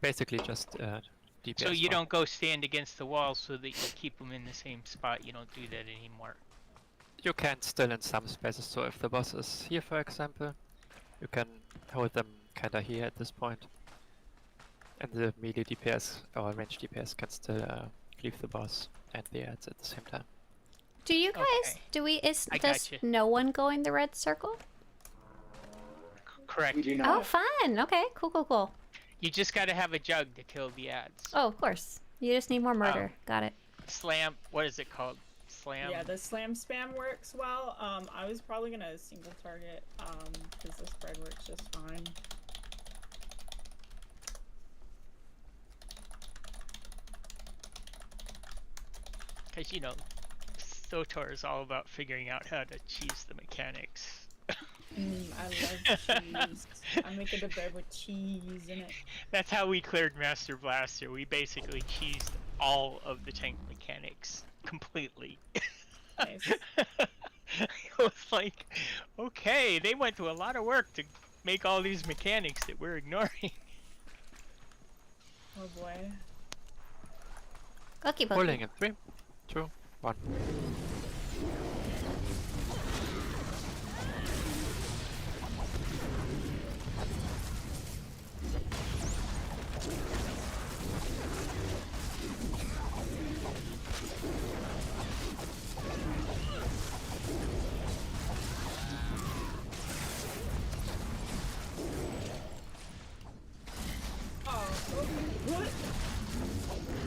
Speaker 9: Basically just DPS.
Speaker 5: So you
Speaker 9: farm.
Speaker 5: don't go stand against the wall so that you keep them in the same spot. You don't do that anymore.
Speaker 9: You can still in some spaces, so if the boss is here, for example, you can hold them kinda here at this point. And the melee DPS or range DPS can still cleave the boss and the ads at the same time.
Speaker 1: Do you guys?
Speaker 5: Okay.
Speaker 1: Does
Speaker 5: gotcha.
Speaker 1: no one go in the red circle?
Speaker 5: Correct.
Speaker 6: We do
Speaker 1: Oh,
Speaker 6: not.
Speaker 1: fun. Okay, cool.
Speaker 5: You just gotta have a jug to kill the ads.
Speaker 1: Oh, of course. You just need more murder. Got it.
Speaker 5: Slam. What is it called? Slam.
Speaker 8: Yeah, the slam spam works well. I was probably gonna single target, because the spread works just fine.
Speaker 5: Because SWTOR is all about figuring out how to cheese the mechanics.
Speaker 8: I love cheese. I make it a bed with cheese in it.
Speaker 5: That's how we cleared Master Blaster. We basically cheesed all of the tank mechanics completely.
Speaker 8: Nice.
Speaker 5: It was like, okay, they went to a lot of work to make all these mechanics that we're ignoring.
Speaker 8: Oh boy.
Speaker 1: Okay,
Speaker 9: Pulling in 3, 2, 1.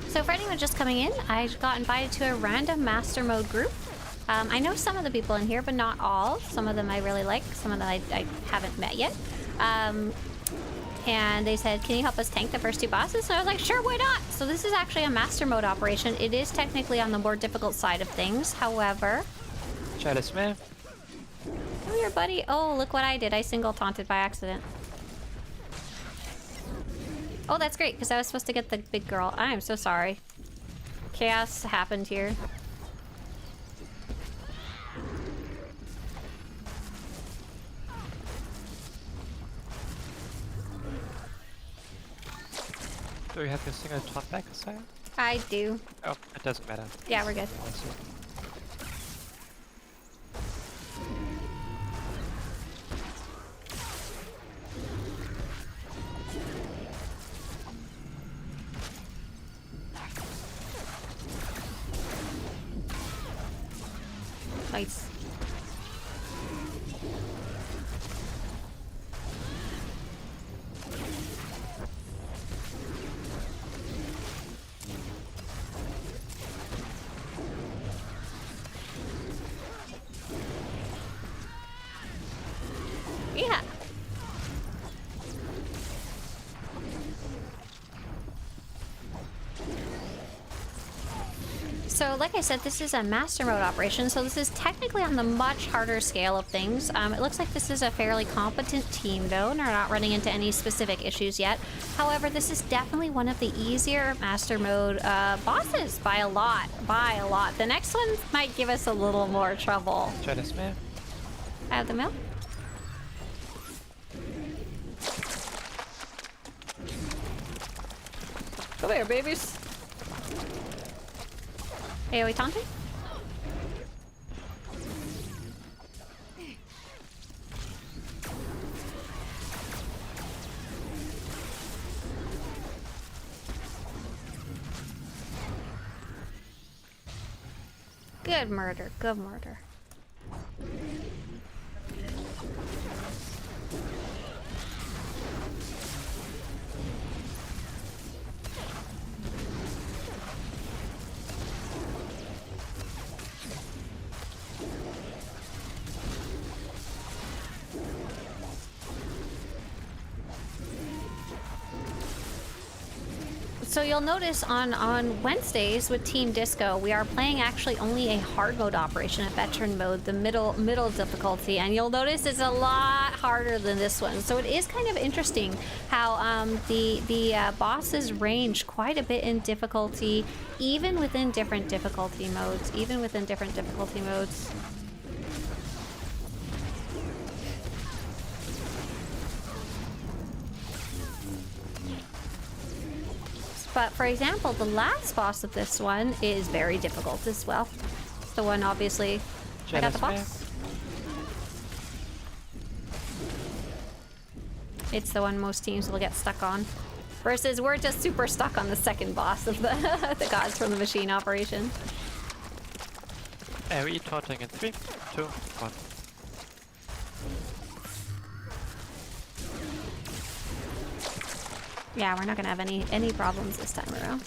Speaker 1: So for anyone just coming in, I got invited to a random master mode group. I know some of the people in here, but not all. Some of them I really like. Some of them I haven't met yet. And they said, can you help us tank the first 2 bosses? So I was like, sure, why not? So this is actually a master mode operation. It is technically on the more difficult side of things. However...
Speaker 9: Jealous male.
Speaker 1: Come here, buddy. Oh, look what I did. I single taunted by accident. Oh, that's great, because I was supposed to get the big girl. I am so sorry. Chaos happened here.
Speaker 9: Do you have your single taunt back, Sire?
Speaker 1: I do.
Speaker 9: Oh, it doesn't matter.
Speaker 1: Yeah, we're good.
Speaker 9: Also.
Speaker 1: Nice. Yeah. So, like I said, this is a master mode operation, so this is technically on the much harder scale of things. It looks like this is a fairly competent team, though, and are not running into any specific issues yet. However, this is definitely one of the easier master mode bosses by a lot. The next one might give us a little more trouble.
Speaker 9: Try this man.
Speaker 1: Out of the mill? Come here, babies. Hey, are we taunting? Good murder, good murder. So you'll notice on Wednesdays with Team Disco, we are playing actually only a hard mode operation, a veteran mode, the middle difficulty, and you'll notice it's a lot harder than this one. So it is kind of interesting how the bosses range quite a bit in difficulty, even within different difficulty modes. But for example, the last boss of this one is very difficult as well. It's the one, obviously, I got the boss. It's the one most teams will get stuck on. Versus we're just super stuck on the second boss of the, the Gods from the Machine operation.
Speaker 9: AoE taunting in 3, 2, 1.
Speaker 1: Yeah, we're not gonna have any problems this time around.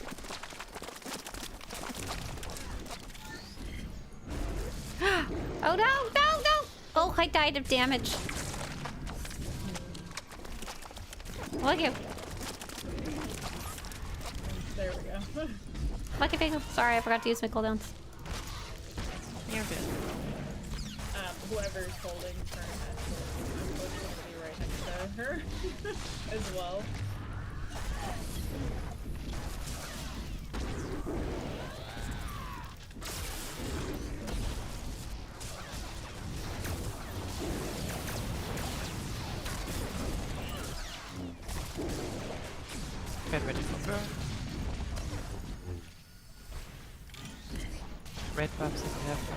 Speaker 1: Oh no! Oh, I died of damage. Look you.
Speaker 8: There we go.
Speaker 1: Lucky Pickle. Sorry, I forgot to use my cooldowns.
Speaker 3: You're good.
Speaker 8: Whoever's holding turn has to be right next to her as well.
Speaker 9: Get ready for burn. Red buffs if you have them.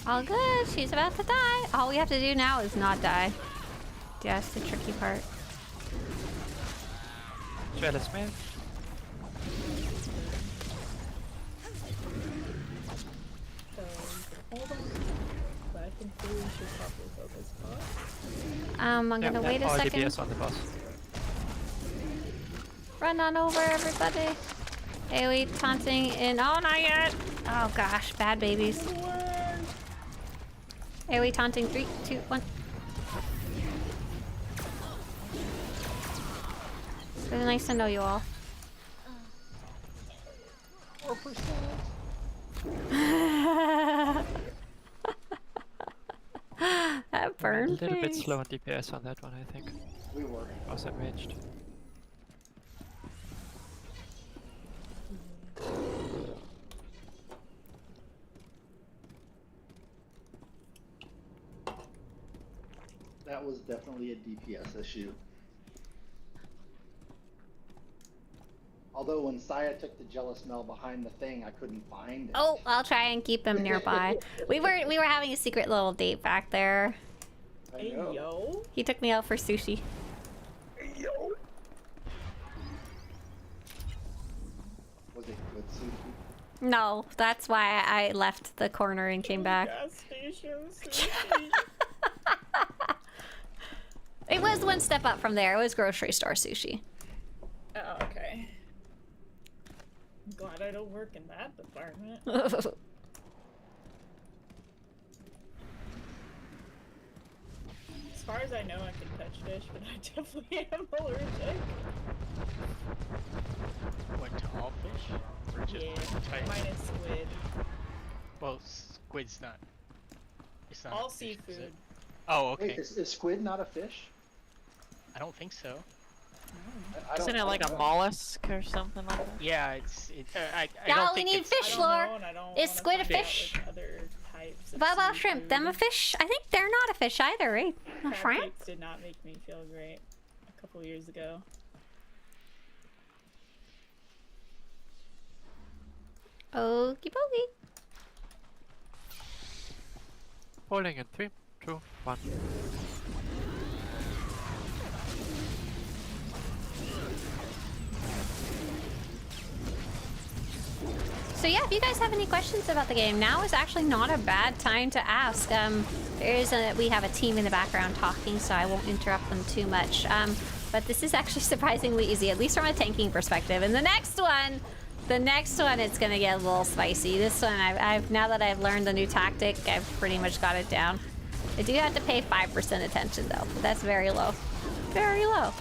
Speaker 1: All good. She's about to die. All we have to do now is not die. That's the tricky part.
Speaker 9: Jealous man.
Speaker 8: So, hold on. But I think we should probably focus on.
Speaker 1: I'm gonna wait a
Speaker 9: all
Speaker 1: second.
Speaker 9: DPS on the boss.
Speaker 1: Run on over, everybody. AoE taunting in. Oh, not yet. Oh gosh, bad babies. AoE taunting. 3, 2, 1. It's really nice to know you all.
Speaker 8: 4%.
Speaker 1: That burn
Speaker 9: A little bit
Speaker 1: face.
Speaker 9: slow on DPS on that one, I think.
Speaker 6: We were.
Speaker 9: Was enraged.
Speaker 6: That was definitely a DPS issue. Although when Saya took the jealous Mel behind the thing, I couldn't find it.
Speaker 1: Oh, I'll try and keep him nearby. we were having a secret little date back there.
Speaker 6: I
Speaker 8: Hey,
Speaker 6: know.
Speaker 8: yo.
Speaker 1: He took me out for sushi.
Speaker 6: Hey, yo.
Speaker 1: No, that's why I left the corner and came back.
Speaker 8: Gas station sushi.
Speaker 1: It was one step up from there. It was grocery store sushi.
Speaker 8: Oh, okay. I'm glad I don't work in that department. As far as I know, I can touch fish, but I definitely am allergic.
Speaker 5: What, to all fish? Or just
Speaker 8: Yeah,
Speaker 5: one type?
Speaker 8: minus squid.
Speaker 5: Well, squid's not. It's not.
Speaker 8: All
Speaker 5: a fish, is
Speaker 8: seafood.
Speaker 5: it? Oh, okay.
Speaker 6: Wait, is squid not a fish?
Speaker 5: I don't think so.
Speaker 3: Isn't it like a mollusk or something like that?
Speaker 5: Yeah, it's. I
Speaker 1: Y'all,
Speaker 5: don't
Speaker 1: we
Speaker 5: think
Speaker 1: need
Speaker 5: it's.
Speaker 1: fish
Speaker 8: I don't
Speaker 1: lore.
Speaker 8: know, and I don't
Speaker 1: Is
Speaker 8: wanna
Speaker 1: squid a
Speaker 8: find out
Speaker 1: fish?
Speaker 8: with other types of
Speaker 1: Bubba shrimp, them a
Speaker 8: seafood.
Speaker 1: fish? I think they're not a fish either, right? A
Speaker 8: Crab
Speaker 1: shrimp?
Speaker 8: cakes did not make me feel great a couple years ago.
Speaker 1: Okie dokie.
Speaker 9: Falling in 3, 2, 1.
Speaker 1: So yeah, if you guys have any questions about the game, now is actually not a bad time to ask. We have a team in the background talking, so I won't interrupt them too much. But this is actually surprisingly easy, at least from a tanking perspective. And the next one, it's gonna get a little spicy. This one, I've now that I've learned the new tactic, I've pretty much got it down. I do have to pay 5% attention though, but that's very low. Very low.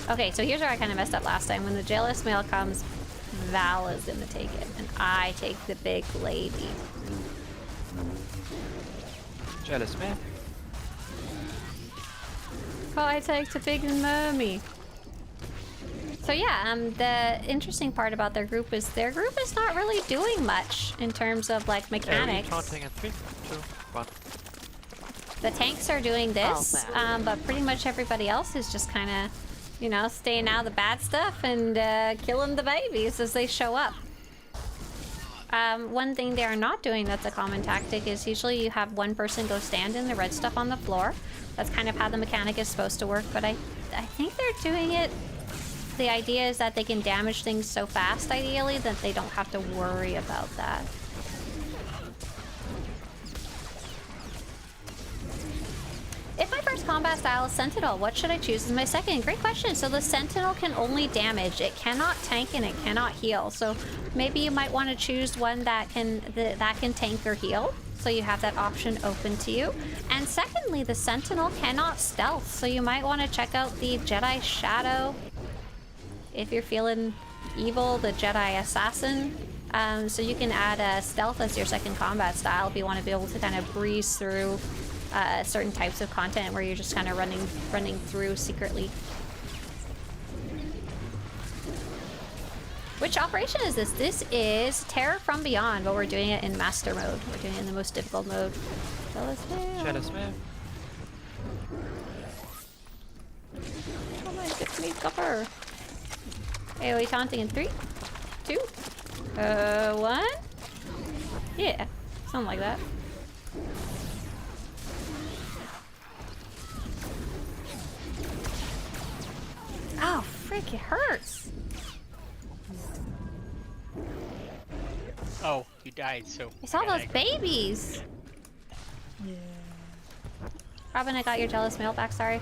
Speaker 1: Okay, so here's where I kind of messed up last time. When the jealous male comes, Val is gonna take it, and I take the big lady.
Speaker 9: Jealous man.
Speaker 1: I take the big mommy. So yeah, the interesting part about their group is not really doing much in terms of like mechanics.
Speaker 9: Taunting in 3, 2, 1.
Speaker 1: The tanks are doing this,
Speaker 3: Oh,
Speaker 1: but pretty much everybody else is just kind of, you know, staying out of the bad stuff and killing the babies as they show up. One thing they are not doing that's a common tactic is usually you have one person go stand in the red stuff on the floor. That's kind of how the mechanic is supposed to work, but I think they're doing it. The idea is that they can damage things so fast, ideally, that they don't have to worry about that. If my first combat style is Sentinel, what should I choose as my second? Great question. So the Sentinel can only damage. It cannot tank and it cannot heal. So maybe you might want to choose one that can tank or heal. So you have that option open to you. And secondly, the Sentinel cannot stealth. So you might want to check out the Jedi Shadow. If you're feeling evil, the Jedi Assassin. So you can add stealth as your second combat style if you want to be able to kind of breeze through certain types of content where you're just kind of running through secretly. Which operation is this? This is Terror from Beyond, but we're doing it in master mode. We're doing it in the most difficult mode.
Speaker 9: Jealous man.
Speaker 1: Come on, get me cover. AoE taunting in 3, 2, 1. Yeah, something like that. Oh, frick, it hurts.
Speaker 5: Oh, you died, so.
Speaker 1: I saw those babies.
Speaker 8: Yeah.
Speaker 1: Robin, I got your jealous mail back, sorry.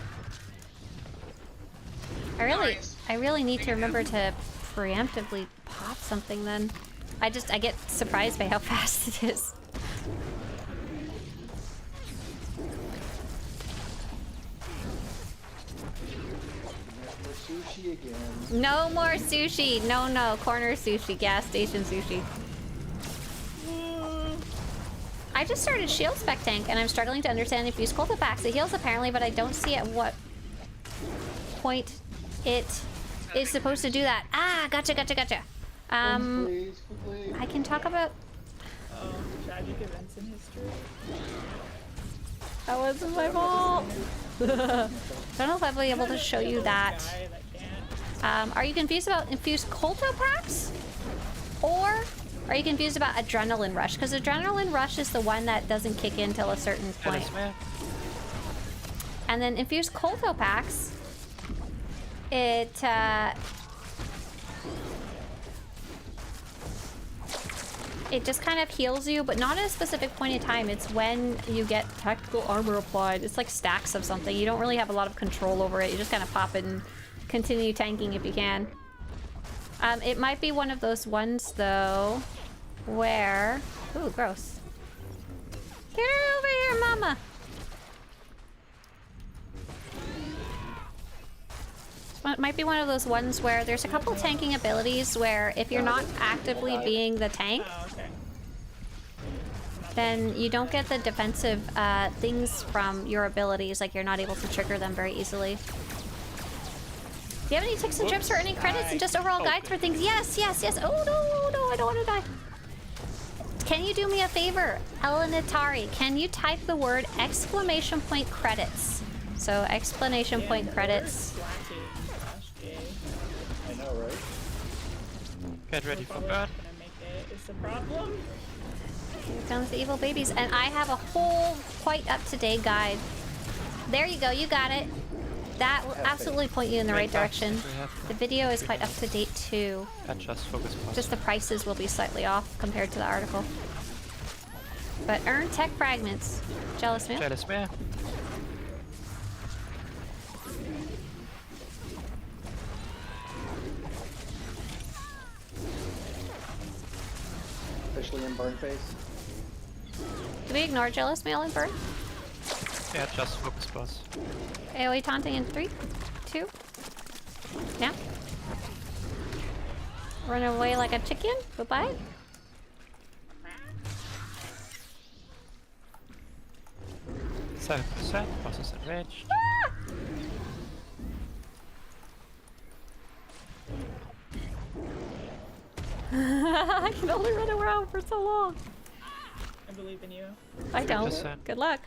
Speaker 1: I really need to remember to preemptively pop something then. I get surprised by how fast it is.
Speaker 6: Sushi again.
Speaker 1: No more sushi. No. Corner sushi. Gas station sushi. I just started shield spec tank and I'm struggling to understand if you use Colta packs. It heals apparently, but I don't see at what point it is supposed to do that. Ah, gotcha.
Speaker 6: Please, quickly.
Speaker 1: I can talk about...
Speaker 8: Tragic events in history.
Speaker 1: That wasn't my fault. I don't know if I'll be able to show you that.
Speaker 8: Guy that can't.
Speaker 1: Are you confused about infused Colto packs? Or are you confused about Adrenaline Rush? Because Adrenaline Rush is the one that doesn't kick in till a certain point.
Speaker 9: Jealous man.
Speaker 1: And then infused Colto packs, it just kind of heals you, but not at a specific point in time. It's when you get tactical armor applied. It's like stacks of something. You don't really have a lot of control over it. You just kind of pop it and continue tanking if you can. It might be one of those ones, though, where... Ooh, gross. Get her over here, mama! It might be one of those ones where there's a couple tanking abilities where if you're not actively being the tank, then you don't get the defensive things from your abilities, like you're not able to trigger them very easily. Do you have any tips and trips or any credits and just overall guides for things? Yes, yes, yes. Oh no, I don't want to die. Can you do me a favor, Elenatari? Can you type the word exclamation point credits? So exclamation point credits.
Speaker 6: I know, right?
Speaker 9: Get ready for burn.
Speaker 8: Is the problem?
Speaker 1: Here comes the evil babies, and I have a whole quite up-to-date guide. There you go, you got it. That will absolutely point you in the right direction. The video is quite up-to-date too.
Speaker 9: And just focus.
Speaker 1: Just the prices will be slightly off compared to the article. But earn tech fragments. Jealous man?
Speaker 9: Jealous man.
Speaker 6: Officially in burn phase.
Speaker 1: Do we ignore jealous mail and burn?
Speaker 9: Yeah, just focus boss.
Speaker 1: AoE taunting in 3, 2. Yeah. Run away like a chicken. Goodbye.
Speaker 9: %, boss is enraged.
Speaker 1: I can only run around for so long.
Speaker 8: I believe in you.
Speaker 1: I don't.
Speaker 9: 3%.
Speaker 1: Good luck.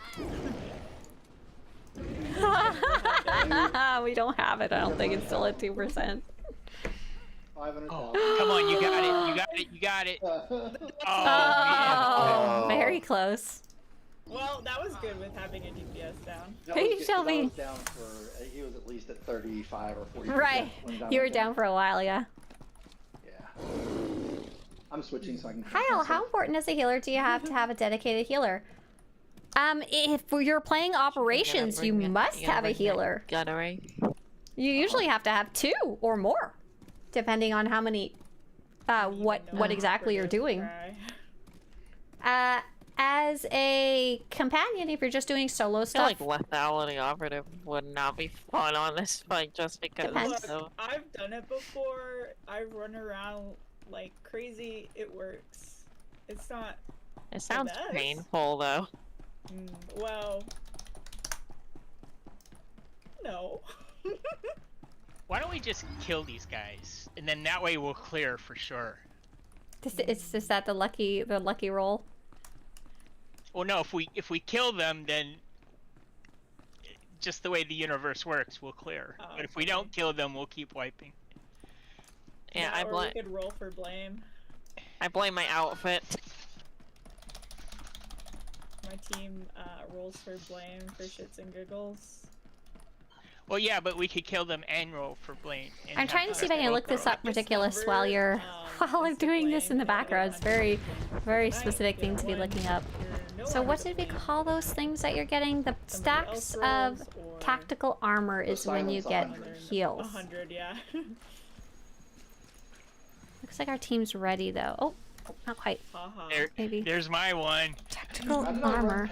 Speaker 1: We don't have it. I don't think it's still at 2%.
Speaker 6: 500,000.
Speaker 5: Oh, come on, you got it, you got it, you got it.
Speaker 1: Oh, very close.
Speaker 8: Well, that was good with having a DPS down.
Speaker 1: Hey, Shelby.
Speaker 6: Was down for, he was at least at 35 or 40%.
Speaker 1: Right. You were down for a while, yeah.
Speaker 6: Yeah. I'm switching so I can.
Speaker 1: Kyle, how important as a healer do you have to have a dedicated healer? If you're playing operations, you must have a healer.
Speaker 3: Gunnery.
Speaker 1: You usually have to have 2 or more, depending on how many, what exactly you're doing. As a companion, if you're just doing solo
Speaker 3: I feel
Speaker 1: stuff,
Speaker 3: like lethality operative would not be fun on this fight just because.
Speaker 1: Depends.
Speaker 8: Look, I've done it before. I run around like crazy. It works. It's not.
Speaker 3: It sounds
Speaker 8: best.
Speaker 3: painful though.
Speaker 8: Well, no.
Speaker 5: Why don't we just kill these guys, and then that way we'll clear for sure.
Speaker 1: it's just that the lucky roll.
Speaker 5: Well, no, if we kill them, then just the way the universe works, we'll clear. But if we don't kill them, we'll keep wiping.
Speaker 3: Yeah, I
Speaker 8: or
Speaker 3: blame.
Speaker 8: we could roll for blame.
Speaker 3: I blame my outfit.
Speaker 8: My team rolls for blame for shits and giggles.
Speaker 5: Well, yeah, but we could kill them and roll for blame. and
Speaker 1: I'm
Speaker 5: have
Speaker 1: trying to see if I
Speaker 5: both
Speaker 1: can look
Speaker 5: roll.
Speaker 1: this up ridiculous while you're while I'm doing this in the background. It's very, very specific thing to be looking up. So what did we call those things that you're getting? The stacks of tactical armor is when you get heals.
Speaker 8: 100, yeah.
Speaker 1: Looks like our team's ready though. Oh, not quite.
Speaker 5: There,
Speaker 1: Maybe.
Speaker 5: There's my one.
Speaker 1: Tactical armor.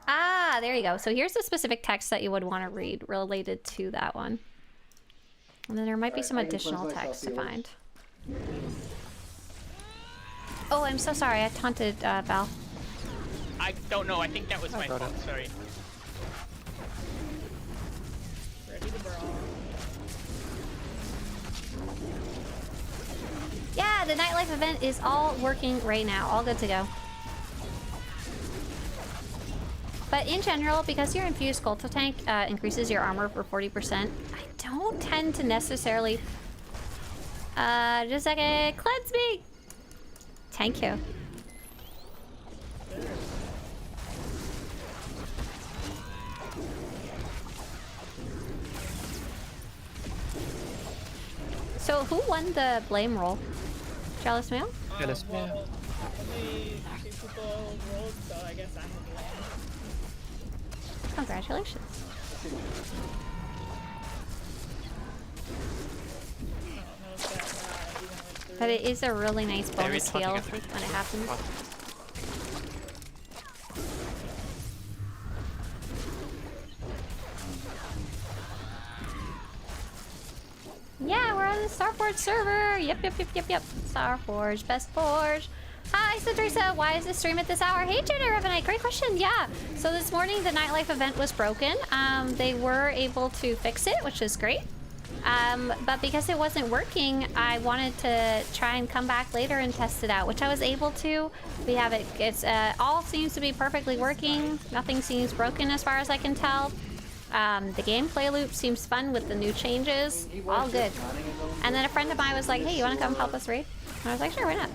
Speaker 1: Ah, there you go. So here's the specific text that you would want to read related to that one. And then there might be some additional text to find. Oh, I'm so sorry. I taunted Val.
Speaker 5: I don't know. I think that was my
Speaker 9: got
Speaker 5: fault.
Speaker 9: it.
Speaker 5: Sorry.
Speaker 8: Ready to brawl.
Speaker 1: Yeah, the nightlife event is all working right now. All good to go. But in general, because your infused Sculpto tank increases your armor for 40%, I don't tend to necessarily... just a second. Cleanse me! Thank you. So who won the blame roll? Jealous Mail?
Speaker 9: Jealous Mail.
Speaker 8: Well, only 2 people rolled, so I guess I'm the blame.
Speaker 1: Congratulations.
Speaker 8: I don't know if that even went through.
Speaker 1: But it is a really nice
Speaker 9: Maybe
Speaker 1: bonus
Speaker 9: taunting
Speaker 1: heal
Speaker 9: a three.
Speaker 1: when it happens. Yeah, we're on the Starforge server. Yep. Starforge, best forge. Hi, Swtorista. Why is this stream at this hour? Hey, Junior Revenite. Great question. Yeah. So this morning, the nightlife event was broken. They were able to fix it, which is great. But because it wasn't working, I wanted to try and come back later and test it out, which I was able to. We have it. It's all seems to be perfectly working. Nothing seems broken as far as I can tell. The gameplay loop seems fun with the new changes. All good. And then a friend of mine was like, hey, you want to come help us raid? And I was like, sure, why not?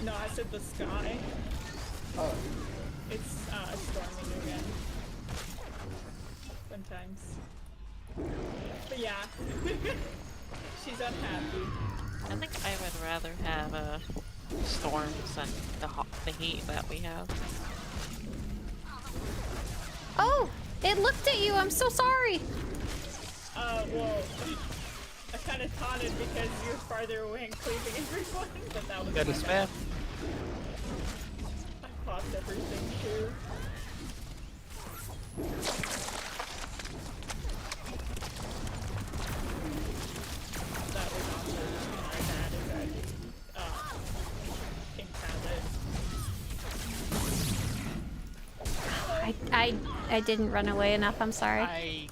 Speaker 8: No, I said the sky.
Speaker 6: Oh,
Speaker 8: It's storming again. Sometimes. But yeah. She's unhappy.
Speaker 3: I think I would rather have storms than the heat that we have.
Speaker 1: Oh, it looked at you. I'm so sorry.
Speaker 8: Well, I kind of taunted because you were farther away and cleaving everyone, but that was
Speaker 9: Jealous
Speaker 8: my
Speaker 9: Mail.
Speaker 8: bad. I popped everything too. That was also my bad is that Pink has it.
Speaker 1: I didn't run away enough. I'm sorry.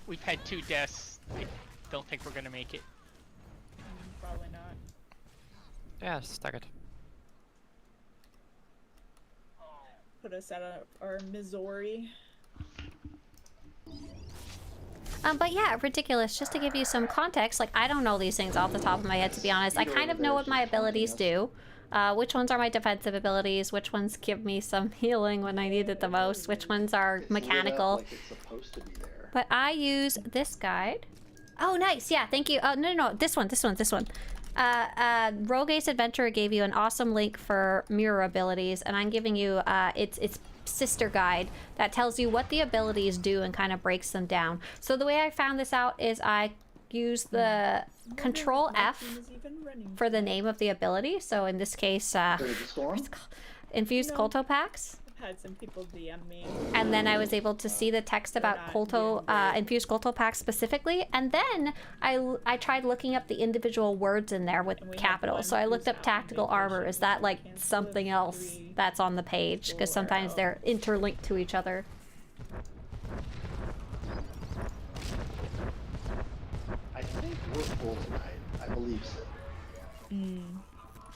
Speaker 5: We've had 2 deaths. I don't think we're gonna make it.
Speaker 8: Probably not.
Speaker 9: Yeah, stuck it.
Speaker 8: Put us at our Missouri.
Speaker 1: But yeah, ridiculous. Just to give you some context, like I don't know these things off the top of my head, to be honest. I kind of know what my abilities do. Which ones are my defensive abilities? Which ones give me some healing when I need it the most? Which ones are mechanical?
Speaker 6: like it's supposed to be there.
Speaker 1: But I use this guide. Oh, nice. Yeah, thank you. Oh, no. This one. Rogue Ace Adventurer gave you an awesome link for mirror abilities, and I'm giving you its sister guide that tells you what the abilities do and kind of breaks them down. So the way I found this out is I use the Control F for the name of the ability. So in this case, Infused Colto Packs.
Speaker 8: I've had some people DM me.
Speaker 1: And then I was able to see the text about Colto, Infused Colto Packs specifically. And then I tried looking up the individual words in there with capitals. So I looked up tactical armor. Is that like something else that's on the page? Because sometimes they're interlinked to each other.
Speaker 6: I think we're full tonight. I believe so.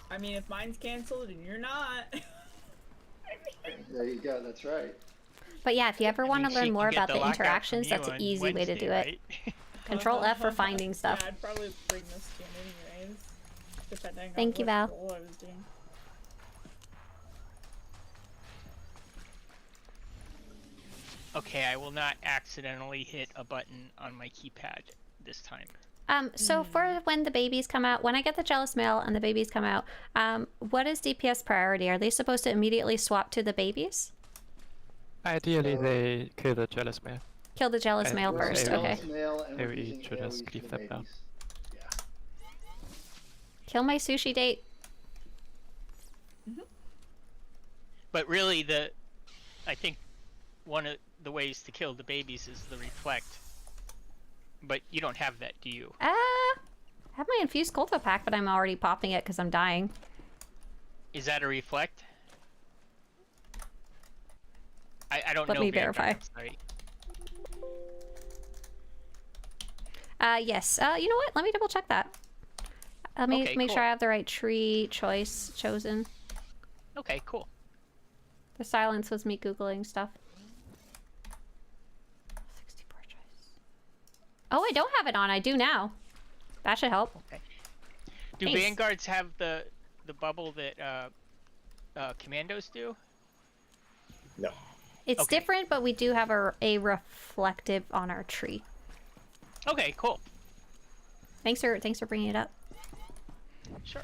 Speaker 8: I mean, if mine's canceled and you're not.
Speaker 6: There you go. That's right.
Speaker 1: But yeah, if you ever want to
Speaker 5: she
Speaker 1: learn
Speaker 5: can
Speaker 1: more
Speaker 5: get
Speaker 1: about
Speaker 5: the
Speaker 1: the
Speaker 5: lockout from
Speaker 1: interactions,
Speaker 5: you
Speaker 1: that's an
Speaker 5: on
Speaker 1: easy way to
Speaker 5: Wednesday,
Speaker 1: do it.
Speaker 5: right?
Speaker 1: Control F for finding stuff.
Speaker 8: Yeah, I'd probably bring this to anyways. Depending on
Speaker 1: Thank you,
Speaker 8: what
Speaker 1: Val.
Speaker 8: role I was doing.
Speaker 5: Okay, I will not accidentally hit a button on my keypad this time.
Speaker 1: So for when the babies come out, when I get the Jealous Mail and the babies come out, what is DPS priority? Are they supposed to immediately swap to the babies?
Speaker 9: Ideally, they kill the Jealous Mail.
Speaker 1: Kill the Jealous
Speaker 9: And
Speaker 1: Mail
Speaker 9: we're
Speaker 1: first,
Speaker 9: able
Speaker 1: okay.
Speaker 9: to-
Speaker 6: Male and we're
Speaker 9: AoE
Speaker 6: using
Speaker 9: should just
Speaker 6: AoE to
Speaker 9: keep
Speaker 6: the
Speaker 9: them down.
Speaker 6: babies. Yeah.
Speaker 1: Kill my sushi date.
Speaker 5: But really, I think one of the ways to kill the babies is the reflect. But you don't have that, do you?
Speaker 1: I have my Infused Colto Pack, but I'm already popping it because I'm dying.
Speaker 5: Is that a reflect? I don't know.
Speaker 1: Let me
Speaker 5: Vanguard,
Speaker 1: verify.
Speaker 5: I'm sorry.
Speaker 1: Yes. You know what? Let me double check that. Let me
Speaker 5: Okay,
Speaker 1: make
Speaker 5: cool.
Speaker 1: sure I have the right tree choice chosen.
Speaker 5: Okay, cool.
Speaker 1: The silence was me Googling stuff. 64 choice. Oh, I don't have it on. I do now. That should help.
Speaker 5: Okay. Do
Speaker 1: Thanks.
Speaker 5: Vanguards have the bubble that Commandos do?
Speaker 7: No.
Speaker 1: It's
Speaker 5: Okay.
Speaker 1: different, but we do have a reflective on our tree.
Speaker 5: Okay, cool.
Speaker 1: Thanks for bringing it up.
Speaker 5: Sure.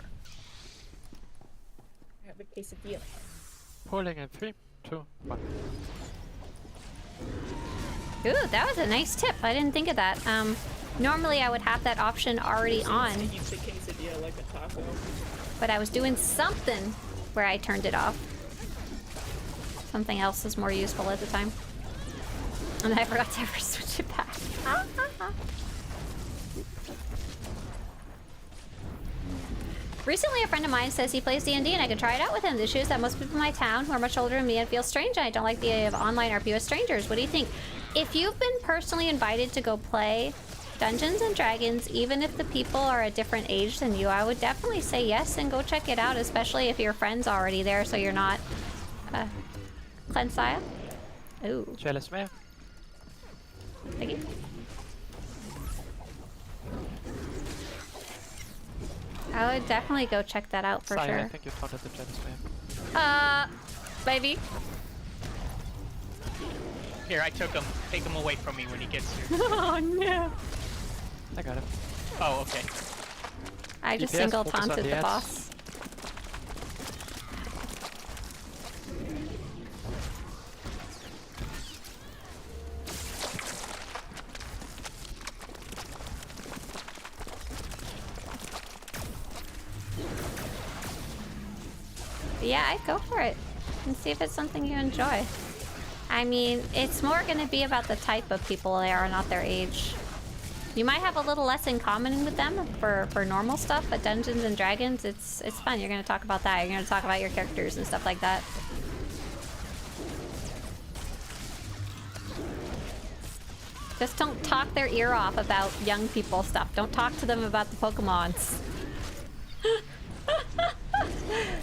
Speaker 8: I have a quesadilla.
Speaker 9: Pulling in 3, 2, 1.
Speaker 1: Ooh, that was a nice tip. I didn't think of that. Normally I would have that option already on,
Speaker 8: Eats a quesadilla like a taco.
Speaker 1: but I was doing something where I turned it off. Something else was more useful at the time. And I forgot to ever switch it back. Recently, a friend of mine says he plays D&D and I could try it out with him. The issue is that most people in my town who are much older than me and feel strange, and I don't like the idea of online RP with strangers. What do you think? If you've been personally invited to go play Dungeons and Dragons, even if the people are a different age than you, I would definitely say yes and go check it out, especially if your friend's already there so you're not... Cleansaya? Ooh.
Speaker 9: Jealous man.
Speaker 1: Thank you. I would definitely go check that out for
Speaker 9: Saya,
Speaker 1: sure.
Speaker 9: I think you taunted the jealous man.
Speaker 1: Maybe.
Speaker 5: Here, I took him. Take him away from me when he gets here.
Speaker 1: Oh no.
Speaker 9: I got him.
Speaker 5: Oh, okay.
Speaker 1: I just
Speaker 9: DPS,
Speaker 1: single
Speaker 9: focus on
Speaker 1: taunted
Speaker 9: the
Speaker 1: the
Speaker 9: S.
Speaker 1: boss. Yeah, I'd go for it and see if it's something you enjoy. I mean, it's more going to be about the type of people they are, not their age. You might have a little less in common with them for normal stuff, but Dungeons and Dragons, it's fun. You're going to talk about that. You're going to talk about your characters and stuff like that. Just don't talk their ear off about young people stuff. Don't talk to them about the Pokemons.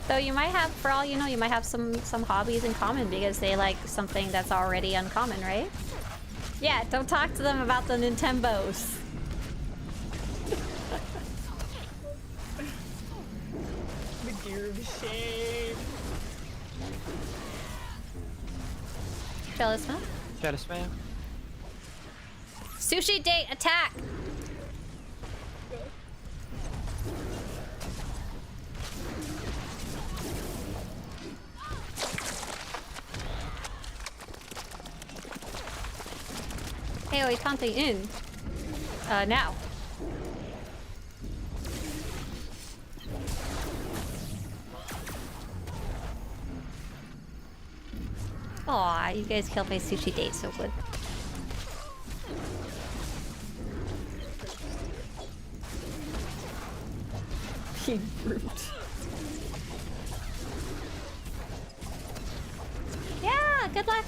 Speaker 1: Though you might have, for all you know, you might have some hobbies in common because they like something that's already uncommon, right? Yeah, don't talk to them about the Nintembos.
Speaker 8: The gear of shame.
Speaker 1: Jealous man?
Speaker 9: Jealous man.
Speaker 1: Sushi date attack! Hey, oh, he's taunting in. Now. Aw, you guys killed my sushi date so good. You brute. Yeah, good luck.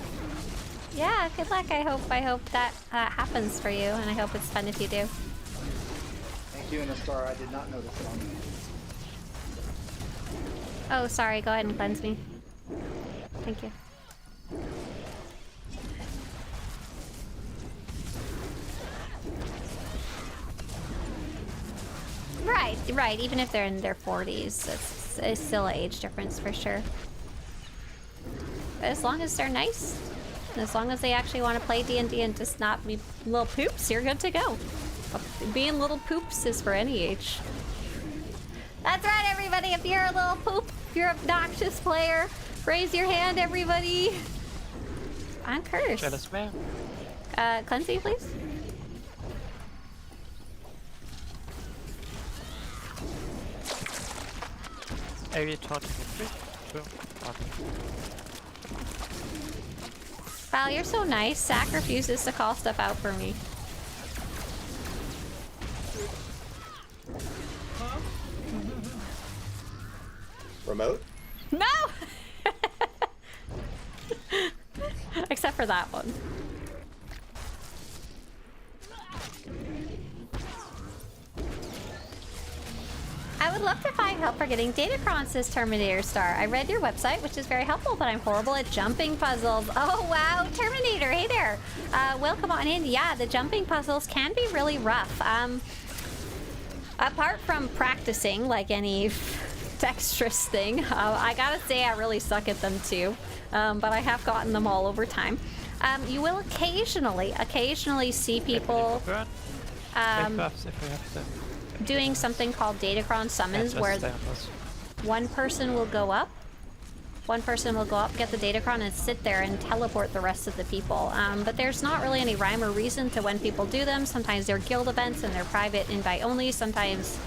Speaker 1: Yeah, good luck. I hope that happens for you, and I hope it's fun if you do.
Speaker 6: Thank you, and a star. I did not know this one.
Speaker 1: Oh, sorry. Go ahead and cleanse me. Thank you. Right. Even if they're in their 40s, it's still an age difference for sure. But as long as they're nice, and as long as they actually want to play D&D and just not be little poops, you're good to go. Being little poops is for any age. That's right, everybody. If you're a little poop, if you're an obnoxious player, raise your hand, everybody. I'm cursed.
Speaker 9: Jealous man.
Speaker 1: Cleanse me, please.
Speaker 9: AoE taunting in 3, 2, 1.
Speaker 1: Val, you're so nice. Zach refuses to call stuff out for me.
Speaker 7: Remote?
Speaker 1: No! Except for that one. I would love to find help for getting Datacron, says Terminator Star. I read your website, which is very helpful, but I'm horrible at jumping puzzles. Oh, wow. Terminator, hey there. Welcome on in. Yeah, the jumping puzzles can be really rough. Apart from practicing, like any dexterous thing, I gotta say I really suck at them too. But I have gotten them all over time. You will occasionally see people...
Speaker 9: Burn. Make buffs if we have them.
Speaker 1: doing something called Datacron summons,
Speaker 9: Just
Speaker 1: where
Speaker 9: stay on boss.
Speaker 1: one person will go up, get the Datacron, and sit there and teleport the rest of the people. But there's not really any rhyme or reason to when people do them. Sometimes they're guild events and they're private invite only. Sometimes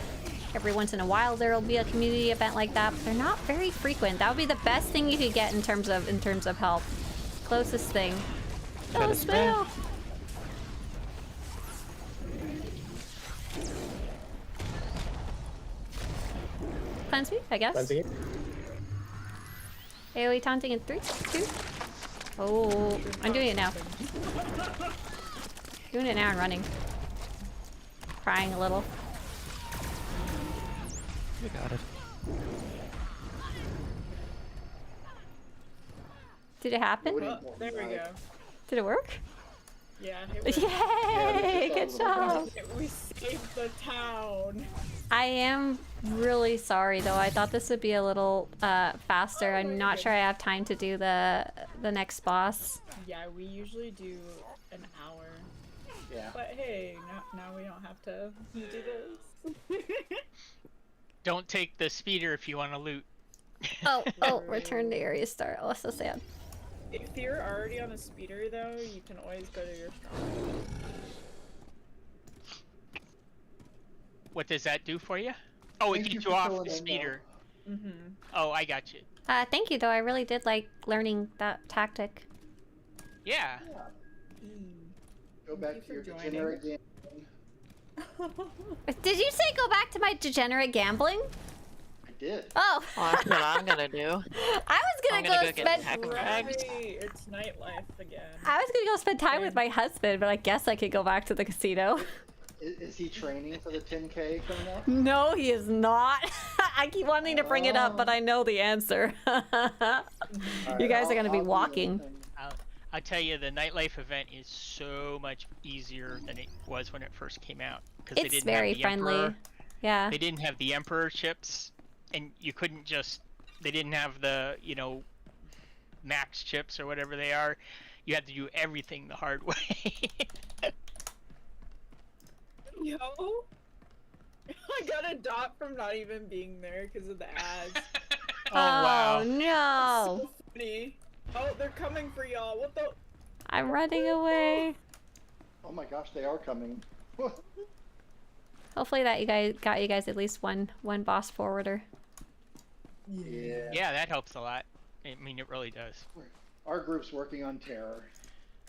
Speaker 1: every once in a while there will be a community event like that, but they're not very frequent. That would be the best thing you could get in terms of help. Closest thing. Oh, smell. Cleanse me, I guess.
Speaker 7: Cleansing it.
Speaker 1: AoE taunting in 3, 2. Oh, I'm doing it now. Doing it now and running. Crying a little.
Speaker 9: You got it.
Speaker 1: Did it happen?
Speaker 8: Oh, there we go.
Speaker 1: Did it work?
Speaker 8: Yeah, it worked.
Speaker 1: Yay! Good job!
Speaker 8: We saved the town.
Speaker 1: I am really sorry though. I thought this would be a little faster. I'm not sure I have time to do the next boss.
Speaker 8: Yeah, we usually do an hour.
Speaker 6: Yeah.
Speaker 8: But hey, now we don't have to do this.
Speaker 5: Don't take the speeder if you want to loot.
Speaker 1: Oh, return to area start. Oh, so sad.
Speaker 8: If you're already on a speeder though, you can always go to your stronghold.
Speaker 5: What does that do for you? Oh, it
Speaker 6: Thank you
Speaker 5: gets
Speaker 6: for
Speaker 5: you off
Speaker 6: filling
Speaker 5: the
Speaker 6: in,
Speaker 5: speeder.
Speaker 8: Mm-hmm.
Speaker 5: Oh, I got you.
Speaker 1: Thank you though. I really did like learning that tactic.
Speaker 5: Yeah.
Speaker 6: Go back
Speaker 8: Thank
Speaker 6: to
Speaker 8: you
Speaker 6: your
Speaker 8: for joining.
Speaker 6: degenerate game.
Speaker 1: Did you say go back to my degenerate gambling?
Speaker 6: I did.
Speaker 1: Oh.
Speaker 3: Well, that's what I'm gonna do.
Speaker 1: I was
Speaker 3: I'm
Speaker 1: gonna
Speaker 3: gonna
Speaker 1: go
Speaker 3: go
Speaker 1: spend.
Speaker 3: get hack and
Speaker 8: Right,
Speaker 3: dragged.
Speaker 8: it's nightlife again.
Speaker 1: I was gonna go spend time with my husband, but I guess I could go back to the casino.
Speaker 6: Is he training for the 10K coming up?
Speaker 1: No, he is not. I keep wanting to bring it up, but I know the answer. You guys are gonna be walking.
Speaker 5: I'll tell you, the nightlife event is so much easier than it was when it first came out. Because
Speaker 1: It's very friendly. Yeah.
Speaker 5: They didn't have the Emperor chips, and you couldn't just. They didn't have the, max chips or whatever they are. You had to do everything the hard way.
Speaker 8: Yo, I got a dot from not even being there because of the ads.
Speaker 5: Oh, wow.
Speaker 1: No.
Speaker 8: So funny. Oh, they're coming for y'all. What the?
Speaker 1: I'm running away.
Speaker 6: Oh my gosh, they are coming.
Speaker 1: Hopefully that got you guys at least one boss forwarder.
Speaker 6: Yeah.
Speaker 5: Yeah, that helps a lot. I mean, it really does.
Speaker 6: Our group's working on terror.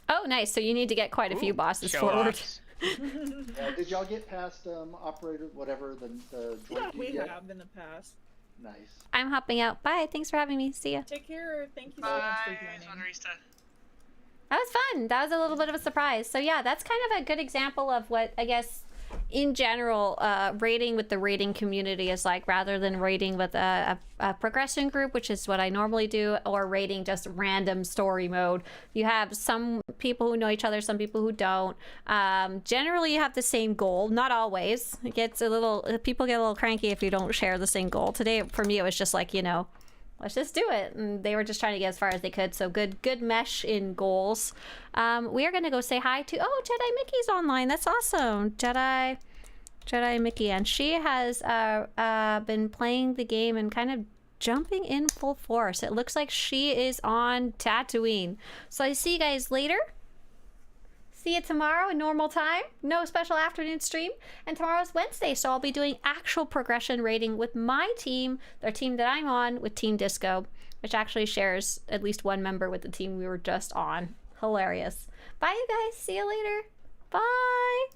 Speaker 1: Oh, nice. So you need to get quite a few bosses forward.
Speaker 5: Show-offs.
Speaker 6: Did y'all get past operator, whatever, the
Speaker 8: Yeah,
Speaker 6: droid
Speaker 8: we
Speaker 6: you get?
Speaker 8: have in the past.
Speaker 6: Nice.
Speaker 1: I'm hopping out. Bye. Thanks for having me. See ya.
Speaker 8: Take care. Thank you so much for joining.
Speaker 5: Swtorista.
Speaker 1: That was fun. That was a little bit of a surprise. So yeah, that's kind of a good example of what I guess in general raiding with the raiding community is like, rather than raiding with a progression group, which is what I normally do, or raiding just random story mode. You have some people who know each other, some people who don't. Generally you have the same goal, not always. It gets people get a little cranky if you don't share the same goal. Today for me it was just like, let's just do it. And they were just trying to get as far as they could. So good mesh in goals. We are going to go say hi to, Jedi Mickey's online. That's awesome. Jedi Mickey. And she has been playing the game and kind of jumping in full force. It looks like she is on Tatooine. So I see you guys later. See you tomorrow, normal time. No special afternoon stream. And tomorrow's Wednesday, so I'll be doing actual progression rating with my team, the team that I'm on, with Team Disco, which actually shares at least one member with the team we were just on. Hilarious. Bye, you guys. See you later. Bye.